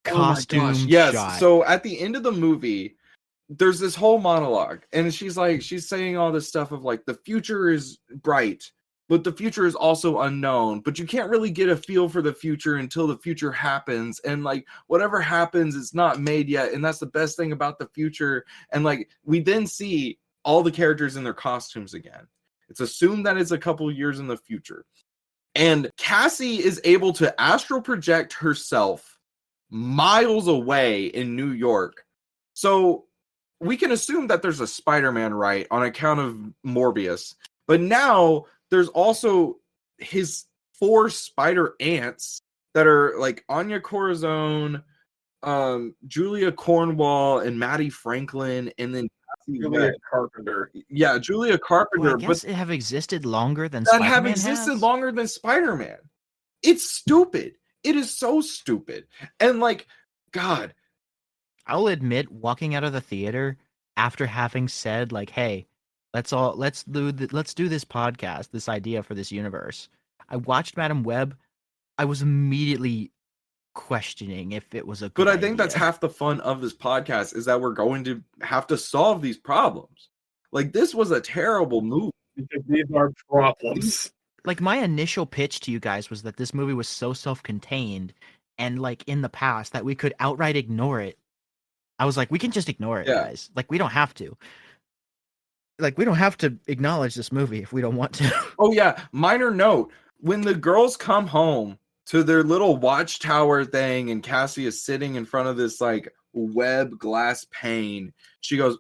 costume yes. shot. So at the end of the movie, there's this whole monologue, and she's saying all this stuff of like the future is bright, but the future is also unknown. But you can't really get a feel for the future until the future happens, and like whatever happens, it's not made yet, and that's the best thing about the future. And like we then see all the characters in their costumes again. It's assumed that it's a couple years in the future. And Cassie is able to astral project herself miles away in New York. So we can assume that there's a Spider-Man, right, on account of Morbius. But now there's also his 4 spider aunts that are like Anya Corazon, Julia Cornwall, and Maddie Franklin, and then Julia Carpenter. Yeah, Julia Carpenter. Well, I guess it have existed longer than that Spider-Man have existed has. longer than Spider-Man. It's stupid. It is so stupid. And like, God, I'll admit, walking out of the theater after having said like, "Hey, let's do this podcast, this idea for this universe." I watched Madam Web. I was immediately questioning if it was a good but I think idea. that's half the fun of this podcast, is that we're going to have to solve these problems. Like, this was a terrible move. Because these are problems. Like, my initial pitch to you guys was that this movie was so self-contained and like in the past that we could outright ignore it. I was like, we can just ignore it, guys. Like, we don't have to. Like, we don't have to acknowledge this movie if we don't want to. Oh yeah, minor note. When the girls come home to their little watchtower thing, and Cassie is sitting in front of this like web glass pane, she goes,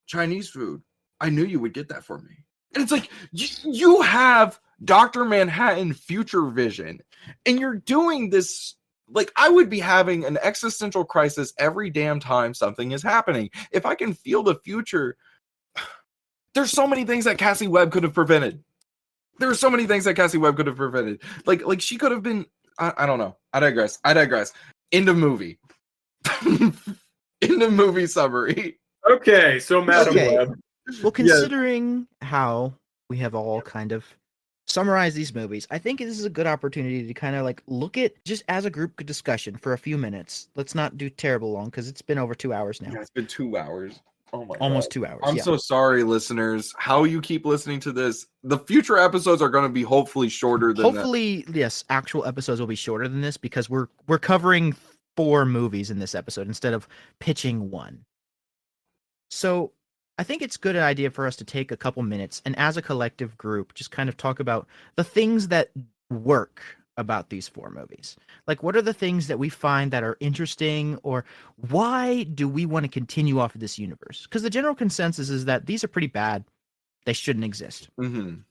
Chinese food. I knew you would get that for me. And it's like, you have Dr. Manhattan future vision, and you're doing this. Like, I would be having an existential crisis every damn time something is happening. If I can feel the future, there's so many things that Cassie Webb could have prevented. There are so many things that Cassie Webb could have prevented. Like she could have been. I don't know. I digress. End of movie. End of movie summary. Okay, so Madam Web. Well, considering how we have all kind of summarized these movies, I think this is a good opportunity to kind of like look at just as a group discussion for a few minutes. Let's not do terrible long because it's been over 2 hours now. Yeah, it's been 2 hours. Oh my Almost God. 2 hours. I'm so sorry, listeners. How you keep listening to this? The future episodes are going to be hopefully shorter than hopefully, yes, actual episodes will be shorter than this because we're covering 4 movies in this episode instead of pitching one. So I think it's a good idea for us to take a couple minutes and as a collective group, just kind of talk about the things that work about these 4 movies. Like, what are the things that we find that are interesting, or why do we want to continue off of this universe? Because the general consensus is that these are pretty bad. They shouldn't exist. Mm-hmm.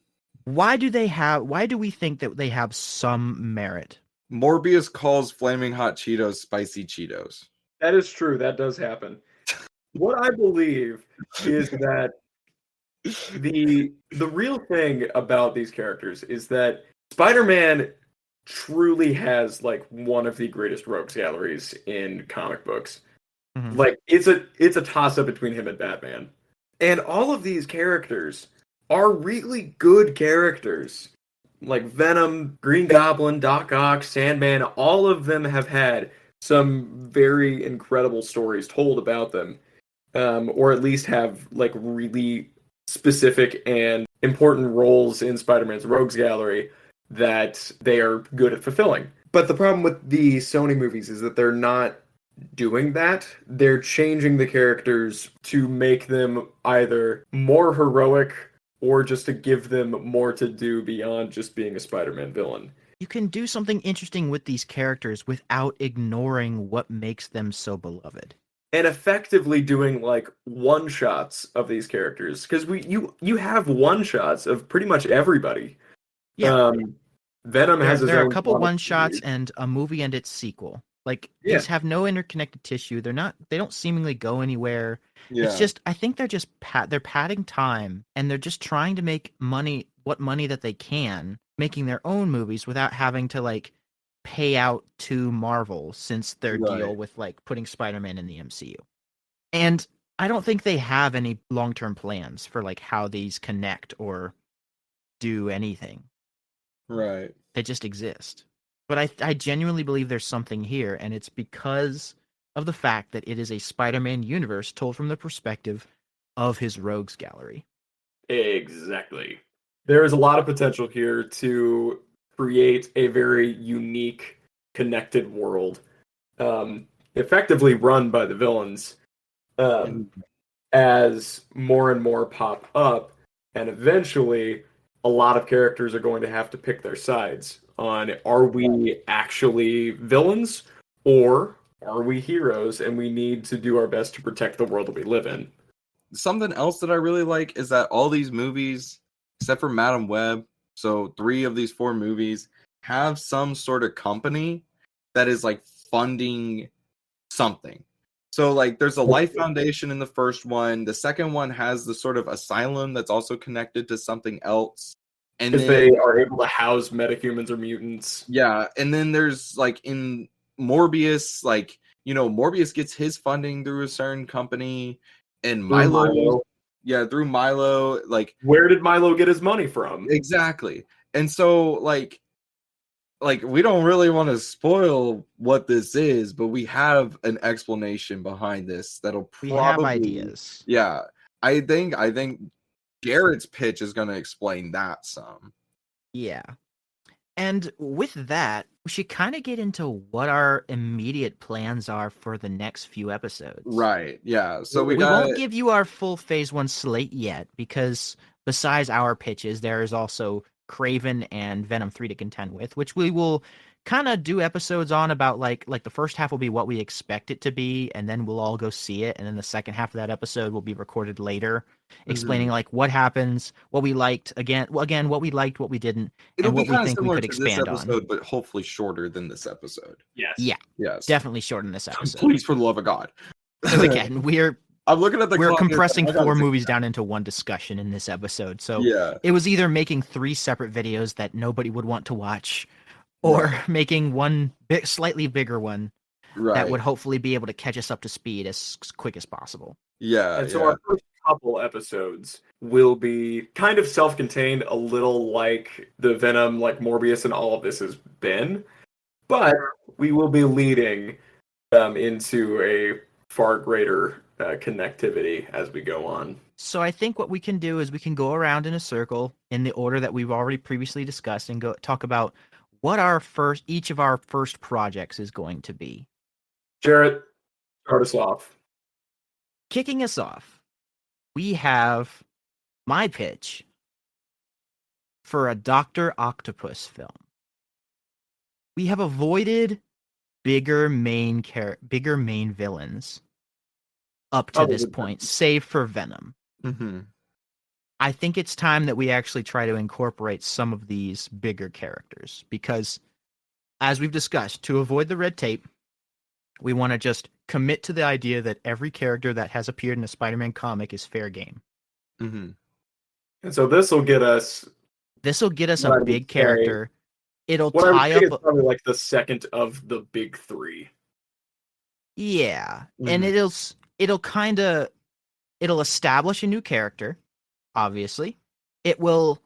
Why do we think that they have some merit? Morbius calls Flaming Hot Cheetos spicy Cheetos. That is true. That does happen. What I believe is that the real thing about these characters is that Spider-Man truly has like one of the greatest rogues galleries in comic books. Mm-hmm. Like, it's a toss-up between him and Batman. And all of these characters are really good characters. Like Venom, Green Goblin, Doc Ock, Sandman, all of them have had some very incredible stories told about them. Or at least have like really specific and important roles in Spider-Man's rogues gallery that they are good at fulfilling. But the problem with the Sony movies is that they're not doing that. They're changing the characters to make them either more heroic or just to give them more to do beyond just being a Spider-Man villain. You can do something interesting with these characters without ignoring what makes them so beloved. And effectively doing like one shots of these characters, because you have one shots of pretty much everybody. Yeah. Venom has his There are a own couple plot one shots series. and a movie and its sequel. Like Yeah. these have no interconnected tissue. They don't seemingly go anywhere. Yeah. It's just I think they're just they're padding time and they're just trying to make what money that they can, making their own movies without having to like pay out to Marvel since their deal Right. with like putting Spider-Man in the MCU. And I don't think they have any long-term plans for like how these connect or do anything. Right. They just exist. But I genuinely believe there's something here, and it's because of the fact that it is a Spider-Man universe told from the perspective of his rogues gallery. Exactly. There is a lot of potential here to create a very unique, connected world, effectively run by the villains, as more and more pop up, and eventually a lot of characters are going to have to pick their sides on, are we actually villains or are we heroes and we need to do our best to protect the world that we live in. Something else that I really like is that all these movies, except for Madam Web, so 3 of these 4 movies have some sort of company that is like funding something. So like there's a Life Foundation in the first one. The second one has the sort of asylum that's also connected to something else. And Because then, they are able to house metahumans or mutants. yeah, and then there's like in Morbius, like, you know, Morbius gets his funding through a certain company, and Milo. Yeah, through Milo. Like, where did Milo get his money from? Exactly. And so like we don't really want to spoil what this is, but we have an explanation behind this that'll We probably, have ideas. Yeah. I think Jarrett's pitch is going to explain that some. Yeah. And with that, we should kind of get into what our immediate plans are for the next few episodes. Right. Yeah. So We won't give you our full phase 1 slate yet because besides our pitches, there is also Kraven and Venom 3 to contend with, which we will kind of do episodes on about like the first half will be what we expect it to be, and then we'll all go see it, and then the second half of that episode will be recorded later, explaining like what happens, what we liked, again what we liked, what we didn't, It'll and be what we kind of think we similar could to this expand episode, on. but hopefully shorter than this episode. Yes. Yeah. Yes. Definitely shorten this episode. Please, for the love of God. Because again, I'm looking at the we're clock here, compressing I gotta 4 take movies a down into one discussion in this episode. So Yeah. it was either making 3 separate videos that nobody would want to watch, or making one slightly bigger one that would hopefully be able to catch us up to speed as quick as possible. Yeah. And so our first couple episodes will be kind of self-contained, a little like the Venom, like Morbius and all of this has been, but we will be leading into a far greater connectivity as we go on. So I think what we can do is we can go around in a circle in the order that we've already previously discussed and go talk about what each of our first projects is going to be. Jarrett, start us off. Kicking us off, we have my pitch for a Dr. Octopus film. We have avoided bigger main villains up to this point, save for Venom. Mm-hmm. I think it's time that we actually try to incorporate some of these bigger characters because, as we've discussed, to avoid the red tape, we want to just commit to the idea that every character that has appeared in a Spider-Man comic is fair game. Mm-hmm. And so this will get us a big character. It'll what tie I would say up is probably like the second of the big 3. Yeah, and it'll establish a new character, obviously. It will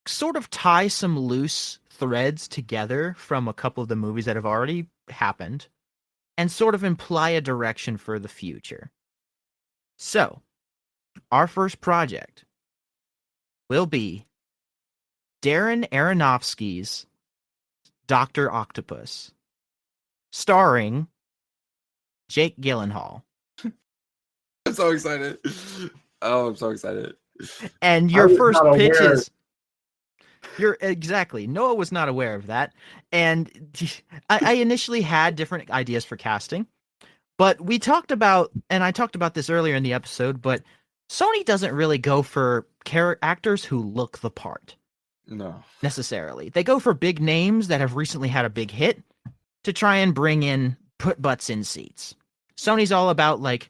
sort of tie some loose threads together from a couple of the movies that have already happened and sort of imply a direction for the future. So, our first project will be Darren Aronofsky's Dr. Octopus, starring Jake Gyllenhaal. I'm so excited. Oh, I'm so excited. And I your was first not pitch aware. is you're exactly. Noah was not aware of that. And I initially had different ideas for casting, but we talked about, and I talked about this earlier in the episode, but Sony doesn't really go for actors who look the part No. necessarily. They go for big names that have recently had a big hit to try and put butts in seats. Sony's all about like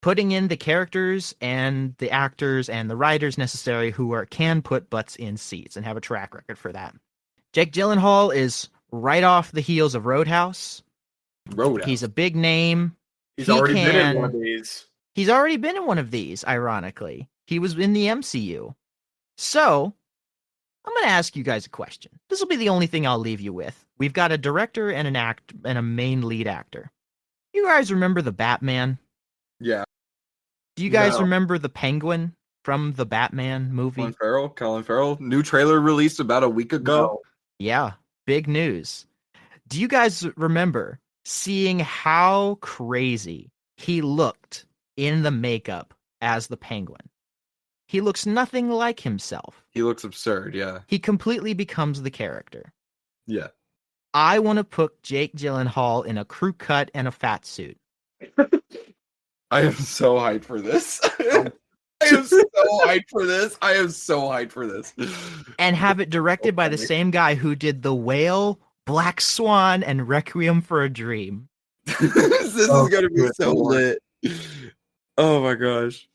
putting in the characters and the actors and the writers necessary who can put butts in seats and have a track record for that. Jake Gyllenhaal is right off the heels of Roadhouse. Roadhouse. He's a big name. He's already been in one of these. He's already been in one of these, ironically. He was in the MCU. So, I'm going to ask you guys a question. This will be the only thing I'll leave you with. We've got a director and a main lead actor. You guys remember the Batman? Yeah. Do you guys No. remember the Penguin from the Batman movie? Colin Farrell. New trailer released about a week ago. No. Yeah, big news. Do you guys remember seeing how crazy he looked in the makeup as the Penguin? He looks nothing like himself. He looks absurd, yeah. He completely becomes the character. Yeah. I want to put Jake Gyllenhaal in a crew cut and a fat suit. I am so hyped for this. I am so hyped for this. I am so hyped for this. And have it directed by the same guy who did The Whale, Black Swan, and Requiem for a Dream. This is gonna be so lit. Oh my gosh.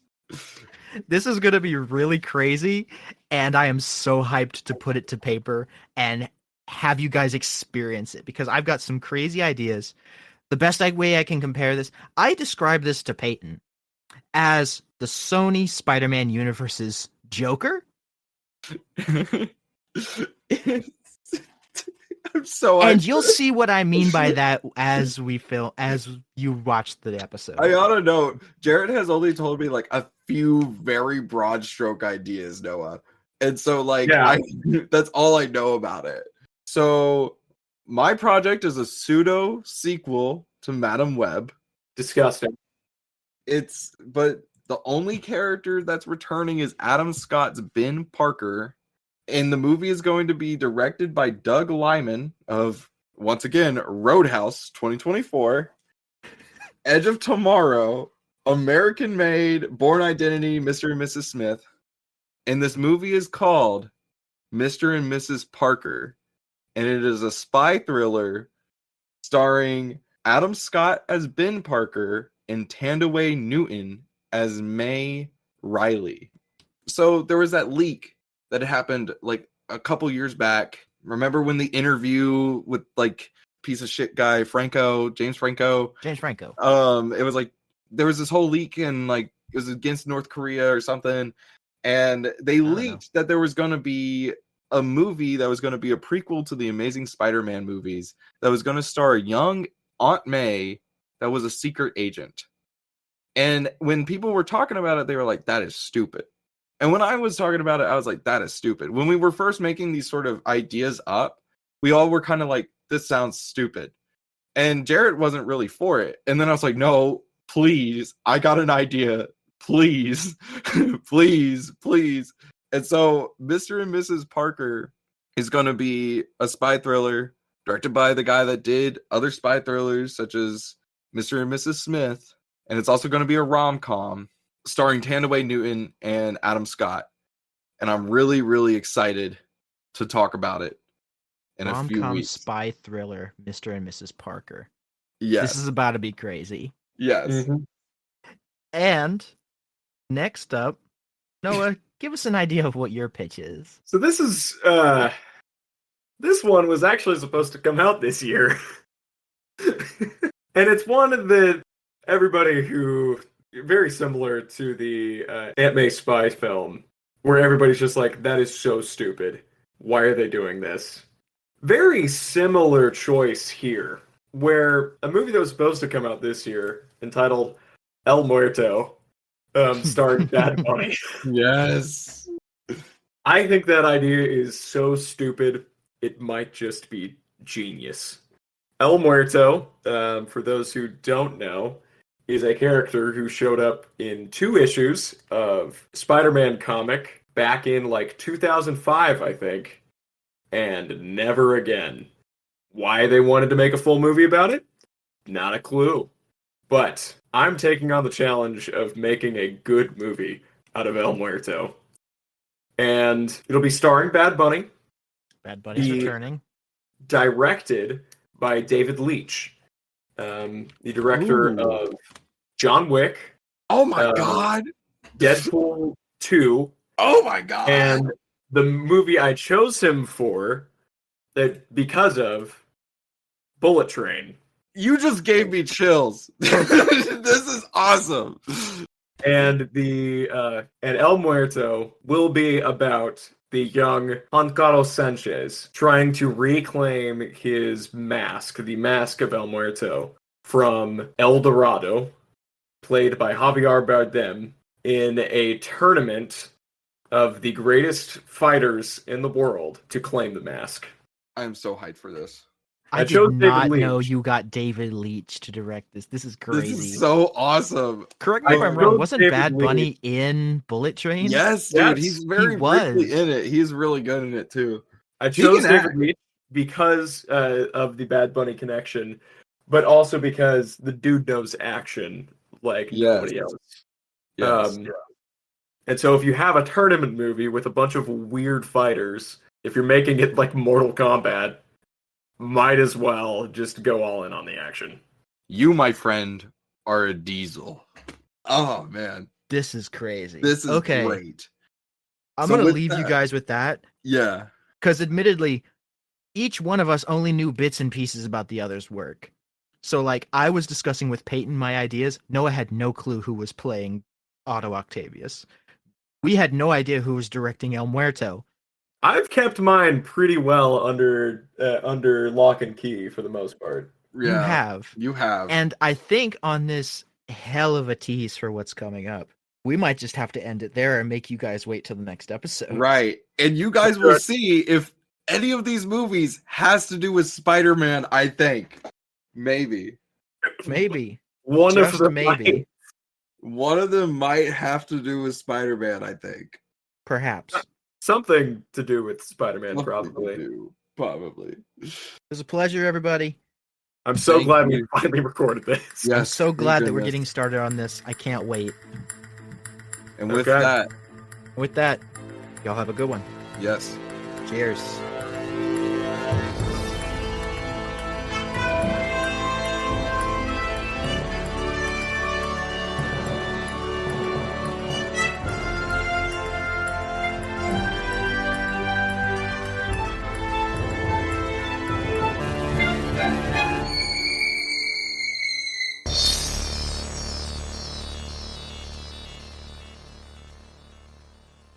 This is going to be really crazy, and I am so hyped to put it to paper and have you guys experience it because I've got some crazy ideas. The best way I can compare this, I describe this to Peyton as the Sony Spider-Man universe's Joker. I'm so And hyped. you'll see what I mean by that as you watch the episode. I ought to know, Jarrett has only told me like a few very broad stroke ideas, Noah. And so like Yeah. that's all I know about it. So my project is a pseudo sequel to Madam Web. Disgusting. But the only character that's returning is Adam Scott's Ben Parker. And the movie is going to be directed by Doug Liman of, once again, Roadhouse 2024, Edge of Tomorrow, American Made, Born Identity, Mr. and Mrs. Smith. And this movie is called Mr. and Mrs. Parker. And it is a spy thriller starring Adam Scott as Ben Parker and Tandaway Newton as May Riley. So there was that leak that happened like a couple years back. Remember when the interview with like piece of shit guy James Franco? It was like there was this whole leak and like it was against North Korea or something, and they leaked that there was going to be a movie that was going to be a prequel to the Amazing Spider-Man movies that was going to star young Aunt May that was a secret agent. And when people were talking about it, they were like, "That is stupid." And when I was talking about it, I was like, that is stupid. When we were first making these sort of ideas up, we all were kind of like, this sounds stupid. And Jarrett wasn't really for it. And then I was like, no, please, I got an idea. Please, please, please. And so Mr. and Mrs. Parker is going to be a spy thriller directed by the guy that did other spy thrillers such as Mr. and Mrs. Smith. And it's also going to be a rom-com starring Tandaway Newton and Adam Scott. And I'm really, really excited to talk about it in a few Rom-com weeks. spy thriller, Mr. and Mrs. Parker. Yes. This is about to be crazy. Yes. Mm-hmm. And next up, Noah, give us an idea of what your pitch is. So this is this one was actually supposed to come out this year. And it's one that everybody who very similar to the Aunt May spy film, where everybody's just like, that is so stupid. Why are they doing this? Very similar choice here, where a movie that was supposed to come out this year, entitled El Muerto, starring Bad Bunny. Yes. I think that idea is so stupid, it might just be genius. El Muerto, for those who don't know, is a character who showed up in 2 issues of Spider-Man comic back in like 2005, I think, and never again. Why they wanted to make a full movie about it? Not a clue. But I'm taking on the challenge of making a good movie out of El Muerto. And it'll be starring Bad Bunny, Bad Bunny's returning. directed by David Leitch, the director of John Wick. Oh my god! Deadpool 2. Oh my god! And the movie I chose him for, because of Bullet Train. You just gave me chills. This is awesome. And El Muerto will be about the young Juan Carlos Sanchez trying to reclaim his mask, the mask of El Muerto, from El Dorado, played by Javier Bardem, in a tournament of the greatest fighters in the world to claim the mask. I am so hyped for this. I did not know you got David Leitch to direct this. This is crazy. This is so awesome. Correct me if I'm wrong. Wasn't Bad Bunny in Bullet Train? Yes, dude. He's very briefly in it. He's really good in it too. I chose David Leitch because of the Bad Bunny connection, but also because the dude knows action like nobody else. Yes. And so if you have a tournament movie with a bunch of weird fighters, if you're making it like Mortal Kombat, might as well just go all in on the action. You, my friend, are a diesel. Oh, man. This is crazy. This is great. I'm going to leave you guys with that. Yeah. Because admittedly, each one of us only knew bits and pieces about the other's work. So, like, I was discussing with Peyton my ideas. Noah had no clue who was playing Otto Octavius. We had no idea who was directing El Muerto. I've kept mine pretty well under lock and key for the most part. Yeah, you have. And I think on this hell of a tease for what's coming up, we might just have to end it there and make you guys wait till the next episode. Right. And you guys will see if any of these movies has to do with Spider-Man, I think. Maybe. One just of them maybe. One of them might have to do with Spider-Man, I think. Perhaps. Something to do with Spider-Man, probably. Probably. It was a pleasure, everybody. I'm so glad we finally recorded this. Yes, I'm so glad that we're getting started on this. I can't wait. And with that, y'all have a good one. yes. Cheers.